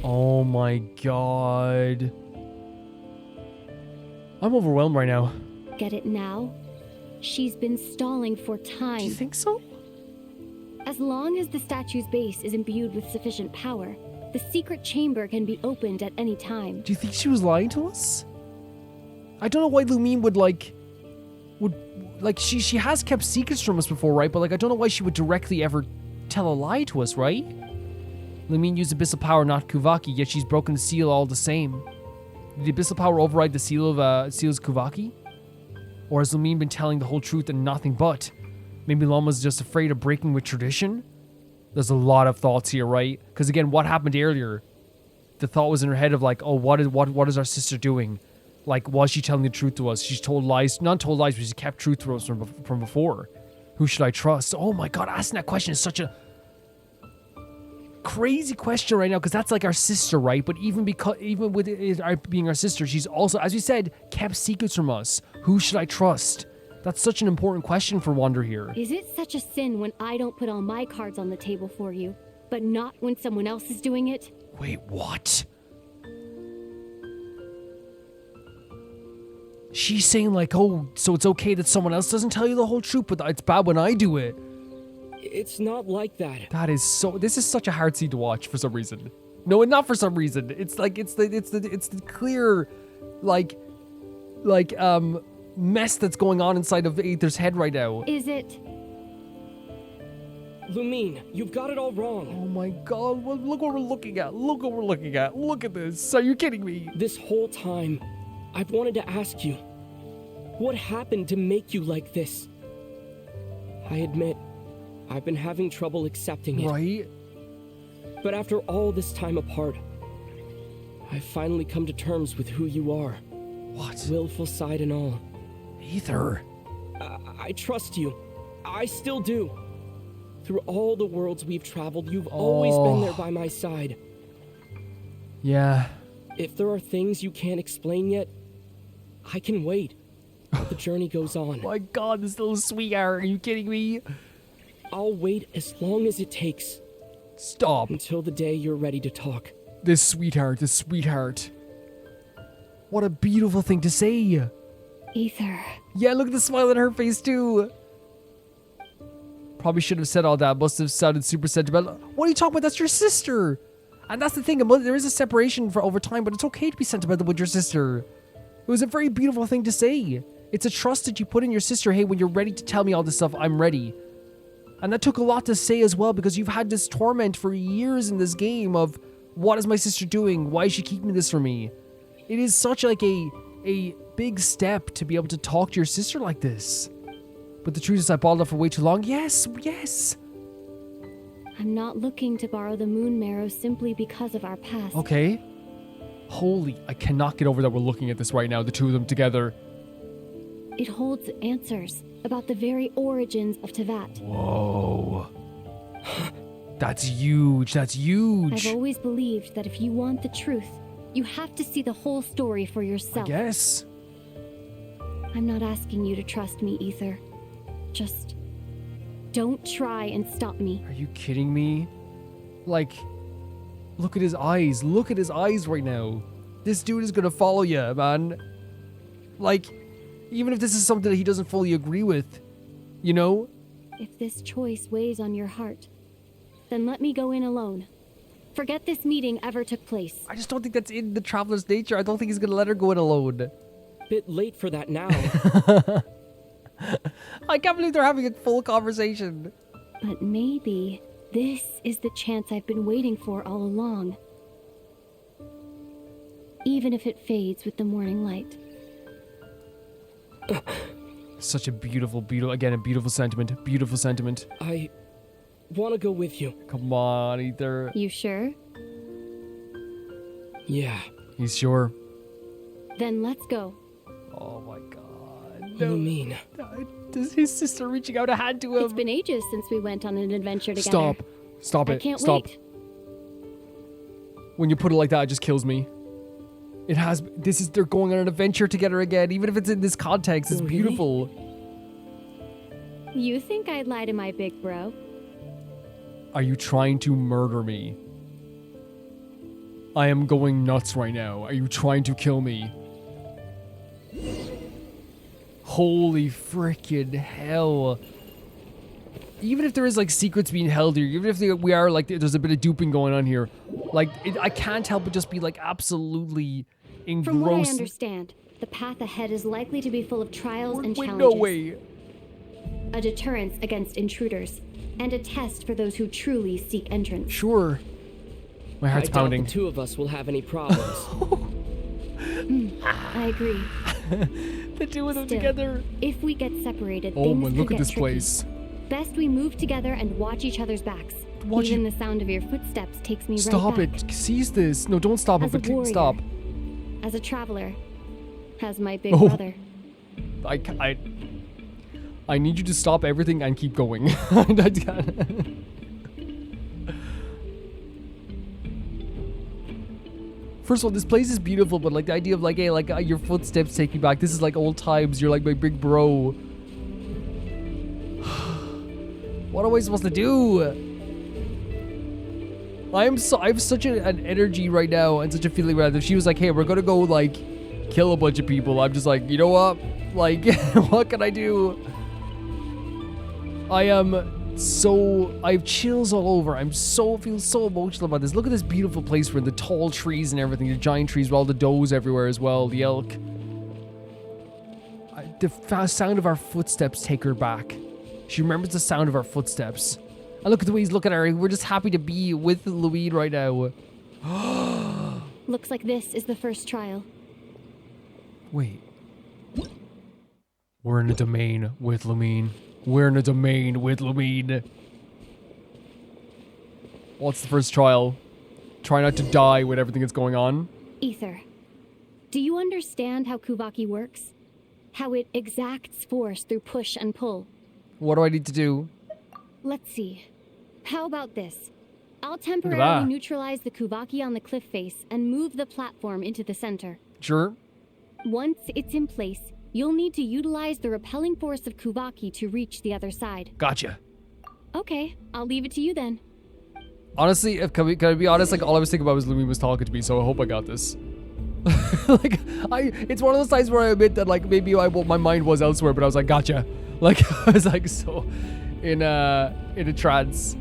Oh my god. I'm overwhelmed right now. Get it now? She's been stalling for time. Do you think so? As long as the statue's base is imbued with sufficient power, the secret chamber can be opened at any time. Do you think she was lying to us? I don't know why Lumine would she has kept secrets from us before, right? But like I don't know why she would directly ever tell a lie to us, right? Lumine used abyssal power, not Kuvaki, yet she's broken the seal all the same. Did the abyssal power override the seal's Kuvaki? Or has Lumine been telling the whole truth and nothing but? Maybe Llama's just afraid of breaking with tradition? There's a lot of thoughts here, right? Because again, what happened earlier? The thought was in her head of like, oh, what is our sister doing? Like, was she telling the truth to us? She's told lies, not told lies, but she kept truth to us from before. Who should I trust? Oh my god, asking that question is such a crazy question right now, because that's like our sister, right? But even with it being our sister, she's also, as we said, kept secrets from us. Who should I trust? That's such an important question for Wander here. Is it such a sin when I don't put all my cards on the table for you, but not when someone else is doing it? Wait, what? She's saying like, oh, so it's okay that someone else doesn't tell you the whole truth, but it's bad when I do it. It's not like that. This is such a hard scene to watch for some reason. No, not for some reason. It's like, it's the clear, like, mess that's going on inside of Aether's head right now. Is it? Lumine, you've got it all wrong. Oh my god, well, look what we're looking at. Look what we're looking at. Look at this. Are you kidding me? This whole time, I've wanted to ask you, what happened to make you like this? I admit, I've been having trouble accepting it. Right? But after all this time apart, I've finally come to terms with who you are. What? Willful side and all. Ether. I trust you. I still do. Through all the worlds we've traveled, you've always been there by my side. Yeah. If there are things you can't explain yet, I can wait. The journey goes on. My God, this little sweetheart. Are you kidding me? I'll wait as long as it takes. Stop. Until the day you're ready to talk. This sweetheart, this sweetheart. What a beautiful thing to say. Ether. Yeah, look at the smile on her face too. Probably shouldn't have said all that. Must have sounded super sentimental. What are you talking about? That's your sister. And that's the thing. There is a separation for over time, but it's okay to be sentimental with your sister. It was a very beautiful thing to say. It's a trust that you put in your sister. Hey, when you're ready to tell me all this stuff, I'm ready. And that took a lot to say as well, because you've had this torment for years in this game of, what is my sister doing? Why is she keeping this from me? It is such like a big step to be able to talk to your sister like this. But the truth is I bottled up for way too long. Yes, yes. I'm not looking to borrow the Moon Marrow simply because of our past. Okay. Holy, I cannot get over that we're looking at this right now, the two of them together. It holds answers about the very origins of Teyvat. Whoa. That's huge. That's huge. I've always believed that if you want the truth, you have to see the whole story for yourself. Yes. I'm not asking you to trust me, Ether. Just don't try and stop me. Are you kidding me? Like, look at his eyes. Look at his eyes right now. This dude is gonna follow you, man. Like, even if this is something that he doesn't fully agree with, you know? If this choice weighs on your heart, then let me go in alone. Forget this meeting ever took place. I just don't think that's in the traveler's nature. I don't think he's gonna let her go in alone. Bit late for that now. I can't believe they're having a full conversation. But maybe this is the chance I've been waiting for all along. Even if it fades with the morning light. Such a beautiful, again, a beautiful sentiment. Beautiful sentiment. I want to go with you. Come on, Ether. You sure? Yeah. He's sure. Then let's go. Oh my God. What do you mean? Does his sister reaching out a hand to him? It's been ages since we went on an adventure together. Stop. Stop it. I can't Stop. wait. When you put it like that, it just kills me. It has. They're going on an adventure together again, even if it's in this context. It's Really? beautiful. You think I'd lie to my big bro? Are you trying to murder me? I am going nuts right now. Are you trying to kill me? Holy freaking hell. Even if there is like secrets being held here, even if we are like, there's a bit of duping going on here, like I can't help but just be like absolutely engrossed. From what I understand, the path ahead is likely to be full of trials and Wait, challenges. no way. A deterrence against intruders, and a test for those who truly seek entrance. Sure. My heart's I doubt pounding. the two of us will have any problems. I agree. The two of them Still, together. If we get separated, Oh things my, could look at get this tricky. place. Best we move together and watch each other's backs. Watch Even it. the sound of your footsteps takes me Stop right back. it. Seize this. No, don't stop it, As a but warrior, stop. As a traveler, as my big Oh. brother. I need you to stop everything and keep going. First of all, this place is beautiful, but like the idea of like, hey, like your footsteps take you back. This is like old times. You're like my big bro. What am I supposed to do? I have such an energy right now and such a feeling right now. If she was like, hey, we're gonna go like kill a bunch of people, I'm just like, you know what? Like, what can I do? I have chills all over. feel so emotional about this. Look at this beautiful place we're in, the tall trees and everything, the giant trees with all the does everywhere as well, the elk. The sound of our footsteps take her back. She remembers the sound of our footsteps. And look at the way he's looking at her. We're just happy to be with Louise right now. Looks like this is the first trial. Wait. We're in a domain with Lumine. We're in a domain with Lumine. What's the first trial? Try not to die with everything that's going on. Ether, do you understand how Kuvaki works? How it exacts force through push and pull? What do I need to do? Let's see. How about this? I'll that. temporarily neutralize the Kuvaki on the cliff face and move the platform into the center. Sure. Once it's in place, you'll need to utilize the repelling force of Kuvaki to reach the other side. Gotcha. Okay, I'll leave it to you then. Honestly, can I be honest? Like, all I was thinking about was Lumine was talking to me, so I hope I got this. Like, it's one of those times where I admit that, like, maybe my mind was elsewhere, but I was like, gotcha. Like, I was like so in a trance.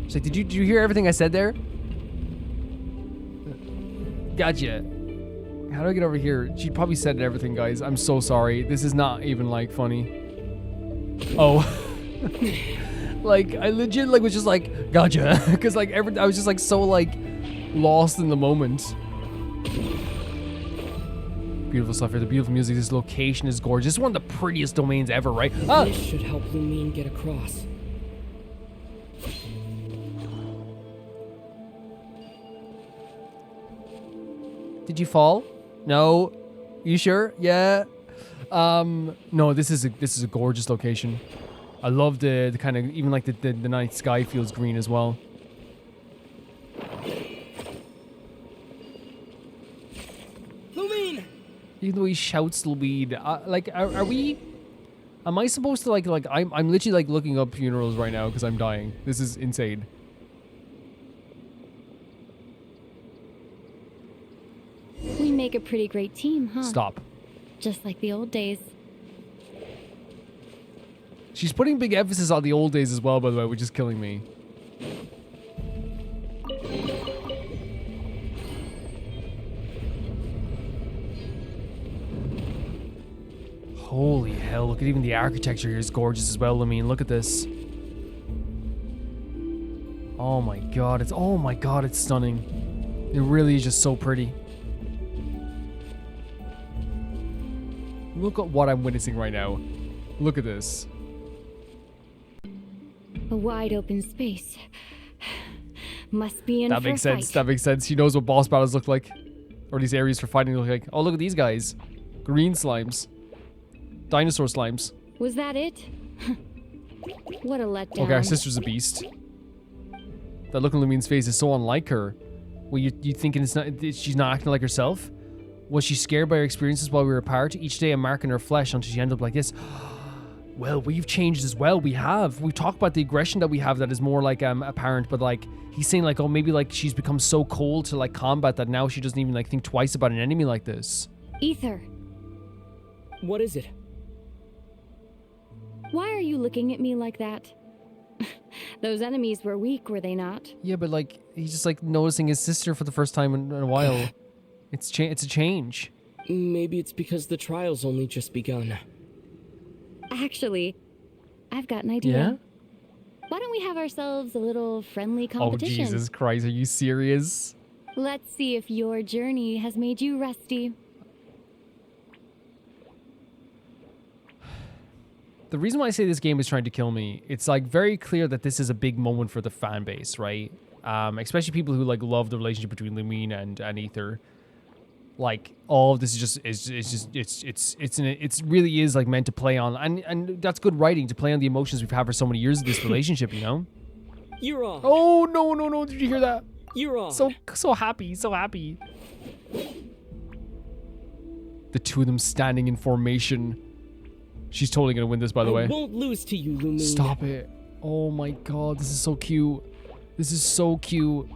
She's like, did you hear everything I said there? Gotcha. How do I get over here? She probably said everything, guys. I'm so sorry. This is not even, like, funny. Oh. Like, I legit, like, was just like, gotcha. Because, like, I was just, like, so, like, lost in the moment. Beautiful stuff here. The beautiful music. This location is gorgeous. This is one of the prettiest domains ever, right? Ah! This should help Lumine get across. Did you fall? No. You sure? Yeah. No, this is a gorgeous location. I love the kind of, even like the night sky feels green as well. Lumine! Even though he shouts Lumine, like, are we? Am I supposed to like I'm literally like looking up funerals right now because I'm dying. This is insane. We make a pretty great team, huh? Stop. Just like the old days. She's putting big emphasis on the old days as well, by the way, which is killing me. Holy hell, look at even the architecture here is gorgeous as well. I mean, look at this. Oh my god, it's stunning. It really is just so pretty. Look at what I'm witnessing right now. Look at this. A wide open space. Must be in That for makes a sense. fight. That makes sense. She knows what boss battles look like. Or these areas for fighting look like. Oh, look at these guys. Green slimes. Dinosaur slimes. Was that it? What a letdown. Okay, our sister's a beast. That look on Lumine's face is so unlike her. Well, you thinking it's not? She's not acting like herself? Was she scared by her experiences while we were apart? Each day a mark in her flesh until she ended up like this. Well, we've changed as well. We have. We talk about the aggression that we have that is more like apparent, but like he's saying like, oh, maybe like she's become so cold to like combat that now she doesn't even like think twice about an enemy like this. Ether, What is it? why are you looking at me like that? Those enemies were weak, were they not? Yeah, but like he's just like noticing his sister for the first time in a while. It's a change. Maybe it's because the trial's only just begun. Actually, I've got an idea. Yeah? Why don't we have ourselves a little friendly competition? Oh, Jesus Christ. Are you serious? Let's see if your journey has made you rusty. The reason why I say this game is trying to kill me, it's like very clear that this is a big moment for the fan base, right? Especially people who like love the relationship between Lumine and Ether. Like all of this it really is like meant to play on, and that's good writing to play on the emotions we've had for so many years of this relationship, you know? You're on. Oh no! Did you hear that? You're on. So happy. The two of them standing in formation. She's totally gonna win this, by the way. I won't lose to you, Lumine. Stop it. Oh my god, this is so cute. This is so cute.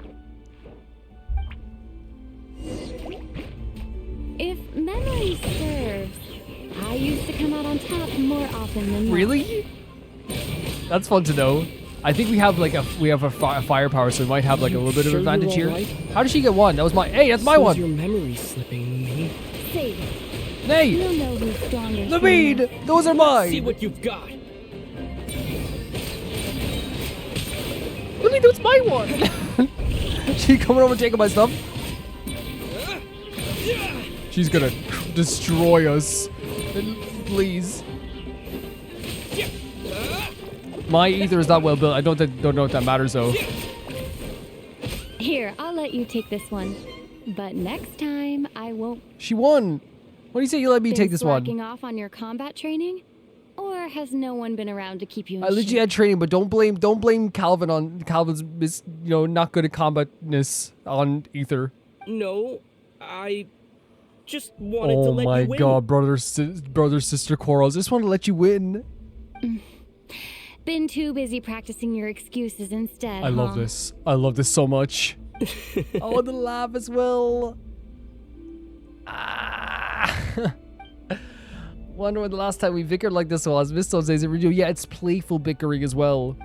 If memory serves, I used to come out on top more often than not. Really? That's fun to know. I think we have like a firepower, so we might have like a little bit of Sure advantage you're here. all right? How did she get one? That was my. Hey, that's my Seems one. your memory's slipping, Lumine. Save it. Hey, You'll know who's stronger. Lumine, those are mine. See what you've got. Lumine, that's my one. She coming over taking my stuff. She's gonna destroy us. Please. My ether is not well built. I don't know if that matters though. Here, I'll let you take this one. But next time, I won't. She won. What do you say you let me take this one? Slacking off on your combat training? Or has no one been around to keep you in I literally shape? had training, but don't blame Calvin on Calvin's not good at combatness on ether. No, I just wanted to let you win. Oh my god, brother sister quarrels. I just want to let you win. Been too busy practicing your excuses instead. I love this. I love this so much. Oh, the laugh as well. Wonder when the last time we bickered like this was. Missed those days in review. Yeah, it's playful bickering as well.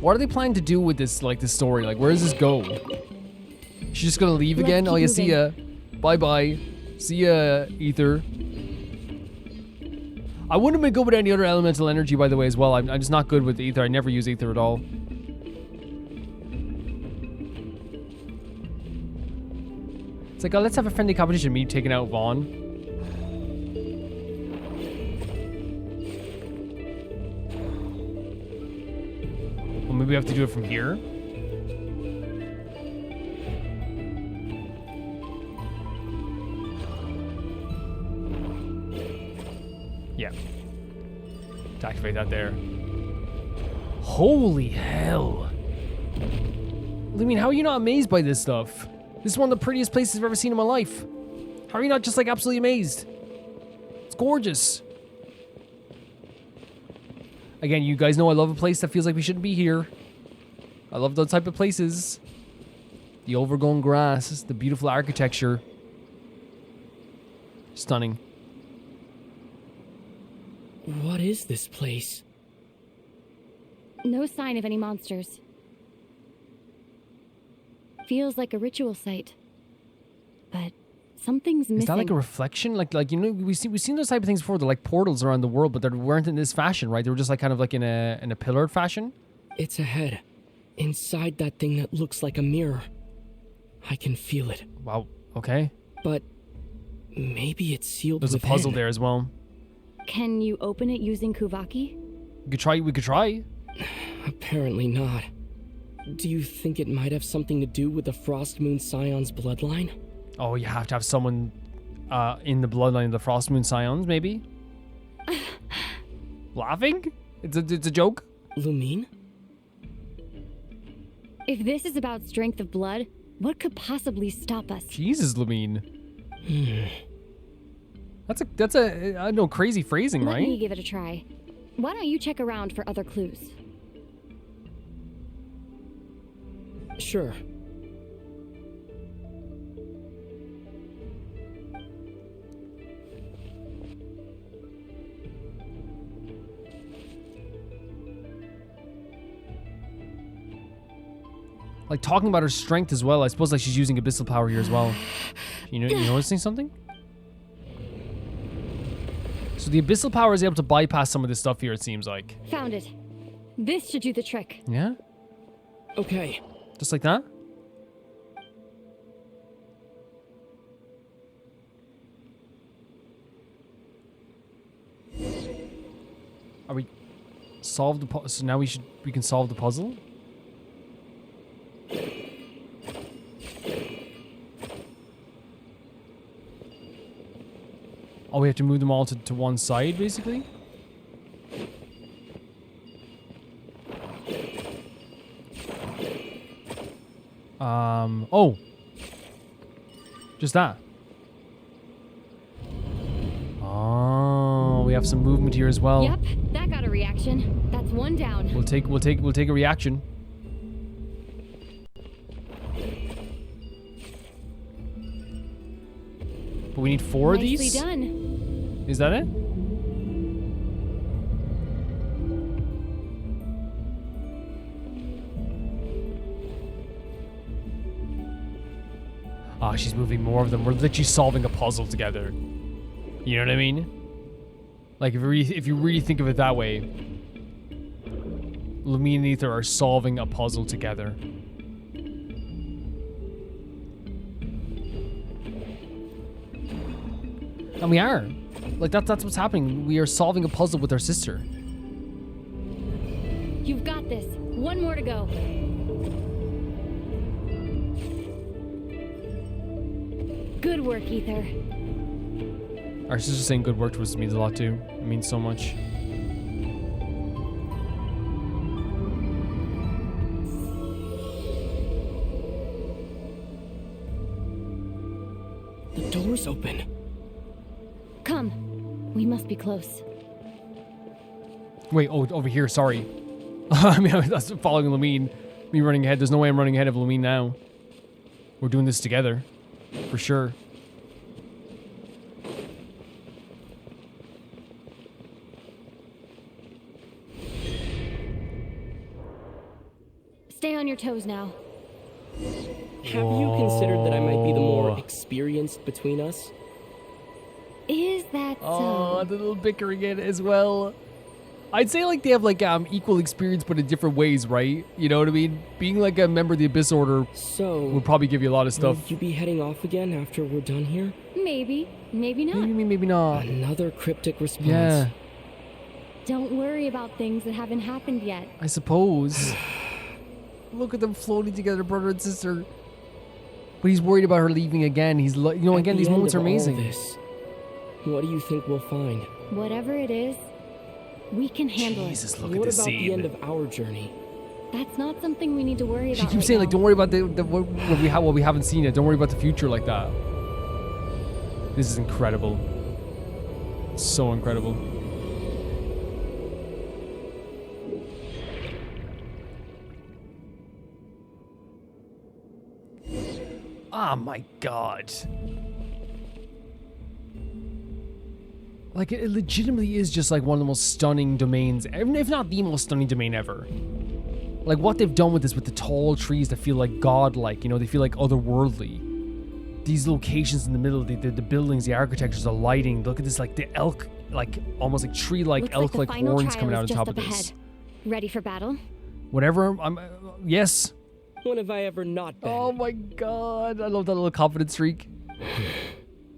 What are they planning to do with this, like, this story? Like, where does this go? She's just gonna leave again? Oh, yeah, see ya. Bye-bye. See ya, Ether. I wouldn't have been good with any other elemental energy, by the way, as well. I'm just not good with Ether. I never use Ether at all. It's like, oh, let's have a friendly competition. Me taking out Vaughn. Well, maybe we have to do it from here. Yeah. To activate that there. Holy hell. I mean, how are you not amazed by this stuff? This is one of the prettiest places I've ever seen in my life. How are you not just, like, absolutely amazed? It's gorgeous. Again, you guys know I love a place that feels like we shouldn't be here. I love those type of places. The overgrown grass, the beautiful architecture. Stunning. What is this place? No sign of any monsters. Feels like a ritual site. But something's missing. Is that like a reflection? Like you know, we've seen those type of things before. They're like portals around the world, but they weren't in this fashion, right? They were just like kind of like in a pillared fashion. It's a head. Inside that thing that looks like a mirror. I can feel it. Wow. Okay. But maybe it's sealed There's within. a puzzle there as well. Can you open it using Kuvaki? We could try. Apparently not. Do you think it might have something to do with the Frostmoon Scions bloodline? Oh, you have to have someone in the bloodline of the Frostmoon Scions, maybe? Laughing? It's a joke? Lumine? If this is about strength of blood, what could possibly stop us? Jesus, Lumine. That's a I don't know, crazy phrasing, Let right? me give it a try. Why don't you check around for other clues? Sure. Like talking about her strength as well. I suppose like she's using abyssal power here as well. You noticing something? So the abyssal power is able to bypass some of this stuff here, it seems like. Found it. This should do the trick. Yeah? Okay. Just like that? Are we solved the puzzle? So now we can solve the puzzle? Oh, we have to move them all to one side, basically? Oh. Just that. Oh, we have some movement here as well. Yep, that got a reaction. That's one down. We'll take a reaction. But we need 4 of these? Nicely done. Is that it? Ah, she's moving more of them. We're literally solving a puzzle together. You know what I mean? Like, if you really think of it that way, Lumine and Ether are solving a puzzle together. And we are. Like, that's what's happening. We are solving a puzzle with our sister. You've got this. One more to go. Good work, Ether. Our sister saying good work to us means a lot too. It means so much. The door's open. Come. We must be close. Wait, oh, over here, sorry. I mean, I was following Lamine. Me running ahead. There's no way I'm running ahead of Lamine now. We're doing this together. For sure. Stay on your toes now. Have you considered that I might be the more experienced between us? Is that Oh, so? the little bickering in as well. I'd say like they have like equal experience but in different ways, right? You know what I mean? Being like a member of the Abyss Order So, would probably give you a lot of stuff. will you be heading off again after we're done here? Maybe. Maybe not. Maybe not. Another cryptic response. Yeah, Don't worry about things that haven't happened yet. I suppose. Look at them floating together, brother and sister. But he's worried about her leaving again. He's, you know, At again, the these end moments are of all amazing. this, what do you think we'll find? Whatever it is, we can handle Jesus, it. look what at this about scene. the end of our journey? That's not something we need to worry She about. keeps right saying like, now. don't worry about what we haven't seen yet. Don't worry about the future like that. This is incredible. So incredible. Oh my god. Like, it legitimately is just like one of the most stunning domains, if not the most stunning domain ever. Like, what they've done with this, with the tall trees that feel like godlike, you know, they feel like otherworldly. These locations in the middle, the buildings, the architectures, the lighting. Look at this, like, the elk, like, almost like tree-like, Looks elk-like the final horns trial coming is out on just top up of this. ahead. Ready for battle? Whatever, yes. When have I ever not been? Oh my god, I love that little confidence streak.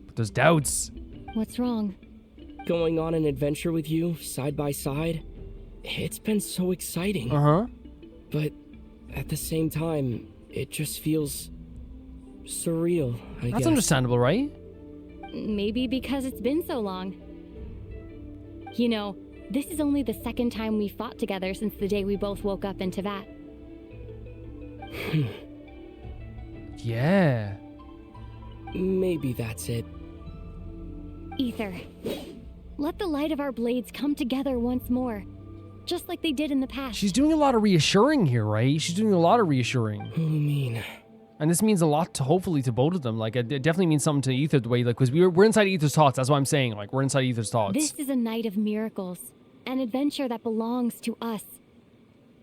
But there's doubts. What's wrong? Going on an adventure with you, side by side, it's been so exciting. Uh-huh. But at the same time, it just feels surreal, I guess. That's understandable, right? Maybe because it's been so long. You know, this is only the second time we fought together since the day we both woke up in Teyvat. Yeah. Maybe that's it. Ether, let the light of our blades come together once more, just like they did in the past. She's doing a lot of reassuring here, right? She's doing a lot of reassuring. What do you mean? And this means a lot to, hopefully, to both of them. Like, it definitely means something to Ether, the way, like, because we're inside Ether's thoughts. That's what I'm saying. Like, we're inside Ether's thoughts. This is a night of miracles, an adventure that belongs to us.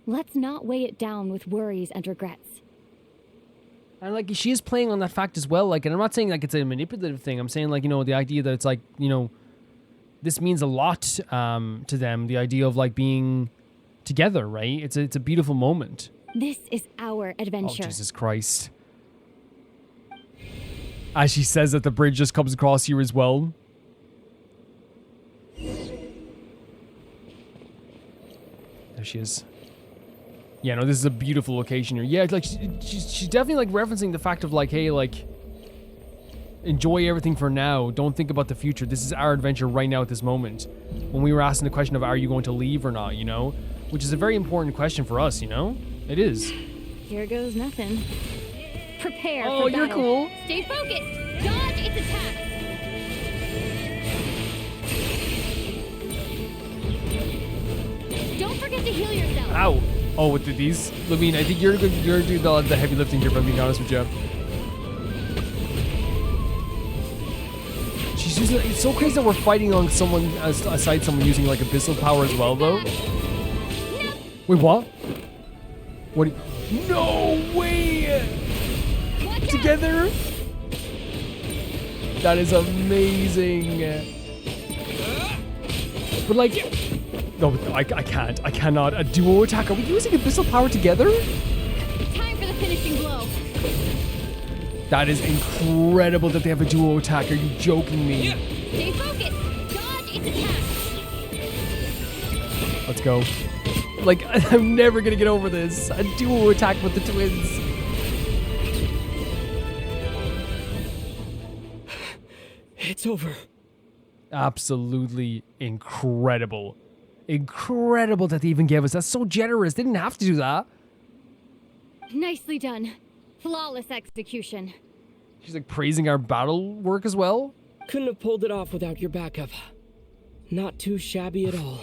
Let's not weigh it down with worries and regrets. And, like, she is playing on that fact as well. Like, and I'm not saying, like, it's a manipulative thing. I'm saying, like, you know, the idea that it's, like, you know, this means a lot to them. The idea of, like, being together, right? It's a beautiful moment. This is our adventure. Oh, Jesus Christ. As she says that the bridge just comes across here as well. There she is. Yeah, no, this is a beautiful location here. Yeah, like, she's definitely, like, referencing the fact of, like, hey, like, enjoy everything for now. Don't think about the future. This is our adventure right now at this moment. When we were asking the question of, are you going to leave or not, you know? Which is a very important question for us, you know? It is. Here goes nothing. Prepare Oh, for you're battle. cool. Stay focused. Dodge its attacks. Don't forget to heal yourself. Ow. Oh, with these? Lamine, I think you're doing the heavy lifting here, if I'm being honest with you. She's using, it's so crazy that we're fighting on someone, aside someone using, like, abyssal power as well, though. Wait, what? What do you... No way! Together? That is amazing. But, like... No, I can't. I cannot. A duo attack. Are we using abyssal power together? Time for the finishing blow. That is incredible that they have a duo attack. Are you joking me? Stay focused. Dodge its attacks. Let's go. Like, I'm never gonna get over this. A duo attack with the twins. It's over. Absolutely incredible. Incredible that they even gave us. That's so generous. They didn't have to do that. Nicely done. Flawless execution. She's like praising our battle work as well. Couldn't have pulled it off without your backup. Not too shabby at all.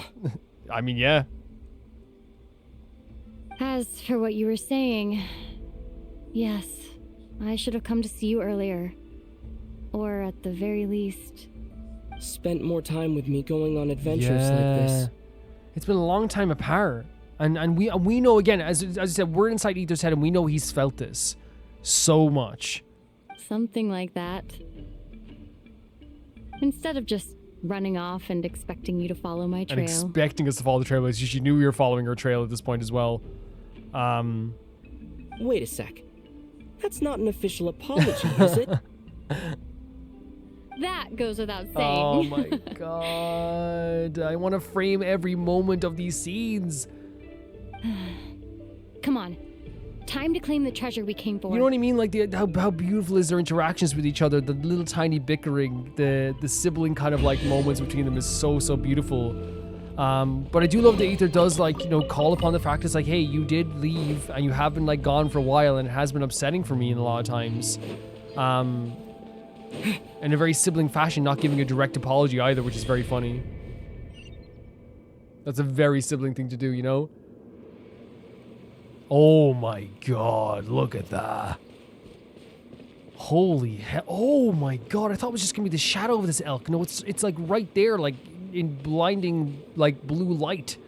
I mean, yeah. As for what you were saying, yes, I should have come to see you earlier. Or at the very least... Spent more time with me going on adventures like this. It's been a long time apart. And we know, again, as I said, we're inside Ether's head and we know he's felt this so much. Something like that. Instead of just running off and expecting you to follow my trail. And expecting us to follow the trail. She knew we were following her trail at this point as well. Wait a sec. That's not an official apology, is it? That goes without saying. Oh my god. I want to frame every moment of these scenes. Come on. Time to claim the treasure we came for. You know what I mean? Like, how beautiful is their interactions with each other? The little tiny bickering, the sibling kind of like moments between them is so beautiful. But I do love that Aether does, like, you know, call upon the fact it's like, hey, you did leave and you have been like gone for a while, and it has been upsetting for me in a lot of times. In a very sibling fashion, not giving a direct apology either, which is very funny. That's a very sibling thing to do, you know? Oh my god, look at that. Holy hell. Oh my god, I thought it was just gonna be the shadow of this elk. No, it's like right there, like in blinding, like blue light.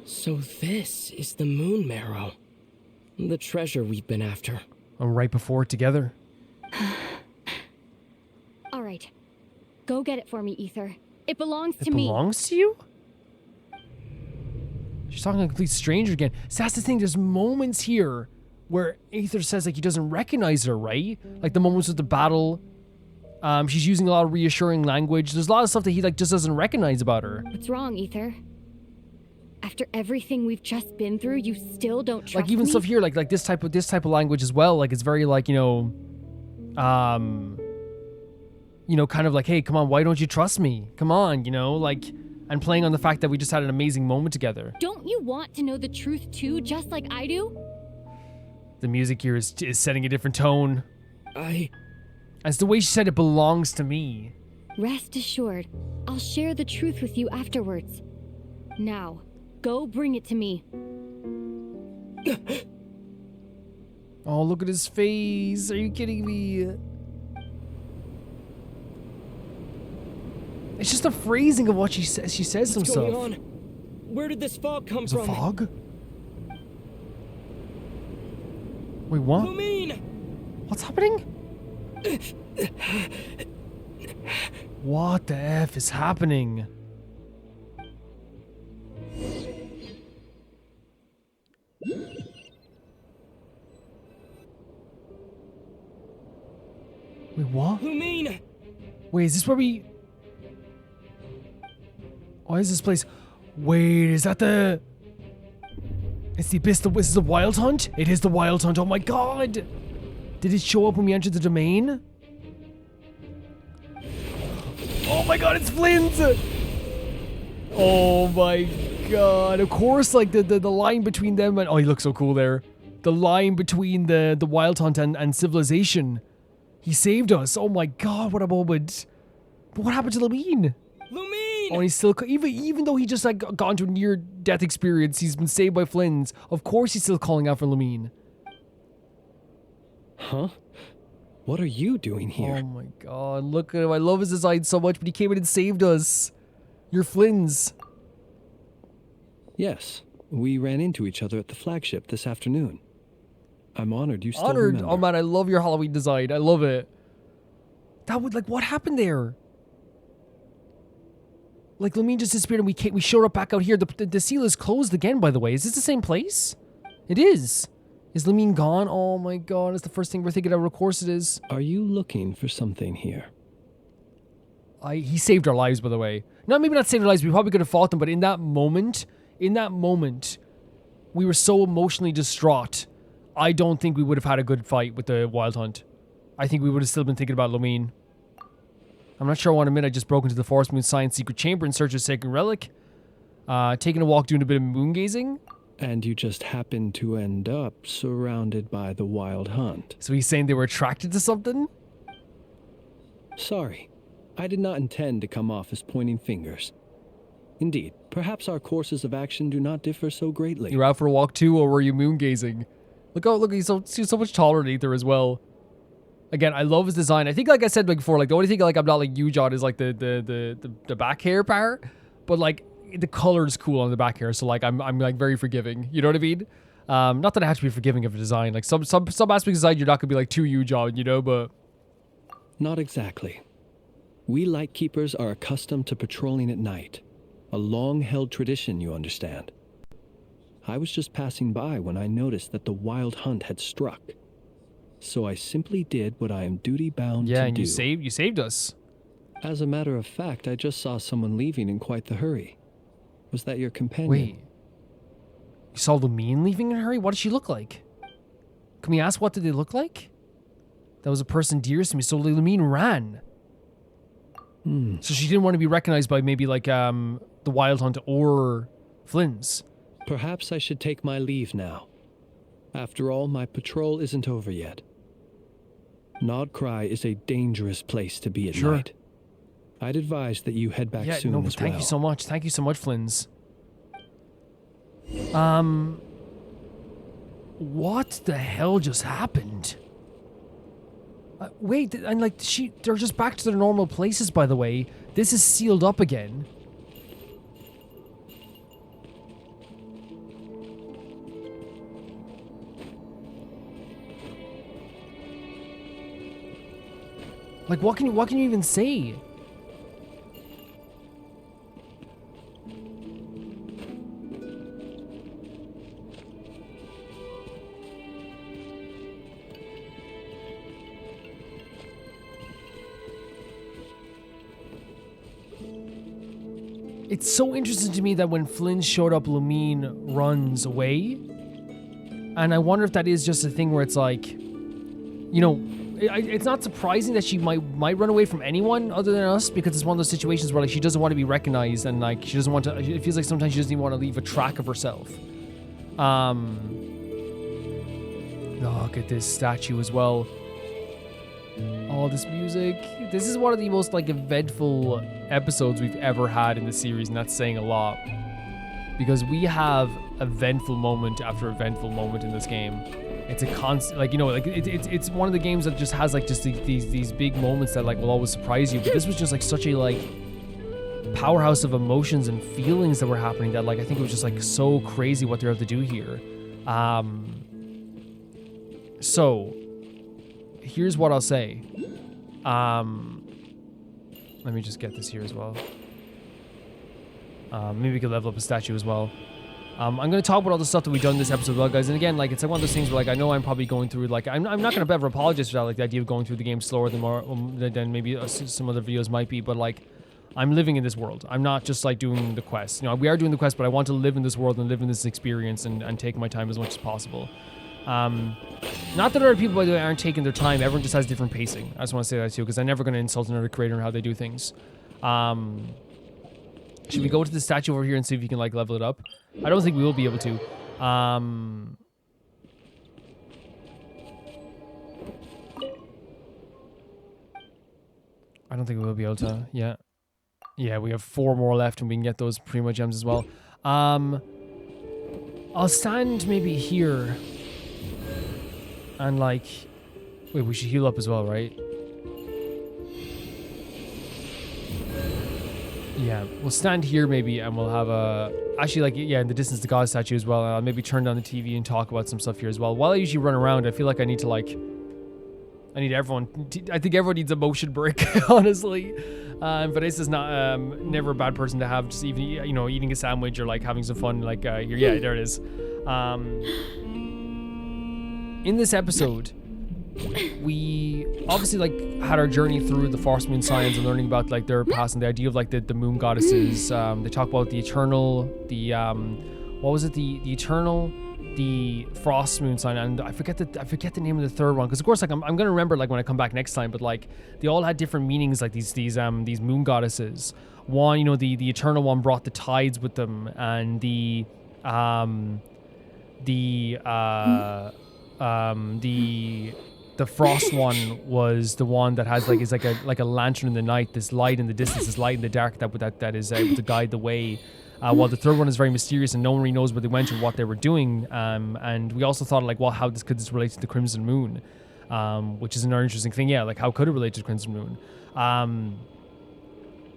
So this is the Moon Marrow. The treasure we've been after. And right before it together. All right. Go get it for me, Aether. It belongs to me. It belongs to you? She's talking to a complete stranger again. So that's the thing, there's moments here where Aether says like he doesn't recognize her, right? Like the moments with the battle. She's using a lot of reassuring language. There's a lot of stuff that he like just doesn't recognize about her. What's wrong, Aether? After everything we've just been through, you still don't trust me? Like even stuff here, like this type of language as well. Like it's very like, you know, kind of like, hey, come on, why don't you trust me? Come on, you know, like, and playing on the fact that we just had an amazing moment together. Don't you want to know the truth too, just like I do? The music here is setting a different tone. As the way she said it belongs to me. Rest assured, I'll share the truth with you afterwards. Now, go bring it to me. Oh, look at his face. Are you kidding me? It's just the phrasing of what she says. She says some stuff. What's going on? Where did this fog come from? There's a fog? Wait, what? Lumine! What's happening? What the F is happening? Wait, what? Lumine! Wait, is this where we... Why is this place... Wait, is that the... It's the abyss, this is the wild hunt? It is the wild hunt, oh my god! Did it show up when we entered the domain? Oh my god, it's Flynn's! Oh my god, of course, like the line between them and... Oh, he looks so cool there. The line between the wild hunt and civilization. He saved us. Oh my god, what a moment. But what happened to Lumine? Lumine! Oh, he's still... Even though he just like gone to a near-death experience, he's been saved by Flynn's. Of course he's still calling out for Lumine. Huh? What are you doing here? Oh my god, look at him. I love his design so much, but he came in and saved us. You're Flynn's. Yes, we ran into each other at the flagship this afternoon. I'm honored you still remember. Oh man, I love your Halloween design. I love it. That would, like, what happened there? Like, Lumine just disappeared and we showed up back out here. The seal is closed again, by the way. Is this the same place? It is. Is Lamine gone? Oh my god, it's the first thing we're thinking of. Of course it is. Are you looking for something here? He saved our lives, by the way. No, maybe not saved our lives. We probably could have fought them, but in that moment, we were so emotionally distraught. I don't think we would have had a good fight with the Wild Hunt. I think we would have still been thinking about Lamine. I'm not sure I want to admit I just broke into the Frostmoon Science secret chamber in search of sacred relic. Taking a walk, doing a bit of moon gazing. And you just happened to end up surrounded by the Wild Hunt. So he's saying they were attracted to something? Sorry, I did not intend to come off as pointing fingers. Indeed, perhaps our courses of action do not differ so greatly. You were out for a walk too, or were you moon gazing? Look, he's so much taller than Ether as well. Again, I love his design. I think, like I said before, like the only thing like I'm not like huge on is like the back hair part, but like the color is cool on the back hair, so like I'm like very forgiving. You know what I mean? Not that I have to be forgiving of a design. Like some aspects of design you're not gonna be like too huge on, you know, but not exactly. We Lightkeepers are accustomed to patrolling at night. A long-held tradition, you understand. I was just passing by when I noticed that the Wild Hunt had struck. So I simply did what I am duty-bound to do. Yeah, and you saved us. As a matter of fact, I just saw someone leaving in quite the hurry. Was that your companion? Wait. You saw Lamine leaving in a hurry? What did she look like? Can we ask what did they look like? That was a person dearest to me, so Lamine ran. So she didn't want to be recognized by maybe like the Wild Hunt or Flynn's. Perhaps I should take my leave now. After all, my patrol isn't over yet. Krai is a dangerous place to be at night. I'd advise that you head back soon as well. Thank you so much. Thank you so much, Flynn's. What the hell just happened? Wait, and like they're just back to their normal places, by the way. This is sealed up again. Like, what can you even say? It's so interesting to me that when Flynn showed up, Lamine runs away. And I wonder if that is just a thing where it's like, you know, it's not surprising that she might run away from anyone other than us, because it's one of those situations where like she doesn't want to be recognized, and like she doesn't want to, it feels like sometimes she doesn't even want to leave a track of herself. Look at this statue as well. All this music. This is one of the most like eventful episodes we've ever had in the series, and that's saying a lot, because we have eventful moment after eventful moment in this game. It's a constant, like, you know, like it's one of the games that just has like just these big moments that like will always surprise you. But this was just like such a like powerhouse of emotions and feelings that were happening that like I think it was just like so crazy what they're able to do here. So here's what I'll say. Let me just get this here as well. Maybe we could level up a statue as well. I'm going to talk about all the stuff that we've done in this episode, well, guys. And again, like, it's like one of those things where, like, I know I'm probably going through, like, I'm not going to ever apologize for that, like, the idea of going through the game slower than maybe some other videos might be, but, like, I'm living in this world. I'm not just, like, doing the quest. You know, we are doing the quest, but I want to live in this world and live in this experience and take my time as much as possible. Not that other people, by the way, aren't taking their time. Everyone just has different pacing. I just want to say that, too, because I'm never going to insult another creator and how they do things. Should we go to the statue over here and see if we can, like, level it up? I don't think we will be able to. I don't think we will be able to. Yeah. Yeah, we have 4 more left and we can get those Primo gems as well. I'll stand maybe here. And, like... Wait, we should heal up as well, right? Yeah, we'll stand here maybe and we'll have a... Actually, like, yeah, in the distance, the god statue as well. I'll maybe turn down the TV and talk about some stuff here as well. While I usually run around, I feel like I need to, like... I think everyone needs a motion break, honestly. Vanessa's not never a bad person to have, just even, you know, eating a sandwich or like having some fun, like here. Yeah, there it is. In this episode, we obviously like had our journey through the Frostmoon Scions and learning about like their past and the idea of like the moon goddesses. They talk about the eternal, the what was it, the eternal, the Frostmoon sign, and I forget the name of the third one, because of course like I'm gonna remember like when I come back next time, but like they all had different meanings, like these moon goddesses. One, you know, the eternal one brought the tides with them, and the frost one was the one that has is like a lantern in the night, this light in the distance, this light in the dark that is able to guide the way. While the third one is very mysterious and no one really knows where they went or what they were doing. And we also thought like, well, how could this relate to the Crimson Moon? Which is another interesting thing. Yeah, like how could it relate to the Crimson Moon?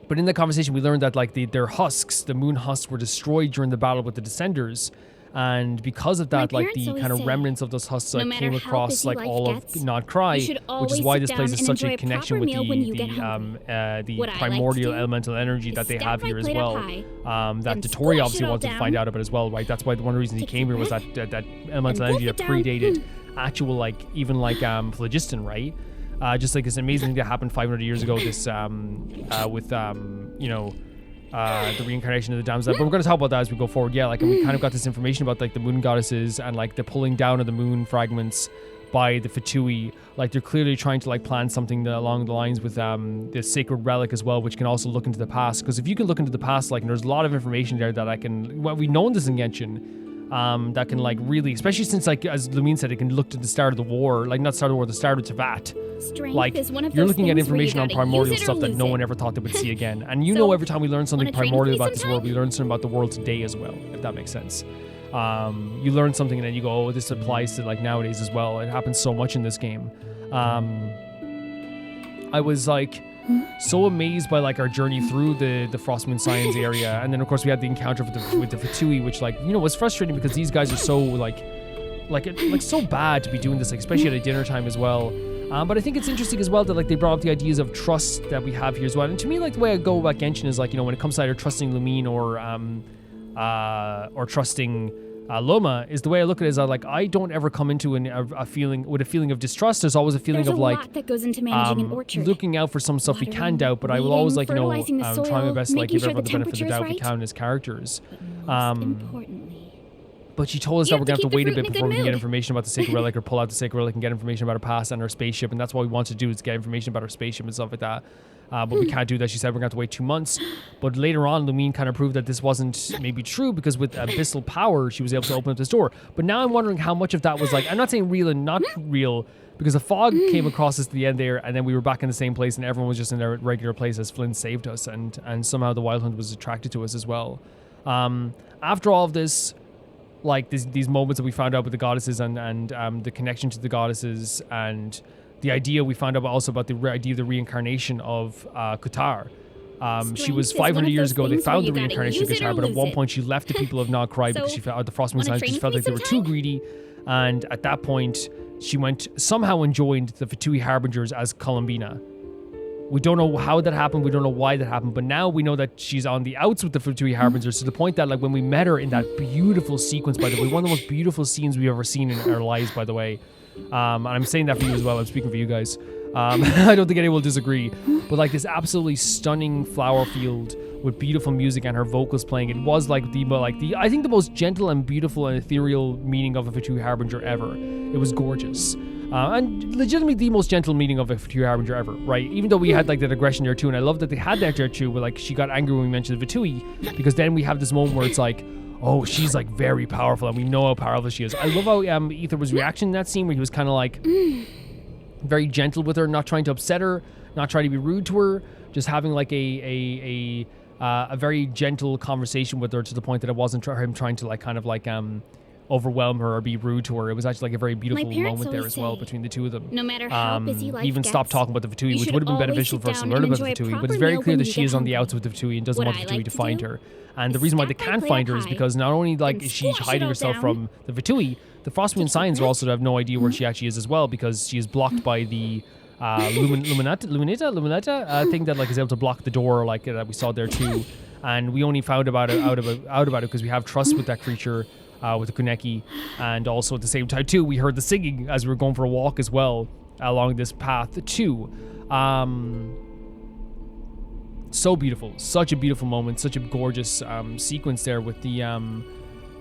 But in the conversation, we learned that like their husks, the moon husks, were destroyed during the battle with the Descenders. And because of that, like the kind of remnants of those husks like came across like all of Krai, which is why this place is such a connection with the primordial elemental energy that they have here as well. That Dotori obviously wanted to find out about as well, right? That's why one of the reasons he came here was that elemental energy that predated actual like even like phlogiston, right? Just like this amazing thing that happened 500 years ago. This with you know. The reincarnation of the Damselette, but we're going to talk about that as we go forward. Yeah, like, and we kind of got this information about like the moon goddesses and like the pulling down of the moon fragments by the Fatui. Like they're clearly trying to like plan something along the lines with the sacred relic as well, which can also look into the past. Because if you can look into the past, like, and there's a lot of information there that we've known this in Genshin. That can like really, especially since like as Lumine said, it can look to the start of the war, like not start of the war, the start of Tevat. Like you're looking at information on primordial stuff that no one ever thought they would see again. And you know, every time we learn something primordial about this world, we learn something about the world today as well, if that makes sense. You learn something and then you go, oh, this applies to like nowadays as well. It happens so much in this game. I was like so amazed by like our journey through the Frostmoon Scions area, and then of course we had the encounter with the Fatui, which like, you know, was frustrating because these guys are so like so bad to be doing this, like, especially at a dinner time as well. But I think it's interesting as well that like they brought up the ideas of trust that we have here as well. And to me, like the way I go about Genshin is like, you know, when it comes to either trusting Lumine or trusting Llama, is the way I look at it is I don't ever come into a feeling of distrust. There's always a feeling of like that goes into managing an orchard. Looking out for some stuff we can doubt, but I will always like, you know, try my best to like give everyone the benefit of the doubt we can as characters. But she told us that we're going to have to wait a bit before we can get information about the sacred relic or pull out the sacred relic and get information about her past and her spaceship, and that's what we want to do, is get information about her spaceship and stuff like that. But we can't do that. She said we're going to have to wait 2 months. But later on, Lumine kind of proved that this wasn't maybe true, because with abyssal power, she was able to open up this door. But now I'm wondering how much of that was like, I'm not saying real and not real, because a fog came across us at the end there, and then we were back in the same place, and everyone was just in their regular place as Flynn saved us, and somehow the Wild Hunt was attracted to us as well. After all of this, like these moments that we found out with the goddesses and the connection to the goddesses, and the idea we found out also about the idea of the reincarnation of Kuutar. She was 500 years ago. They found the reincarnation of Kuutar, but at one point she left the people of Krai because she felt the Frostmoon Scions just felt like they were too greedy, and at that point she went somehow and joined the Fatui Harbingers as Colombina. We don't know how that happened. We don't know why that happened. But now we know that she's on the outs with the Fatui Harbingers, to the point that like when we met her in that beautiful sequence, by the way, one of the most beautiful scenes we've ever seen in our lives, by the way. And I'm saying that for you as well. I'm speaking for you guys. I don't think anyone will disagree. But like this absolutely stunning flower field with beautiful music and her vocals playing. It was like I think the most gentle and beautiful and ethereal meaning of a Fatui Harbinger ever. It was gorgeous. And legitimately the most gentle meaning of a Fatui Harbinger ever, right? Even though we had like that aggression there too, and I love that they had that there too, but like she got angry when we mentioned the Fatui, because then we have this moment where it's like, oh, she's like very powerful, and we know how powerful she is. I love how Ether was reacting in that scene, where he was kind of like very gentle with her, not trying to upset her, not trying to be rude to her, just having like a very gentle conversation with her, to the point that it wasn't him trying to like kind of like overwhelm her or be rude to her. It was actually like a very beautiful moment there as well between the two of them. No matter how busy life he even gets, stopped talking about the Fatui, which would have been beneficial for us to learn about the Fatui, but it's very clear that she is on the outs with the Fatui and doesn't want the Fatui to find her. And the reason why they can't find her is because not only like is she hiding herself from the Fatui, the Frostmoon Scions are also have no idea where she actually is as well, because she is blocked by the Luminetta thing that like is able to block the door, like that we saw there too. And we only found out about it because we have trust with that creature, with the Kuneki, and also at the same time too, we heard the singing as we were going for a walk as well along this path too. So beautiful, such a beautiful moment, such a gorgeous sequence there with the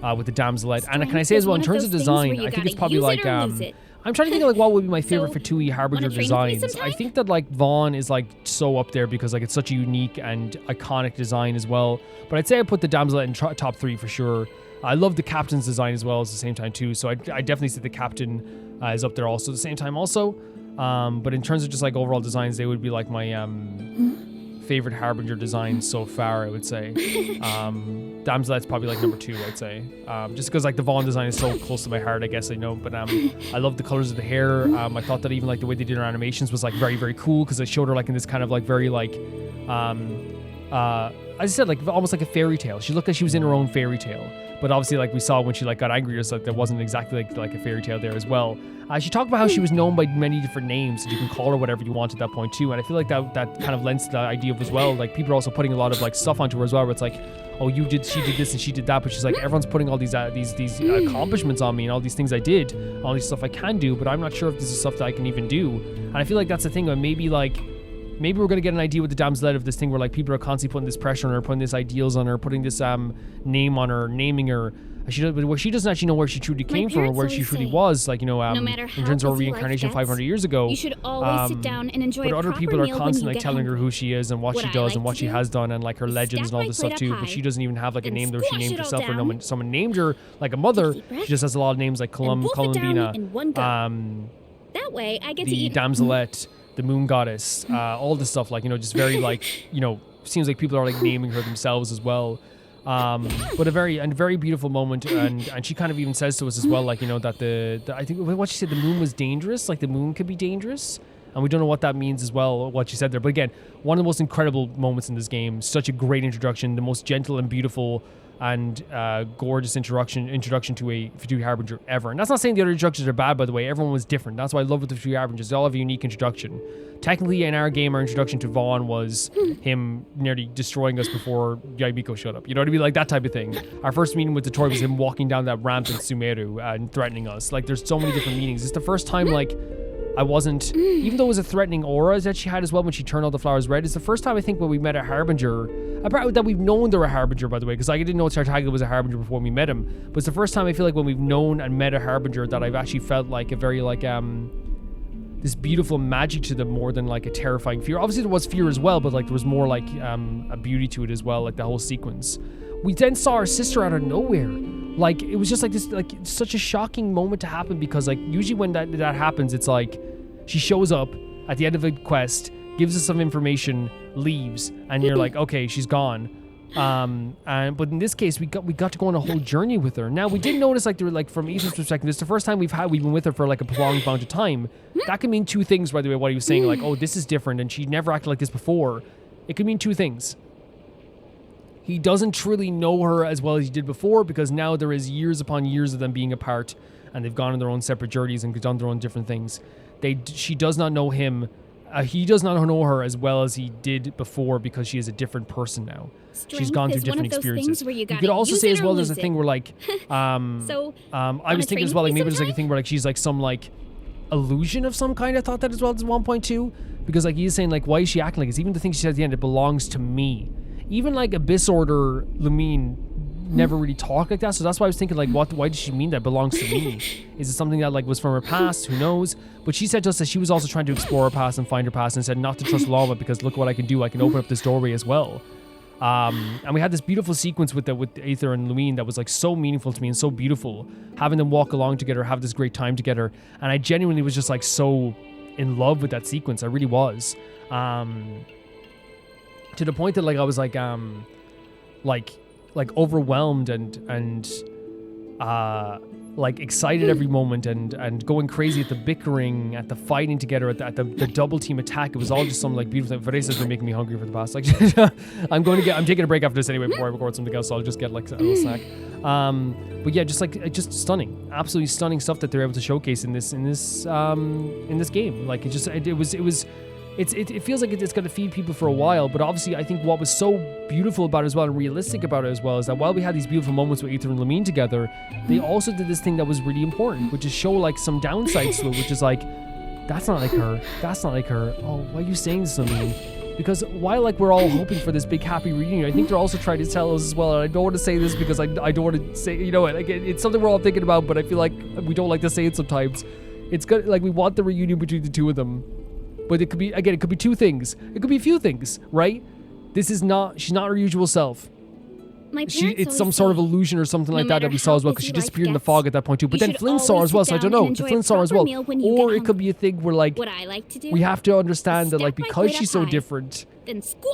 Damselette. And can I say as well, in terms of design, I think it's probably like I'm trying to think of like what would be my favorite Fatui Harbinger designs. I think that like Vaughn is like so up there because like it's such a unique and iconic design as well. But I'd say I put the Damselette in top 3 for sure. I love the captain's design as well at the same time too. So I definitely say the captain is up there also at the same time also. But in terms of just like overall designs, they would be like my favorite Harbinger designs so far, I would say. Damselette's probably like number 2, I'd say. Just because like the Vaughn design is so close to my heart, I guess I know. But I love the colors of the hair. I thought that even like the way they did her animations was like very, very cool because they showed her like in this kind of like very like, as I said, like almost like a fairy tale. She looked like she was in her own fairy tale. But obviously, like we saw when she like got angry, it's like there wasn't exactly like a fairy tale there as well. She talked about how she was known by many different names, and you can call her whatever you want at that point too. And I feel like that kind of lends to the idea of as well. Like people are also putting a lot of like stuff onto her as well, where it's like, oh, she did this and she did that, but she's like, everyone's putting all these accomplishments on me and all these things I did, all these stuff I can do, but I'm not sure if this is stuff that I can even do. And I feel like that's the thing. Where maybe we're going to get an idea with the Damselette of this thing where like people are constantly putting this pressure on her, putting this ideals on her, putting this name on her, naming her. She doesn't actually know where she truly came from or where she truly was, like, no in terms of her reincarnation 500 years ago. You should always sit down and enjoy but a other proper people are meal constantly when you telling get her who she is and what she does and what she has done and like her is legends and all stack this my stuff plate too. up But she high doesn't even have like a and name that she squash named it all herself or down. someone named her like a mother. Deep breath. She just has a lot of names like Colombina, That way, I get to the eat. Damselette, the moon goddess, all this stuff, like, just very like, seems like people are like naming her themselves as well. But a very beautiful moment, and she kind of even says to us as well, like, that I think what she said, the moon was dangerous, like the moon could be dangerous, and we don't know what that means as well, what she said there. But again, one of the most incredible moments in this game, such a great introduction, the most gentle and beautiful and gorgeous introduction to a Fatui Harbinger ever. And that's not saying the other introductions are bad, by the way. Everyone was different. That's why I love with the Fatui Harbingers. They all have a unique introduction. Technically, in our game, our introduction to Vaughn was him nearly destroying us before Yaimiko showed up. You know what I mean? Like that type of thing. Our first meeting with the Toy was him walking down that ramp in Sumeru and threatening us. Like, there's so many different meanings. It's the first time, like, I wasn't, even though it was a threatening aura that she had as well when she turned all the flowers red, it's the first time I think when we met a Harbinger, that we've known they're a Harbinger, by the way, because I didn't know Tartaglia was a Harbinger before we met him, but it's the first time I feel like when we've known and met a Harbinger that I've actually felt like a very, like, this beautiful magic to them more than, like, a terrifying fear. Obviously, there was fear as well, but, like, there was more, like, a beauty to it as well, like, the whole sequence. We then saw our sister out of nowhere. Like, it was just like this, like, such a shocking moment to happen because, like, usually when that happens, it's like she shows up at the end of a quest, gives us some information, leaves, and you're like, okay, she's gone. But in this case, we got to go on a whole journey with her. Now, we did notice, like, there were, like, from Ethan's perspective, this is the first time we've been with her for, like, a prolonged amount of time. That could mean two things, by the way, what he was saying, like, oh, this is different, and she never acted like this before. It could mean two things. He doesn't truly know her as well as he did before because now there is years upon years of them being apart and they've gone on their own separate journeys and done their own different things. She does not know him. He does not know her as well as he did before because she is a different person now. She's gone through different experiences. You could also say as well there's a thing where like, I was thinking as well, like maybe there's like a thing where like she's like some like illusion of some kind. I thought that as well as 1.2 because like he's saying like, why is she acting like this? Even the thing she said at the end, it belongs to me. Even like Abyss Order Lumine never really talked like that, so that's why I was thinking like, why did she mean that belongs to me? Is it something that like was from her past? Who knows? But she said to us that she was also trying to explore her past and find her past and said not to trust Llama because look what I can do. I can open up this doorway as well. And we had this beautiful sequence with Aether and Lumine that was like so meaningful to me and so beautiful. Having them walk along together, have this great time together, and I genuinely was just like so in love with that sequence. I really was. To the point that like I was like overwhelmed and like excited every moment and going crazy at the bickering, at the fighting together, at the double team attack. It was all just some like beautiful thing. Varesa's been making me hungry for the past like I'm taking a break after this anyway before I record something else, so I'll just get like a little snack. But yeah, just stunning, absolutely stunning stuff that they're able to showcase in this game. Like it feels like it's going to feed people for a while, but obviously I think what was so beautiful about it as well and realistic about it as well is that while we had these beautiful moments with Aether and Lamine together, they also did this thing that was really important, which is show like some downsides to it, which is like, that's not like her, that's not like her. Oh, why are you saying this, Lamine? Because while like we're all hoping for this big happy reunion, I think they're also trying to tell us as well, and I don't want to say this because I don't want to say, you know what, like, it's something we're all thinking about, but I feel like we don't like to say it sometimes. It's good, like we want the reunion between the two of them. But it could be, again, it could be two things. It could be a few things, right? She's not her usual self. It's some sort of illusion or something like that we saw as well, because she disappeared in the fog at that point too. But then Flynn saw her as well, so I don't know. Did Flynn saw her as well? Or it could be a thing where like, we have to understand that like, because she's so different,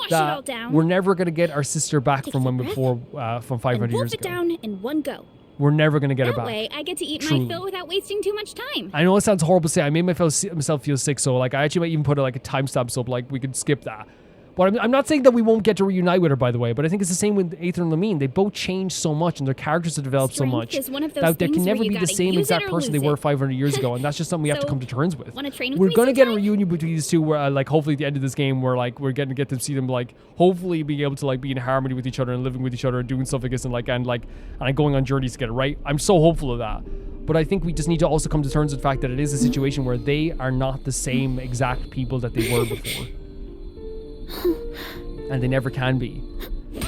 that we're never going to get our sister back from when before, from 500 years ago. Down in one go. We're never going to get her back. That way, I get to eat my fill without wasting too much time. I know it sounds horrible to say. I made myself feel sick, so like I actually might even put like a timestamp so like we could skip that. But I'm not saying that we won't get to reunite with her, by the way, but I think it's the same with Aether and Lamine. They both changed so much and their characters have developed so much that they can never be the same exact person they were 500 years ago, and that's just something we have to come to terms with. We're going to get a reunion between these two where like hopefully at the end of this game where like we're going to get to see them like hopefully being able to like be in harmony with each other and living with each other and doing stuff like this and going on journeys together, right? I'm so hopeful of that. But I think we just need to also come to terms with the fact that it is a situation where they are not the same exact people that they were before. And they never can be.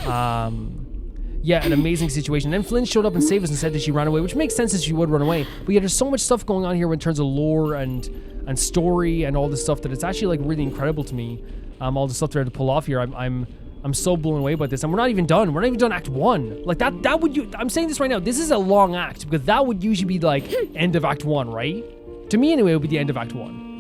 Yeah, an amazing situation. And then Flynn showed up and saved us and said that she ran away, which makes sense that she would run away. But yeah, there's so much stuff going on here in terms of lore and story and all this stuff that it's actually like really incredible to me. All the stuff they're able to pull off here. I'm so blown away by this. And we're not even done. We're not even done Act 1. Like that would I'm saying this right now. This is a long act because that would usually be like end of Act 1, right? To me anyway, it would be the end of Act 1.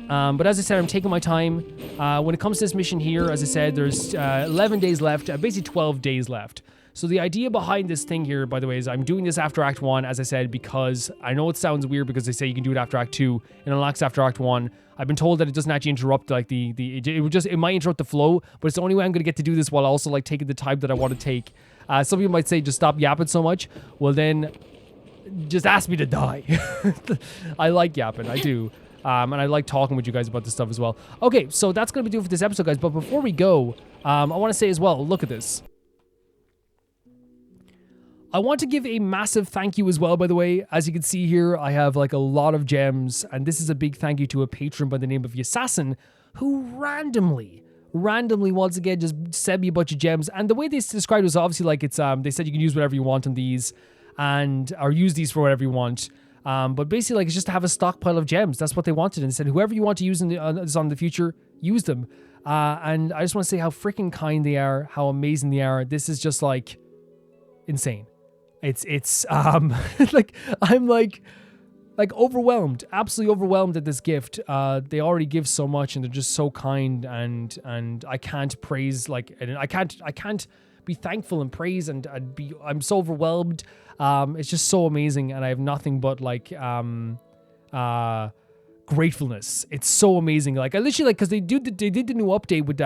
But as I said, I'm taking my time. When it comes to this mission here, as I said, there's 11 days left, basically 12 days left. So the idea behind this thing here, by the way, is I'm doing this after Act 1, as I said, because I know it sounds weird because they say you can do it after Act 2 and unlocks after Act 1. I've been told that it doesn't actually interrupt like it might interrupt the flow, but it's the only way I'm going to get to do this while also like taking the time that I want to take. Some people might say just stop yapping so much. Well then, just ask me to die. I like yapping, I do. And I like talking with you guys about this stuff as well. Okay, so that's going to be it for this episode, guys. But before we go, I want to say as well, look at this. I want to give a massive thank you as well, by the way. As you can see here, I have like a lot of gems. And this is a big thank you to a patron by the name of Yassassin, who randomly, once again, just sent me a bunch of gems. And the way they described it was obviously like it's, they said you can use whatever you want on these or use these for whatever you want. But basically, like, it's just to have a stockpile of gems. That's what they wanted. And they said, whoever you want to use in the future, use them. And I just want to say how freaking kind they are, how amazing they are. This is just, like, insane. It's like, I'm, like overwhelmed. Absolutely overwhelmed at this gift. They already give so much, and they're just so kind. And I can't praise, like, and I can't be thankful and praise and I'm so overwhelmed. It's just so amazing, and I have nothing but like gratefulness. It's so amazing. Like I literally like because they did the new update with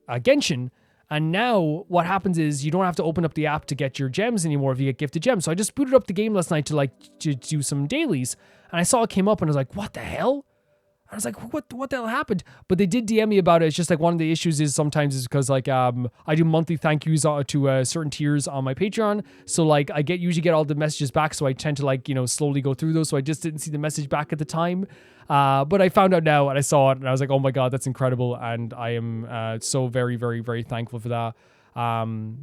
Genshin, and now what happens is you don't have to open up the app to get your gems anymore if you get gifted gems. So I just booted up the game last night to do some dailies, and I saw it came up, and I was like, what the hell? I was like, what the hell happened? But they did DM me about it. It's just like one of the issues is sometimes is because like I do monthly thank yous to certain tiers on my Patreon. So like I usually get all the messages back. So I tend to like, slowly go through those. So I just didn't see the message back at the time. But I found out now and I saw it and I was like, oh my God, that's incredible. And I am so very, very, very thankful for that.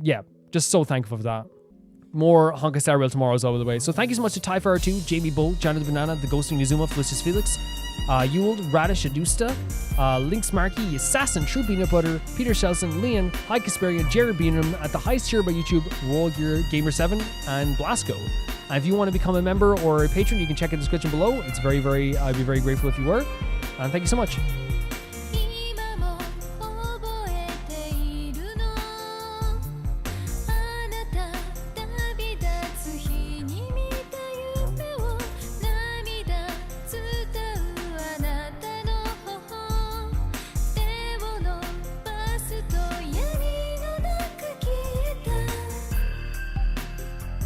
Yeah, just so thankful for that. More Honka Star Rail tomorrow as well, by the way. So thank you so much to Tyfire2, Jamie Bull, Johnny the Banana, The Ghosting Nizuma, Felicius Felix, Ewald, Radish Adusta, Lynx Markey, Assassin, True Peanut Butter, Peter Shelson, Leon, High Casparian, Jared Beanham, at the highest tier by YouTube, Royal Gear Gamer 7, and Blasco. And if you want to become a member or a patron, you can check in the description below. It's very, very, I'd be very grateful if you were. And thank you so much. という